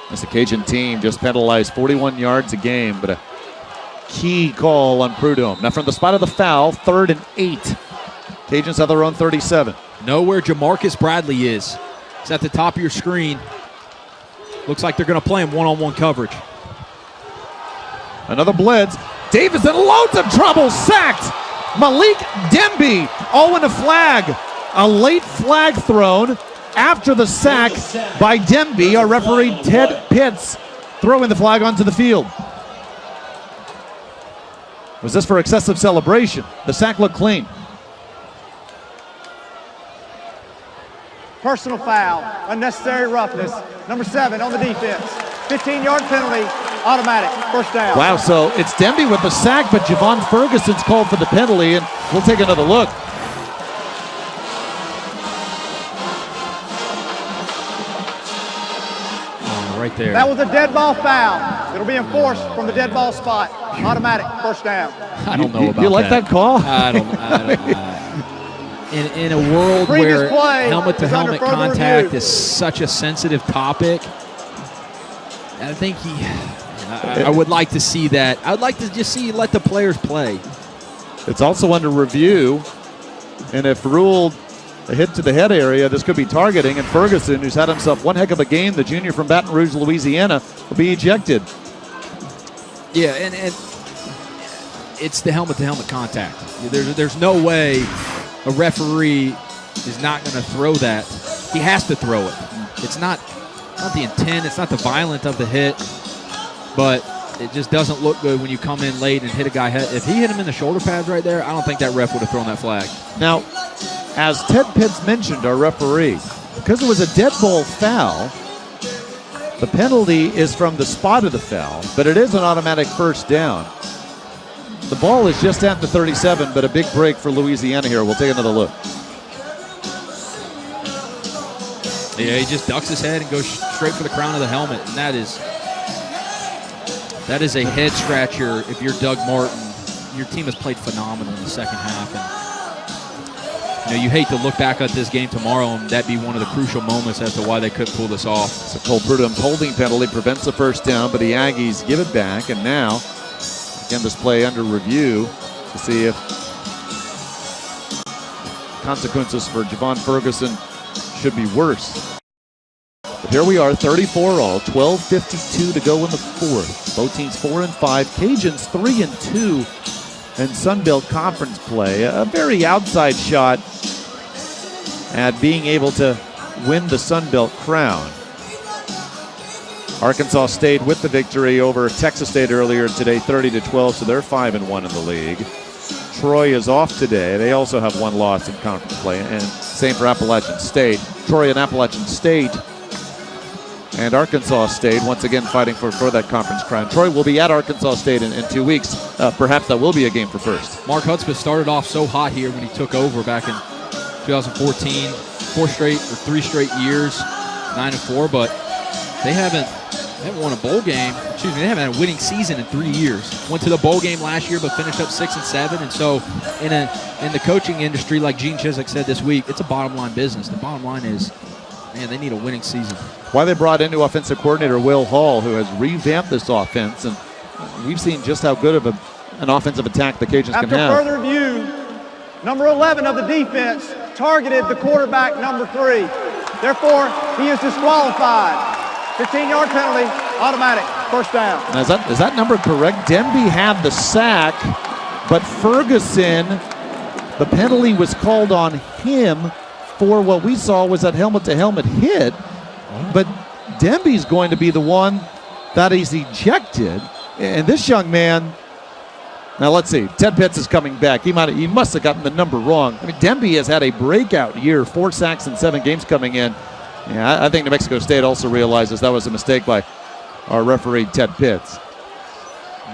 As the Cajun team just penalized 41 yards a game, but a key call on Prudhomme. Now from the spot of the foul, 3rd and 8. Cajuns have their own 37. Know where Jamarcus Bradley is. It's at the top of your screen. Looks like they're going to play him one-on-one coverage. Another blitz. Davis in loads of trouble, sacked. Malik Demby, in a flag. A late flag thrown after the sack by Demby. Our referee, Ted Pitts, throwing the flag onto the field. Was this for excessive celebration? The sack looked clean. Personal foul, unnecessary roughness. Number 7 on the defense. 15-yard penalty, automatic, first down. Wow, so it's Demby with the sack, but Javon Ferguson's called for the penalty, and we'll take another look. Right there. That was a dead ball foul. It'll be enforced from the dead ball spot. Automatic, first down. I don't know about that. You like that call? I don't in a world Previous where play helmet-to-helmet is under further contact review. is such a sensitive topic, I think I would like to see that. I would like to just see you let the players play. It's also under review, and if ruled a hit to the head area, this could be targeting, and Ferguson, who's had himself one heck of a game, the junior from Baton Rouge, Louisiana, will be ejected. Yeah, and it's the helmet-to-helmet contact. There's no way a referee is not going to throw that. He has to throw it. It's not the intent, it's not the violence of the hit, but it just doesn't look good when you come in late and hit a guy. If he hit him in the shoulder pads right there, I don't think that ref would have thrown that flag. Now, as Ted Pitts mentioned, our referee, because it was a dead ball foul, the penalty is from the spot of the foul, but it is an automatic first down. The ball is just at the 37, but a big break for Louisiana here. We'll take another look. Yeah, he just ducks his head and goes straight for the crown of the helmet, and that is a head scratcher. If you're Doug Martin, your team has played phenomenal in the second half, and you hate to look back at this game tomorrow and that be one of the crucial moments as to why they couldn't pull this off. So Cole Prudhomme's holding penalty prevents the first down, but the Aggies give it back, and now again, this play under review to see if consequences for Javon Ferguson should be worse. But here we are, 34 all, 12:52 to go in the fourth. Both teams 4 and 5. Cajuns 3 and 2 in Sun Belt Conference play. A very outside shot at being able to win the Sun Belt crown. Arkansas State with the victory over Texas State earlier today, 30-12, so they're 5-1 in the league. Troy is off today. They also have one loss in conference play, and same for Appalachian State. Troy and Appalachian State and Arkansas State once again fighting for that conference crown. Troy will be at Arkansas State in 2 weeks. Perhaps that will be a game for first. Mark Hudspeth started off so hot here when he took over back in 2014. 3 straight years, 9-4, but they haven't won a bowl game. Excuse me, they haven't had a winning season in 3 years. Went to the bowl game last year, but finished up 6-7. And so, in the coaching industry, like Gene Chizik said this week, it's a bottom line business. The bottom line is, man, they need a winning season. Why they brought in new offensive coordinator Will Hall, who has revamped this offense, and we've seen just how good of an offensive attack the Cajuns can have. After further review, number 11 of the defense targeted the quarterback, number 3. Therefore, he is disqualified. 15-yard penalty, automatic, first down. Now, is that number correct? Demby had the sack, but Ferguson, the penalty was called on him for what we saw was that helmet-to-helmet hit. But Demby's going to be the one that is ejected. And this young man, now let's see, Ted Pitts is coming back. He must have gotten the number wrong. I mean, Demby has had a breakout year, 4 sacks in 7 games coming in. Yeah, I think New Mexico State also realizes that was a mistake by our referee, Ted Pitts.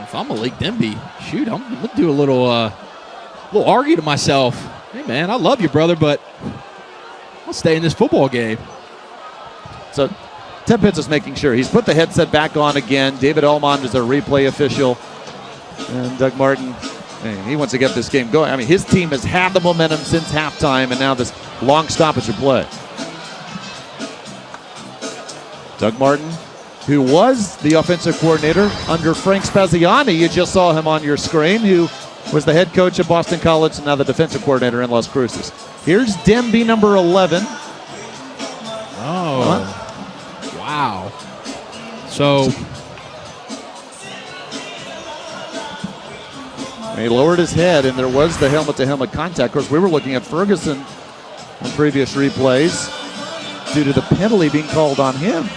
If I'm Malik Demby, shoot, I'm going to do a little argue to myself. Hey, man, I love you, brother, but I'll stay in this football game. So Ted Pitts is making sure. He's put the headset back on again. David Elmond is our replay official. And Doug Martin, man, he wants to get this game going. I mean, his team has had the momentum since halftime, and now this long stoppage of play. Doug Martin, who was the offensive coordinator under Frank Spaziani. You just saw him on your screen, who was the head coach at Boston College and now the defensive coordinator in Las Cruces. Here's Demby, number 11. Oh, wow. So he lowered his head, and there was the helmet-to-helmet contact. Of course, we were looking at Ferguson on previous replays due to the penalty being called on him.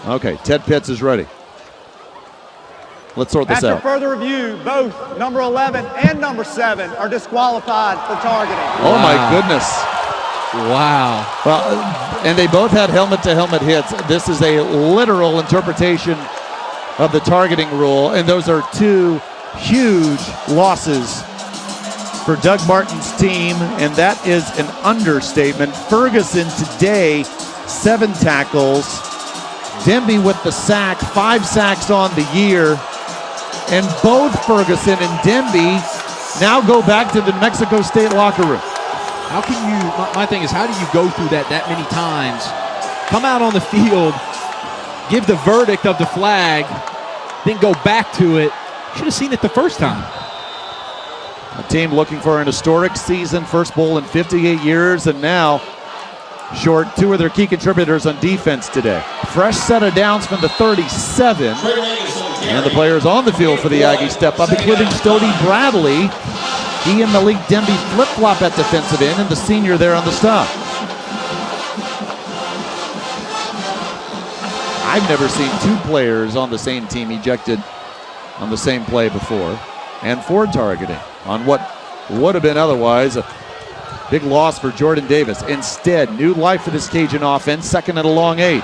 Okay, Ted Pitts is ready. Let's sort this After out. further review, both number 11 and number 7 are disqualified for targeting. Oh, my goodness. wow. Well, and they both had helmet-to-helmet hits. This is a literal interpretation of the targeting rule, and those are two huge losses for Doug Martin's team, and that is an understatement. Ferguson today, 7 tackles. Demby with the sack, 5 sacks on the year. And both Ferguson and Demby now go back to the New Mexico State locker room. How can you, my thing is, how do you go through that many times, come out on the field, give the verdict of the flag, then go back to it? Should have seen it the first time. A team looking for an historic season, first bowl in 58 years, and now short 2 of their key contributors on defense today. Fresh set of downs from the 37. And the players on the field for the Aggies step up, including Stody Bradley. He and Malik Demby flip-flop at defensive end, and the senior there on the stop. I've never seen 2 players on the same team ejected on the same play before, and 4 targeting on what would have been otherwise a big loss for Jordan Davis. Instead, new life for this Cajun offense, second and a long 8.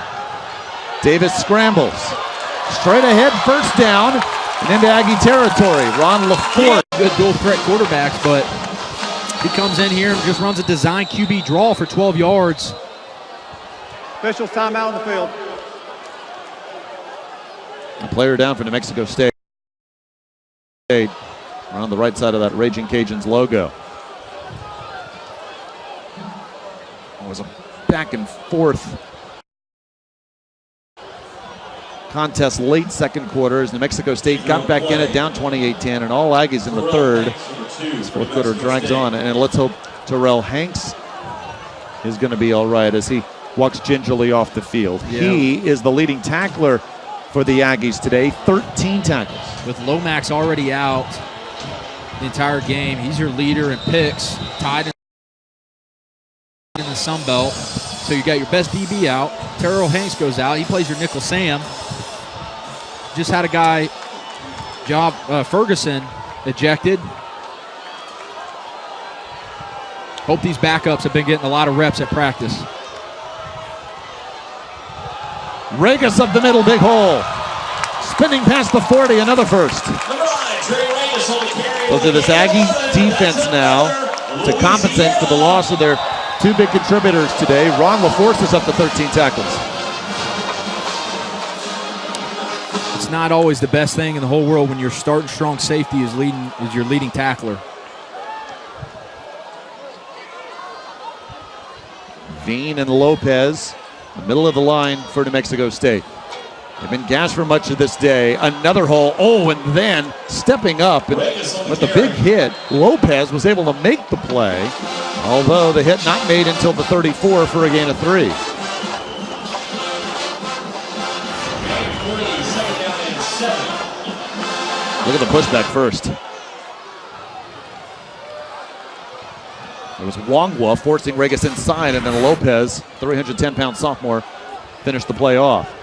Davis scrambles. Straight ahead, first down, and into Aggie territory. Ron LaForte. Good dual threat quarterbacks, but he comes in here and just runs a design QB draw for 12 yards. Officials timeout on the field. A player down for New Mexico State. On the right side of that Ragin Cajuns logo. It was a back and forth contest late second quarter as New Mexico State got back in it, down 28-10, and all Aggies in the third. This fourth quarter drags on, and let's hope Terrell Hanks is going to be all right as he walks gingerly off the field. Yeah. He is the leading tackler for the Aggies today, 13 tackles. With Lomax already out the entire game, he's your leader in picks, tied in the Sun Belt. So you got your best DB out. Terrell Hanks goes out. He plays your nickel Sam. Just had a guy, Ferguson, ejected. Hope these backups have been getting a lot of reps at practice. Regas up the middle, big hole. Spinning past the 40, another first. Look at this Aggie defense now to compensate for the loss of their 2 big contributors today. Ron LaForce is up to 13 tackles. It's not always the best thing in the whole world when your starting strong safety is your leading tackler. Veen and Lopez, the middle of the line for New Mexico State. They've been gashed for much of this day. Another hole. Oh, and then stepping up and with the big hit, Lopez was able to make the play, although the hit not made until the 34 for a gain of 3. Look at the pushback first. It was Wongwa forcing Regas inside, and then Lopez, 310-pound sophomore, finished the play off.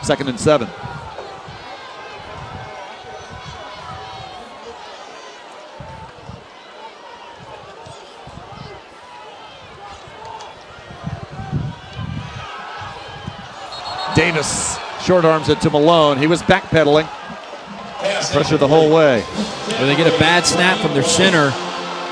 2nd and 7. Davis short arms it to Malone. He was backpedaling. Pressure the whole way. Where they get a bad snap from their center.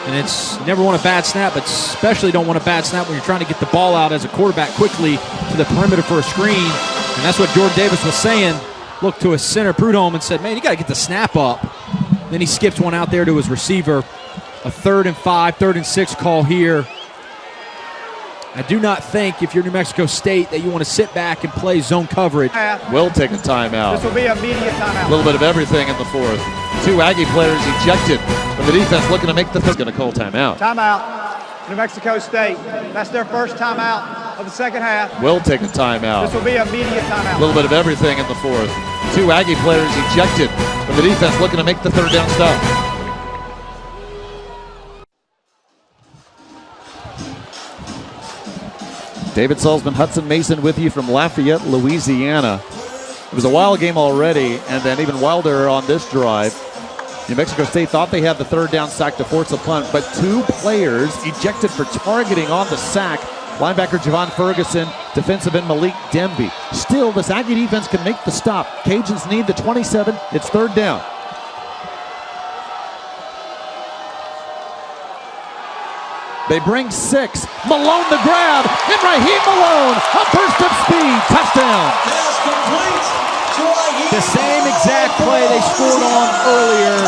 And it's, you never want a bad snap, but especially don't want a bad snap when you're trying to get the ball out as a quarterback quickly to the perimeter for a screen. And that's what Jordan Davis was saying. Looked to his center, Prudhomme, and said, man, you got to get the snap up. Then he skips one out there to his receiver. A 3rd and 5, 3rd and 6 call here. I do not think if you're New Mexico State that you want to sit back and play zone coverage. Will take a timeout. This will be a media timeout. A little bit of everything in the fourth. 2 Aggie players ejected from the defense looking to make the third. Going to call timeout. Timeout. New Mexico State. That's their first timeout of the second half. Will take a timeout. This will be a media timeout. A little bit of everything in the fourth. 2 Aggie players ejected from the defense looking to make the third down stop. David Salzman, Hudson Mason with you from Lafayette, Louisiana. It was a wild game already, and then even wilder on this drive. New Mexico State thought they had the third down sack to force a punt, but 2 players ejected for targeting on the sack. Linebacker Javon Ferguson, defensive end Malik Demby. Still, this Aggie defense can make the stop. Cajuns need the 27. It's third down. They bring 6. Malone the grab, and Raheem Malone, a burst of speed, touchdown. The same exact play they scored on earlier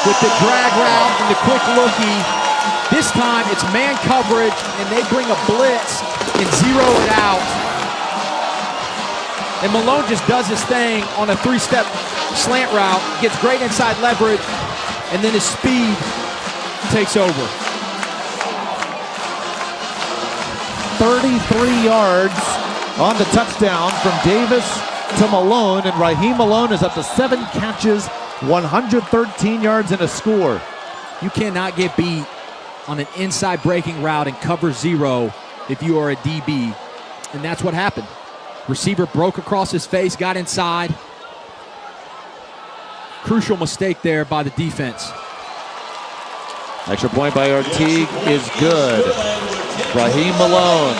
with the drag route and the quick lookie. This time it's man coverage, and they bring a blitz and zero it out. And Malone just does his thing on a 3-step slant route, gets great inside leverage, and then his speed takes over. 33 yards on the touchdown from Davis to Malone, and Raheem Malone is up to 7 catches, 113 yards and a score. You cannot get beat on an inside breaking route and cover 0 if you are a DB, and that's what happened. Receiver broke across his face, got inside. Crucial mistake there by the defense. Extra point by Artigue is good. Raheem Malone,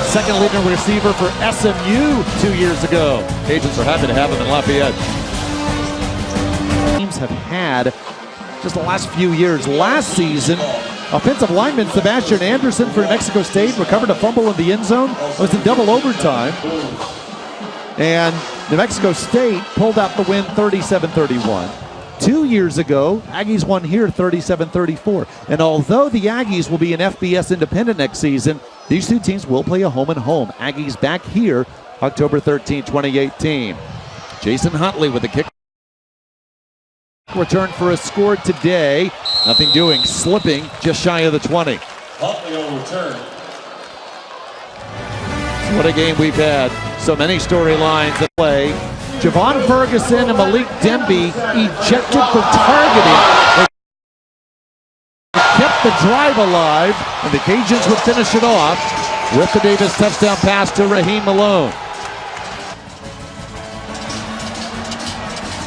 second leading receiver for SMU 2 years ago. Cajuns are happy to have him in Lafayette. Teams have had just the last few years. Last season, offensive lineman Sebastian Anderson for New Mexico State recovered a fumble in the end zone. Was in double overtime. And New Mexico State pulled out the win 37-31. 2 years ago, Aggies won here 37-34. And although the Aggies will be an FBS independent next season, these 2 teams will play a home-and-home. Aggies back here October 13, 2018. Jason Huntley with the kick return for a score today. Nothing doing, slipping just shy of the 20. Huntley will return. What a game we've had. So many storylines at play. Javon Ferguson and Malik Demby ejected for targeting. They kept the drive alive, and the Cajuns would finish it off with the Davis touchdown pass to Raheem Malone.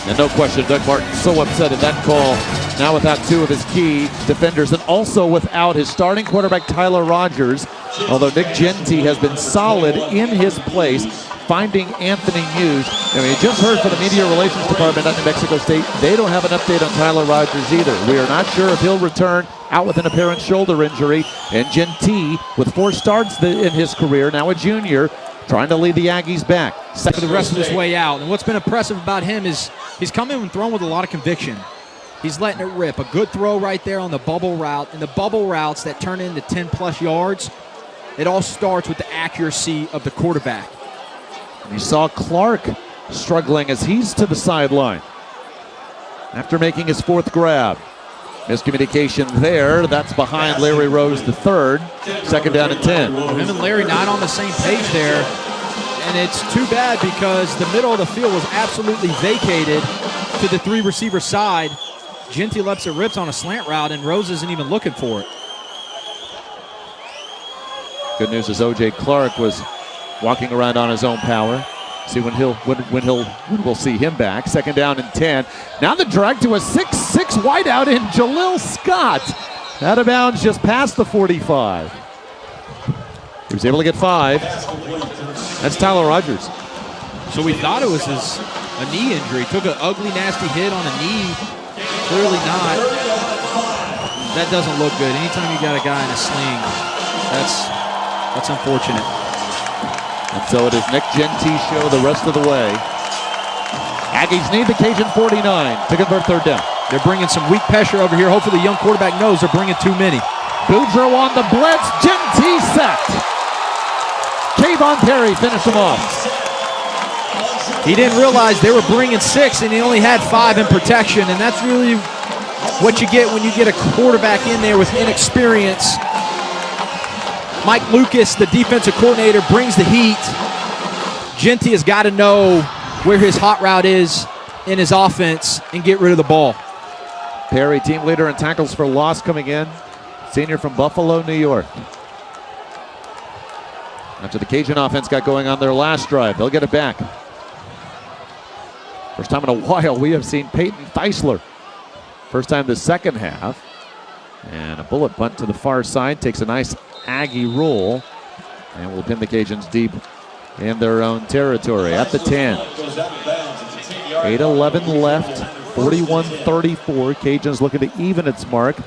And no question, Doug Martin so upset at that call. Now without 2 of his key defenders, and also without his starting quarterback Tyler Rogers. Although Nick Genty has been solid in his place, finding Anthony Hughes. And we just heard from the media relations department at New Mexico State, they don't have an update on Tyler Rogers either. We are not sure if he'll return, out with an apparent shoulder injury. And Genty, with 4 starts in his career, now a junior, trying to lead the Aggies back. For the rest of his way out. And what's been impressive about him is he's come in and thrown with a lot of conviction. He's letting it rip. A good throw right there on the bubble route. And the bubble routes that turn into 10-plus yards, it all starts with the accuracy of the quarterback. You saw Clark struggling as he's to the sideline after making his 4th grab. Miscommunication there. That's behind Larry Rose III. Second down and 10. Him and Larry not on the same page there. And it's too bad because the middle of the field was absolutely vacated to the 3 receiver side. Genty lets it rips on a slant route, and Rose isn't even looking for it. Good news is O.J. Clark was walking around on his own power. See when we'll see him back. Second down and 10. Now the drag to a 6'6" wideout in Jalil Scott. Out of bounds just past the 45. He was able to get 5. That's Tyler Rogers. So we thought it was a knee injury. Took an ugly, nasty hit on a knee. Clearly not. That doesn't look good. Anytime you got a guy in a sling, that's unfortunate. And so it is Nick Gentee show the rest of the way. Aggies need the Cajun 49 to convert third down. They're bringing some weak pressure over here. Hopefully the young quarterback knows they're bringing too many. Boudreaux on the blitz. Gentee sacked. Kayvon Perry finished him off. He didn't realize they were bringing 6 and he only had 5 in protection, and that's really what you get when you get a quarterback in there with inexperience. Mike Lucas, the defensive coordinator, brings the heat. Gentee has got to know where his hot route is in his offense and get rid of the ball. Perry, team leader in tackles for loss coming in. Senior from Buffalo, New York. After the Cajun offense got going on their last drive, they'll get it back. First time in a while we have seen Peyton Theisler. First time the second half. And a bullet punt to the far side takes a nice Aggie roll and will pin the Cajuns deep in their own territory at the 10. 8:11 left, 41-34. Cajuns looking to even its mark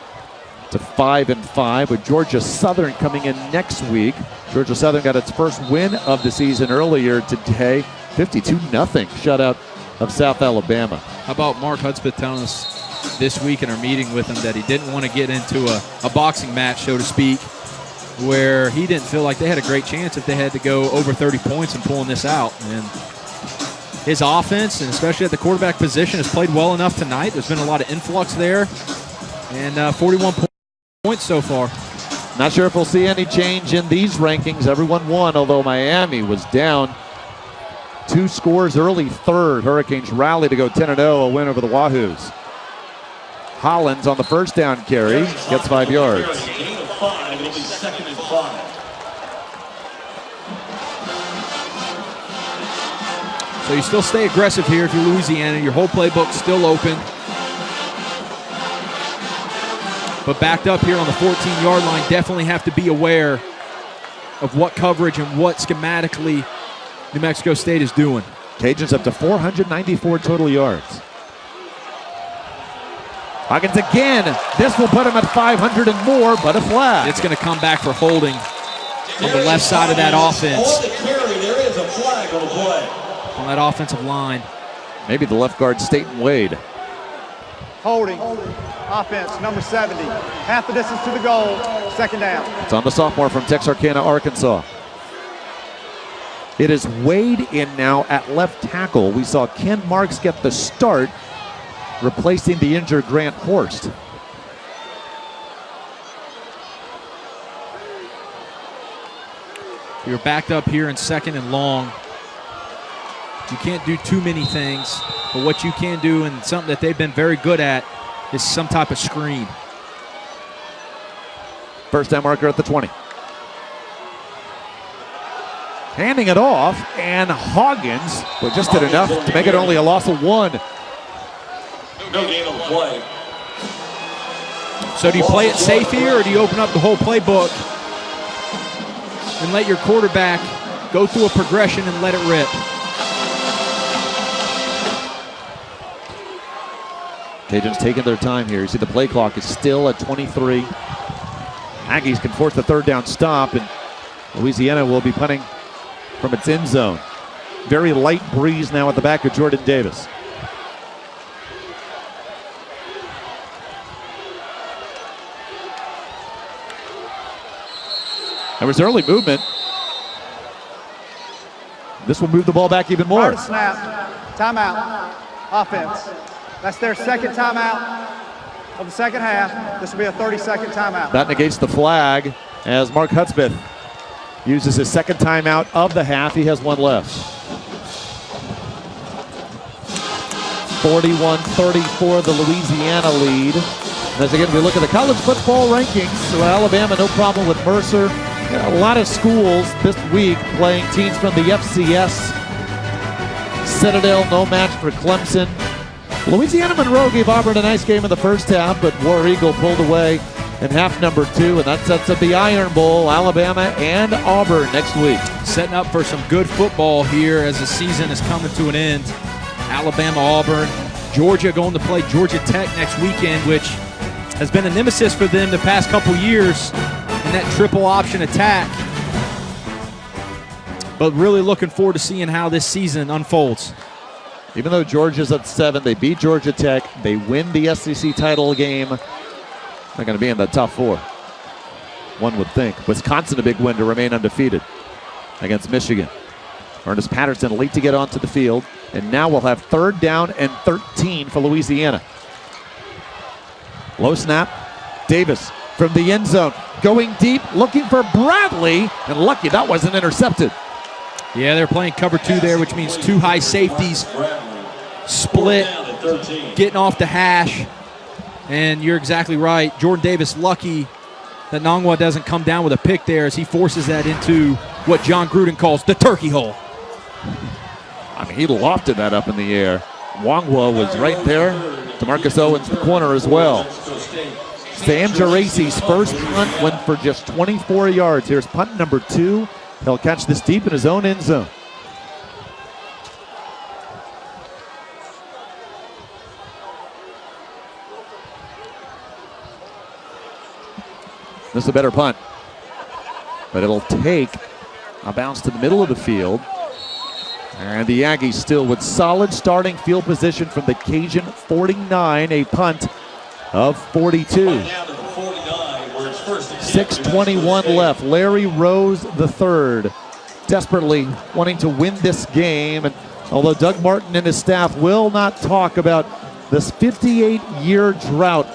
to 5-5 with Georgia Southern coming in next week. Georgia Southern got its first win of the season earlier today, 52-0 shutout of South Alabama. How about Mark Hudspeth telling us this week in our meeting with him that he didn't want to get into a boxing match, so to speak, where he didn't feel like they had a great chance if they had to go over 30 points in pulling this out. And his offense, and especially at the quarterback position, has played well enough tonight. There's been a lot of influx there, and 41 points so far. Not sure if we'll see any change in these rankings. Everyone won, although Miami was down 2 scores early third. Hurricanes rally to go 10-0, a win over the Wahoos. Hollins on the first down carry, gets 5 yards. So you still stay aggressive here if you're Louisiana. Your whole playbook's still open. But backed up here on the 14-yard line, definitely have to be aware of what coverage and what schematically New Mexico State is doing. Cajuns up to 494 total yards. Hawkins again. This will put him at 500 and more, but a flag. It's going to come back for holding on the left side of that offense. There is a flag on the play. On that offensive line. Maybe the left guard, Staten Wade. Holding. Offense, number 70. Half the distance to the goal. Second down. It's on the sophomore from Texarkana, Arkansas. It is Wade in now at left tackle. We saw Ken Marks get the start, replacing the injured Grant Horst. You're backed up here in second and long. You can't do too many things, but what you can do, and something that they've been very good at, is some type of screen. First down marker at the 20. Handing it off, and Hawkins just did enough to make it only a loss of 1. No gain on the play. So do you play it safe here, or do you open up the whole playbook and let your quarterback go through a progression and let it rip? Cajuns taking their time here. You see the play clock is still at 23. Aggies can force the third down stop, and Louisiana will be punting from its end zone. Very light breeze now at the back of Jordan Davis. There was early movement. This will move the ball back even more. Prior to snap, timeout, offense. That's their second timeout of the second half. This will be a 30-second timeout. That negates the flag as Mark Hudspeth uses his second timeout of the half. He has 1 left. 41-34, the Louisiana lead. And as again, we look at the college football rankings, so Alabama, no problem with Mercer. A lot of schools this week playing teams from the FCS. Citadel, no match for Clemson. Louisiana Monroe gave Auburn a nice game in the first half, but War Eagle pulled away in half number 2, and that sets up the Iron Bowl, Alabama and Auburn next week. Setting up for some good football here as the season is coming to an end. Alabama, Auburn, Georgia going to play Georgia Tech next weekend, which has been a nemesis for them the past couple years in that triple option attack. But really looking forward to seeing how this season unfolds. Even though Georgia's at 7, they beat Georgia Tech. They win the SEC title game. They're going to be in the top 4, one would think. Wisconsin, a big win to remain undefeated against Michigan. Ernest Patterson late to get onto the field. And now we'll have 3rd down and 13 for Louisiana. Low snap. Davis from the end zone. Going deep, looking for Bradley. And lucky that wasn't intercepted. Yeah, they're playing cover 2 there, which means 2 high safeties split, getting off the hash. And you're exactly right. Jordan Davis lucky that Nongwa doesn't come down with a pick there as he forces that into what John Gruden calls the turkey hole. I mean, he lofted that up in the air. Wongwa was right there. DeMarcus Owens, the corner as well. Sam Geraci's first punt went for just 24 yards. Here's punt number 2. He'll catch this deep in his own end zone. This is a better punt, but it'll take a bounce to the middle of the field. And the Aggies still with solid starting field position from the Cajun 49, a punt of 42. 6:21 left. Larry Rose III desperately wanting to win this game. And although Doug Martin and his staff will not talk about this 58-year drought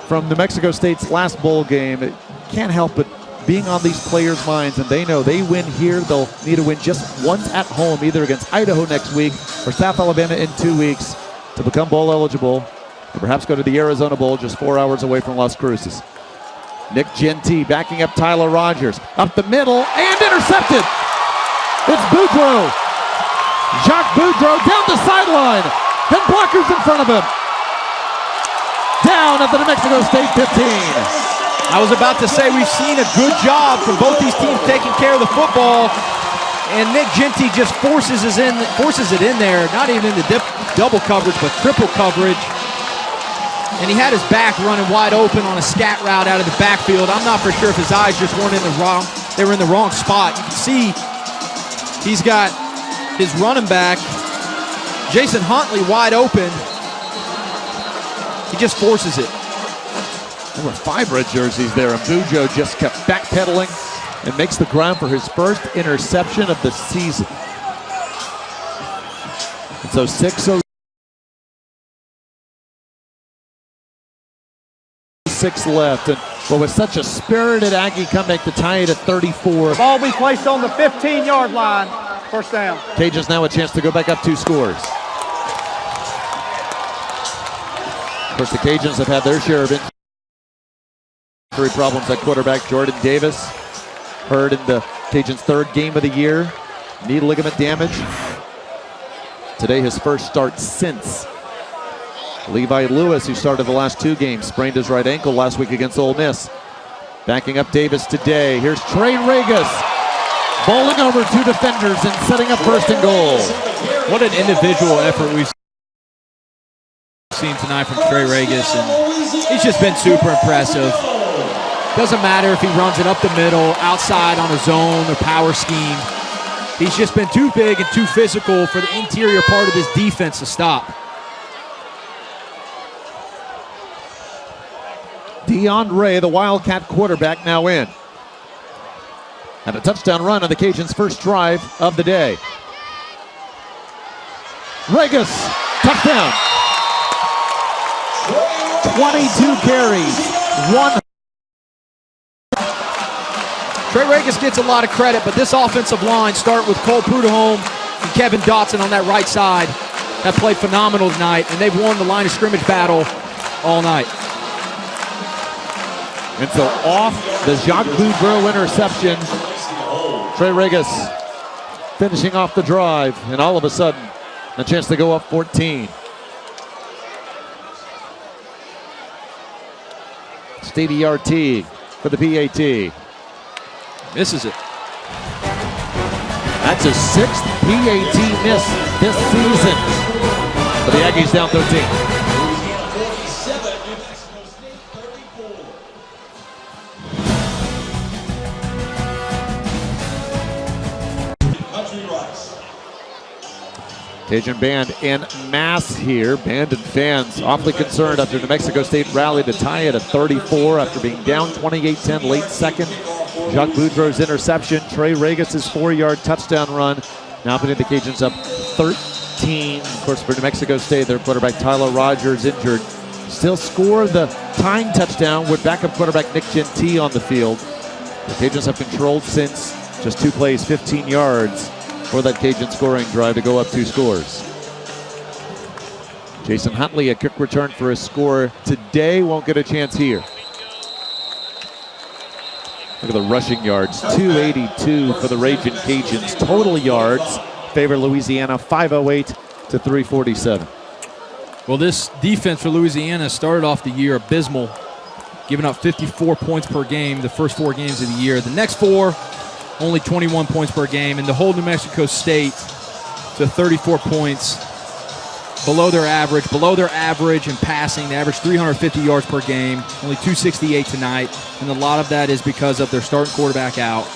from New Mexico State's last bowl game, it can't help but being on these players' minds, and they know they win here, they'll need to win just once at home, either against Idaho next week or South Alabama in 2 weeks to become bowl eligible, and perhaps go to the Arizona Bowl just 4 hours away from Las Cruces. Nick Genty backing up Tyler Rogers. Up the middle and intercepted. It's Boudreaux. Jacques Boudreaux down the sideline. And blockers in front of him. Down at the New Mexico State 15. I was about to say we've seen a good job from both these teams taking care of the football. And Nick Genty just forces it in there. Not even in the double coverage, but triple coverage. And he had his back running wide open on a scat route out of the backfield. I'm not for sure if his eyes just weren't in the wrong, they were in the wrong spot. You can see he's got his running back, Jason Huntley, wide open. He just forces it. There were 5 red jerseys there, and Bujo just kept backpedaling and makes the ground for his first interception of the season. And so 6:06 left, and what was such a spirited Aggie comeback to tie it at 34. Ball will be placed on the 15-yard line. First down. Cajuns now a chance to go back up 2 scores. Of course, the Cajuns have had their share of injury problems at quarterback. Jordan Davis hurt in the Cajuns' 3rd game of the year. Knee ligament damage. Today his first start since. Levi Lewis, who started the last 2 games, sprained his right ankle last week against Ole Miss. Backing up Davis today. Here's Trey Regas, bowling over 2 defenders and setting up 1st and goal. What an individual effort we've seen tonight from Trey Regas, and he's just been super impressive. Doesn't matter if he runs it up the middle, outside on a zone or power scheme. He's just been too big and too physical for the interior part of this defense to stop. Deion Ray, the Wildcat quarterback, now in. And a touchdown run on the Cajuns' first drive of the day. Regas, touchdown. 22 carries, 1. Trey Regas gets a lot of credit, but this offensive line, start with Cole Prudhomme and Kevin Dotson on that right side, have played phenomenal tonight, and they've won the line of scrimmage battle all night. And so off the Jacques Boudreaux interception, Trey Regas finishing off the drive, and all of a sudden, a chance to go up 14. 80-yard tee for the PAT. Misses it. That's his 6th PAT miss this season. But the Aggies down 13. Louisiana 47, New Mexico State 34. Country Rice. Cajun band en masse here. Band and fans awfully concerned after New Mexico State rallied to tie it at 34 after being down 28-10 late second. Jacques Boudreau's interception. Trey Regis' 4-yard touchdown run. Now putting the Cajuns up 13. Of course, for New Mexico State, their quarterback Tyler Rogers injured. Still score the tying touchdown with backup quarterback Nick Gentee on the field. The Cajuns have controlled since just 2 plays, 15 yards for that Cajun scoring drive to go up 2 scores. Jason Huntley, a quick return for his score today, won't get a chance here. Look at the rushing yards, 282 for the Ragin Cajuns. Total yards favor Louisiana, 508 to 347. Well, this defense for Louisiana started off the year abysmal, giving up 54 points per game the first 4 games of the year. The next 4, only 21 points per game, and the whole New Mexico State to 34 points, below their average in passing. They average 350 yards per game, only 268 tonight, and a lot of that is because of their starting quarterback out.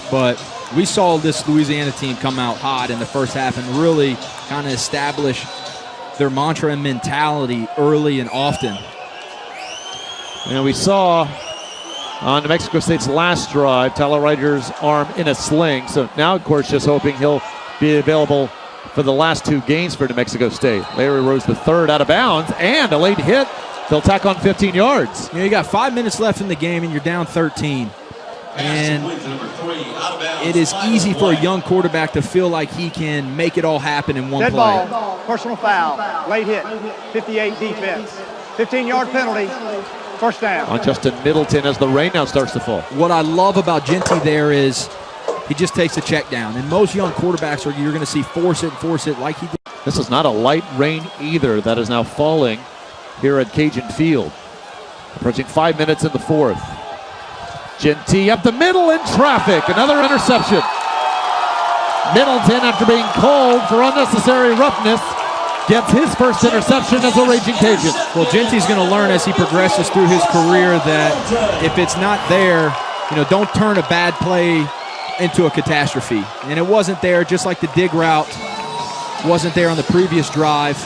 But we saw this Louisiana team come out hot in the first half and really kind of establish their mantra and mentality early and often. And we saw on New Mexico State's last drive, Tyler Rogers' arm in a sling. So now, of course, just hoping he'll be available for the last 2 games for New Mexico State. Larry Rose the third out of bounds, and a late hit. They'll tack on 15 yards. You got 5 minutes left in the game, and you're down 13. And it is easy for a young quarterback to feel like he can make it all happen in one Dead play. ball, personal foul, late hit, 58 defense, 15-yard penalty, first down. On Justin Middleton as the rain now starts to fall. What I love about Gentee there is he just takes a check down. And most young quarterbacks you're going to see force it like he did. This is not a light rain either that is now falling here at Cajun Field. Approaching 5 minutes in the 4th. Gentee up the middle in traffic. Another interception. Middleton, after being called for unnecessary roughness, gets his first interception as a Raging Cajun. Well, Gentee's going to learn as he progresses through his career that if it's not there, don't turn a bad play into a catastrophe. And it wasn't there, just like the dig route wasn't there on the previous drive.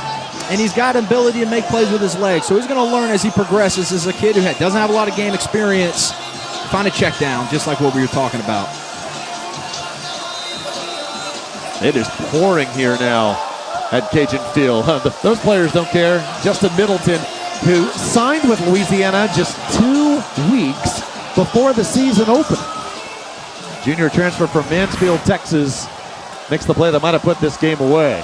And he's got an ability to make plays with his legs. So he's going to learn as he progresses. As a kid who doesn't have a lot of game experience, find a check down, just like what we were talking about. It is pouring here now at Cajun Field. Those players don't care. Justin Middleton, who signed with Louisiana just 2 weeks before the season opened. Junior transfer from Mansfield, Texas, makes the play that might have put this game away.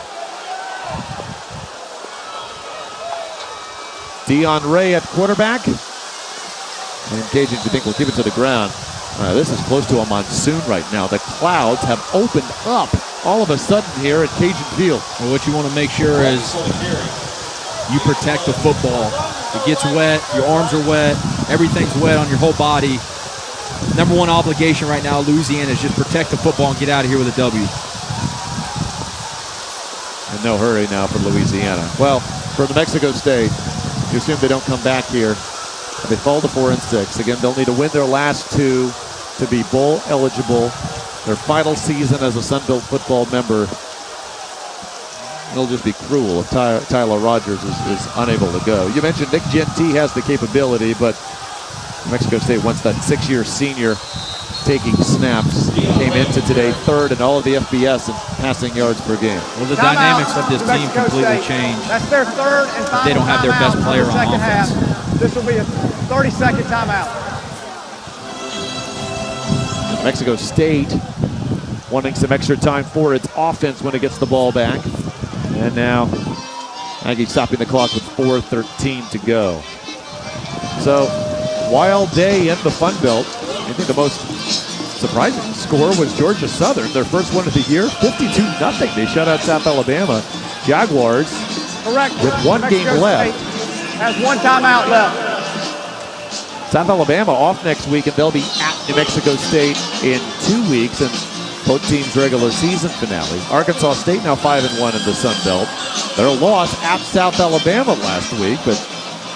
Dion Ray at quarterback. And Cajuns, you think, will keep it to the ground. This is close to a monsoon right now. The clouds have opened up all of a sudden here at Cajun Field. Well, what you want to make sure is you protect the football. It gets wet, your arms are wet, everything's wet on your whole body. Number 1 obligation right now, Louisiana, is just protect the football and get out of here with a W. In no hurry now for Louisiana. Well, for New Mexico State, you assume they don't come back here. They fall to 4-6. Again, they'll need to win their last 2 to be bowl eligible. Their final season as a Sun Belt football member. It'll just be cruel if Tyler Rogers is unable to go. You mentioned Nick Gentee has the capability, but New Mexico State wants that 6-year senior taking snaps. Came into today 3rd in all of the FBS in passing yards per game. Well, the dynamics of this team completely changed. That's their 3rd and final. They don't have their best player on offense. This will be a 30-second timeout. New Mexico State wanting some extra time for its offense when it gets the ball back. And now Aggie stopping the clock with 4:13 to go. So, wild day in the Fun Belt. I think the most surprising score was Georgia Southern, their first one of the year, 52-0. They shut out South Alabama. Jaguars, correct, with 1 game left, has 1 timeout left. South Alabama off next week, and they'll be at New Mexico State in 2 weeks, and both teams' regular season finale. Arkansas State now 5-1 in the Sun Belt. Their loss at South Alabama last week, but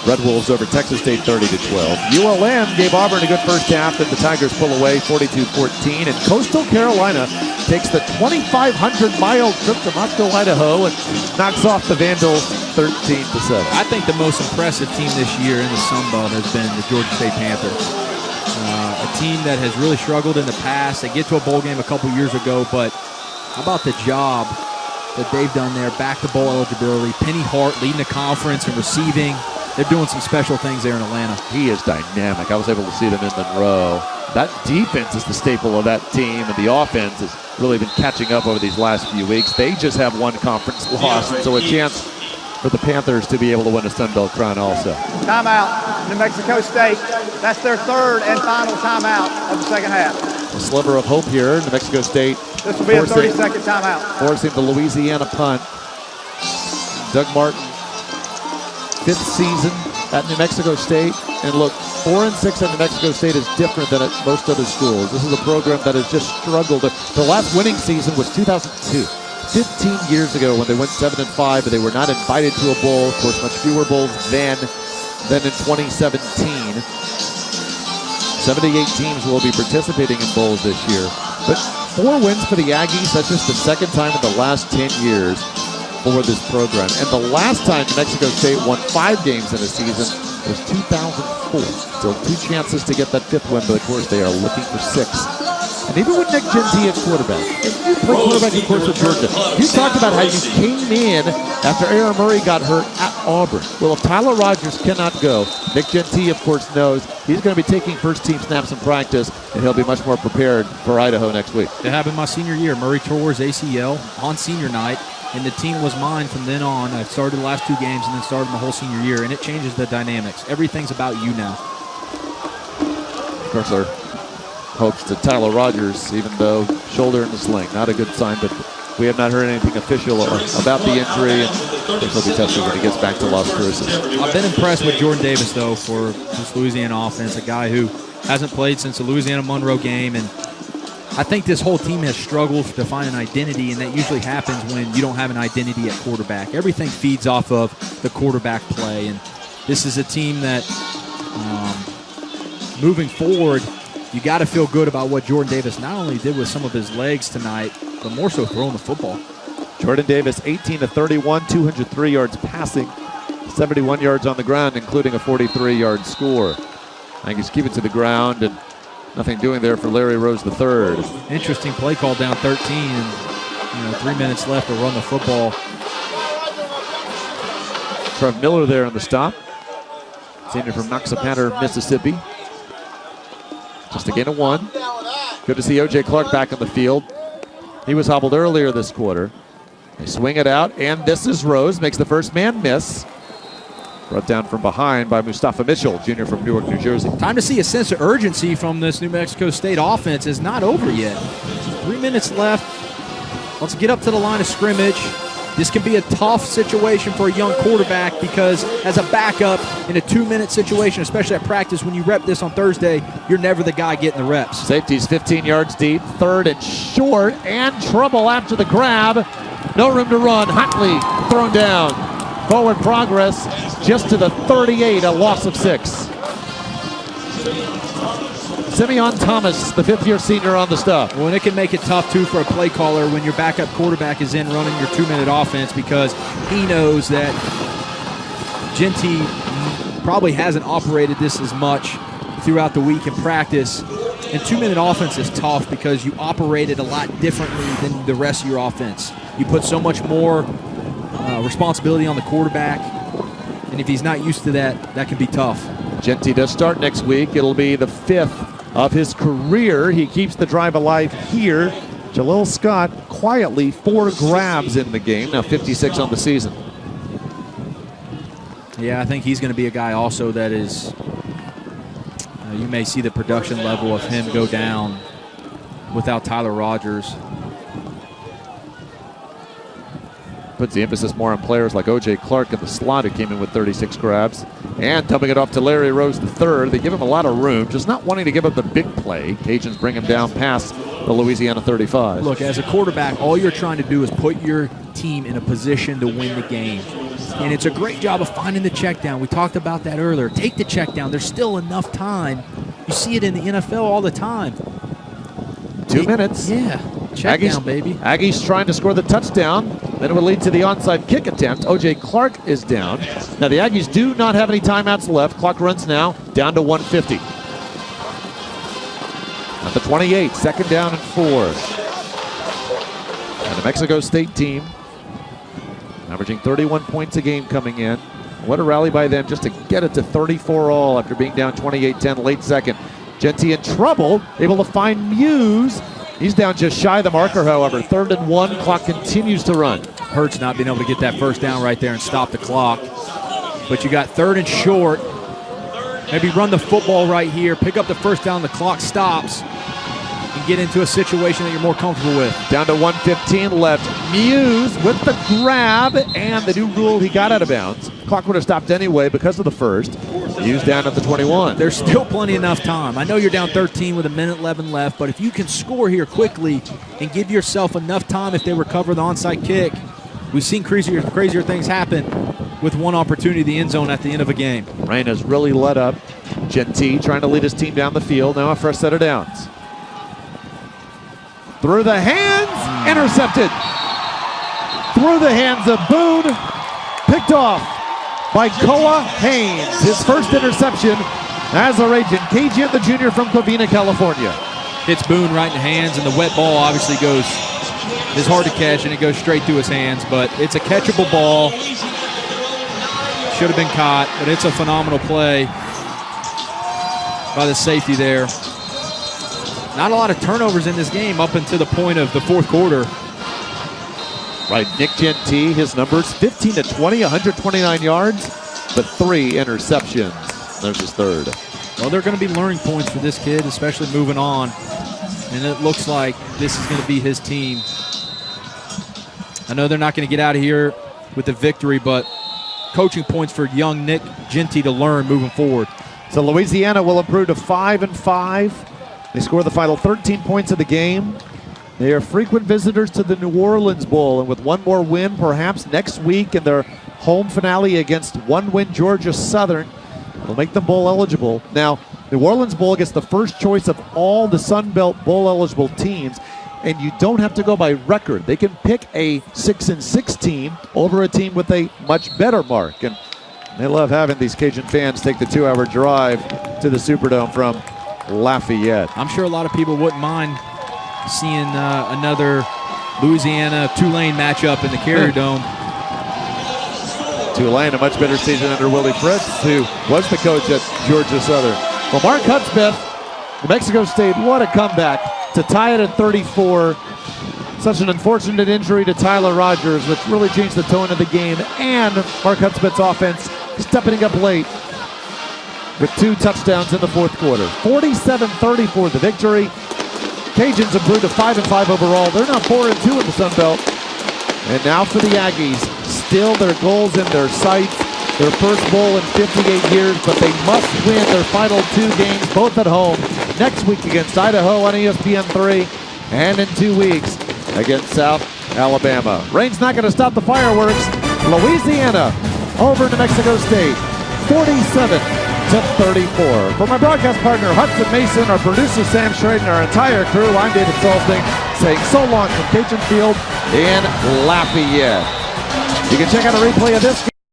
Red Wolves over Texas State 30-12. ULM gave Auburn a good first half, then the Tigers pull away 42-14, and Coastal Carolina takes the 2,500-mile trip to Moscow, Idaho, and knocks off the Vandals 13-7. I think the most impressive team this year in the Sun Belt has been the Georgia State Panthers. A team that has really struggled in the past. They get to a bowl game a couple years ago, but how about the job that they've done there? Back to bowl eligibility. Penny Hart leading the conference and receiving. They're doing some special things there in Atlanta. He is dynamic. I was able to see them in Monroe. That defense is the staple of that team, and the offense has really been catching up over these last few weeks. They just have one conference loss, and so a chance for the Panthers to be able to win a Sun Belt crown also. Timeout, New Mexico State. That's their third and final timeout of the second half. A sliver of hope here. New Mexico State This will be a 30-second timeout. forcing the Louisiana punt. Doug Martin, 5th season at New Mexico State. And look, 4-6 at New Mexico State is different than at most other schools. This is a program that has just struggled. The last winning season was 2002. 15 years ago when they went 7-5, but they were not invited to a bowl. Of course, much fewer bowls then than in 2017. 78 teams will be participating in bowls this year. But 4 wins for the Aggies, that's just the second time in the last 10 years for this program. And the last time New Mexico State won 5 games in a season was 2004. So 2 chances to get that 5th win, but of course they are looking for 6. And even with Nick Gentee at quarterback, if you play quarterback, of course, with Georgia, you talked about how you came in after Aaron Murray got hurt at Auburn. Well, if Tyler Rogers cannot go, Nick Gentee, of course, knows he's going to be taking first-team snaps in practice, and he'll be much more prepared for Idaho next week. It happened my senior year. Murray tore his ACL on senior night, and the team was mine from then on. I started the last 2 games and then started my whole senior year, and it changes the dynamics. Everything's about you now. Of course, our hopes to Tyler Rogers, even though shoulder in the sling. Not a good sign, but we have not heard anything official about the injury, and he'll be tested when he gets back to Las Cruces. I've been impressed with Jordan Davis, though, for this Louisiana offense, a guy who hasn't played since the Louisiana-Monroe game, and I think this whole team has struggled to find an identity, and that usually happens when you don't have an identity at quarterback. Everything feeds off of the quarterback play, and this is a team that, moving forward, you got to feel good about what Jordan Davis not only did with some of his legs tonight, but more so throwing the football. Jordan Davis, 18-31, 203 yards passing, 71 yards on the ground, including a 43-yard score. Aggies keep it to the ground, and nothing doing there for Larry Rose III. Interesting play call down 13, and 3 minutes left to run the football. Trev Miller there on the stop. Senior from Noxapater, Mississippi. Just a gain of 1. Good to see O.J. Clark back on the field. He was hobbled earlier this quarter. They swing it out, and this is Rose. Makes the first man miss. Brought down from behind by Mustafa Mitchell, junior from Newark, New Jersey. Time to see a sense of urgency from this New Mexico State offense. Is not over yet. 3 minutes left. Let's get up to the line of scrimmage. This can be a tough situation for a young quarterback because as a backup in a 2-minute situation, especially at practice, when you rep this on Thursday, you're never the guy getting the reps. Safety's 15 yards deep, 3rd and short, and trouble after the grab. No room to run. Huntley thrown down. Forward progress just to the 38, a loss of 6. Simeon Thomas, the 5th-year senior on the stop. Well, and it can make it tough, too, for a play caller when your backup quarterback is in running your 2-minute offense because he knows that Gentee probably hasn't operated this as much throughout the week in practice. And 2-minute offense is tough because you operate it a lot differently than the rest of your offense. You put so much more responsibility on the quarterback, and if he's not used to that, that can be tough. Gentee does start next week. It'll be the 5th of his career. He keeps the drive alive here. Jalil Scott quietly 4 grabs in the game, now 56 on the season. Yeah, I think he's going to be a guy also that is, you may see the production level of him go down without Tyler Rogers. Puts the emphasis more on players like O.J. Clark in the slot, who came in with 36 grabs. And dumping it off to Larry Rose III. They give him a lot of room, just not wanting to give up the big play. Cajuns bring him down past the Louisiana 35. Look, as a quarterback, all you're trying to do is put your team in a position to win the game. And it's a great job of finding the check down. We talked about that earlier. Take the check down. There's still enough time. You see it in the NFL all the time. 2 minutes. Yeah. Check down, baby. Aggies trying to score the touchdown. Then it would lead to the onside kick attempt. O.J. Clark is down. Now the Aggies do not have any timeouts left. Clock runs now down to 150. At the 28, 2nd down and 4. And the Mexico State team averaging 31 points a game coming in. What a rally by them just to get it to 34 all after being down 28-10 late second. Genty in trouble, able to find Muse. He's down just shy of the marker, however. 3rd and 1, clock continues to run. Hurts not being able to get that first down right there and stop the clock. But you got 3rd and short. Maybe run the football right here, pick up the first down, the clock stops, and get into a situation that you're more comfortable with. Down to 1:15 left. Muse with the grab, and the new rule, he got out of bounds. Clock would have stopped anyway because of the first. Muse down at the 21. There's still plenty enough time. I know you're down 13 with 1:11 left, but if you can score here quickly and give yourself enough time if they recover the onside kick, we've seen crazier things happen with one opportunity in the end zone at the end of a game. Rain has really let up. Genty trying to lead his team down the field. Now a fresh set of downs. Through the hands, intercepted. Through the hands of Boone, picked off by Koa Haynes. His first interception as a Ragin Cajun, the junior from Covina, California. Hits Boone right in the hands, and the wet ball obviously is hard to catch, and it goes straight through his hands, but it's a catchable ball. Should have been caught, but it's a phenomenal play by the safety there. Not a lot of turnovers in this game up until the point of the 4th quarter. Right, Nick Genty, his numbers 15 to 20, 129 yards, but 3 interceptions. There's his 3rd. Well, they're going to be learning points for this kid, especially moving on. And it looks like this is going to be his team. I know they're not going to get out of here with the victory, but coaching points for young Nick Genty to learn moving forward. So Louisiana will improve to 5-5. They score the final 13 points of the game. They are frequent visitors to the New Orleans Bowl, and with one more win, perhaps next week in their home finale against one-win Georgia Southern, it'll make them bowl eligible. Now, New Orleans Bowl gets the first choice of all the Sun Belt bowl eligible teams, and you don't have to go by record. They can pick a 6-6 team over a team with a much better mark, and they love having these Cajun fans take the 2-hour drive to the Superdome from Lafayette. I'm sure a lot of people wouldn't mind seeing another Louisiana-Tulane matchup in the Carrier Dome. Tulane, a much better season under Willie Fritz, who was the coach at Georgia Southern. Well, Mark Hudspeth, New Mexico State, what a comeback to tie it at 34. Such an unfortunate injury to Tyler Rogers, which really changed the tone of the game, and Mark Hudspeth's offense stepping up late with 2 touchdowns in the 4th quarter. 47-34 the victory. Cajuns improved to 5-5 overall. They're now 4-2 in the Sun Belt. And now for the Aggies, still their goals in their sights. Their first bowl in 58 years, but they must win their final 2 games, both at home. Next week against Idaho on ESPN3, and in 2 weeks against South Alabama. Rain's not going to stop the fireworks. Louisiana over New Mexico State, 47-34. For my broadcast partner, Hudson Mason, our producer, Sam Schraden, and our entire crew, I'm David Salsting, saying so long from Cajun Field in Lafayette. You can check out a replay of this game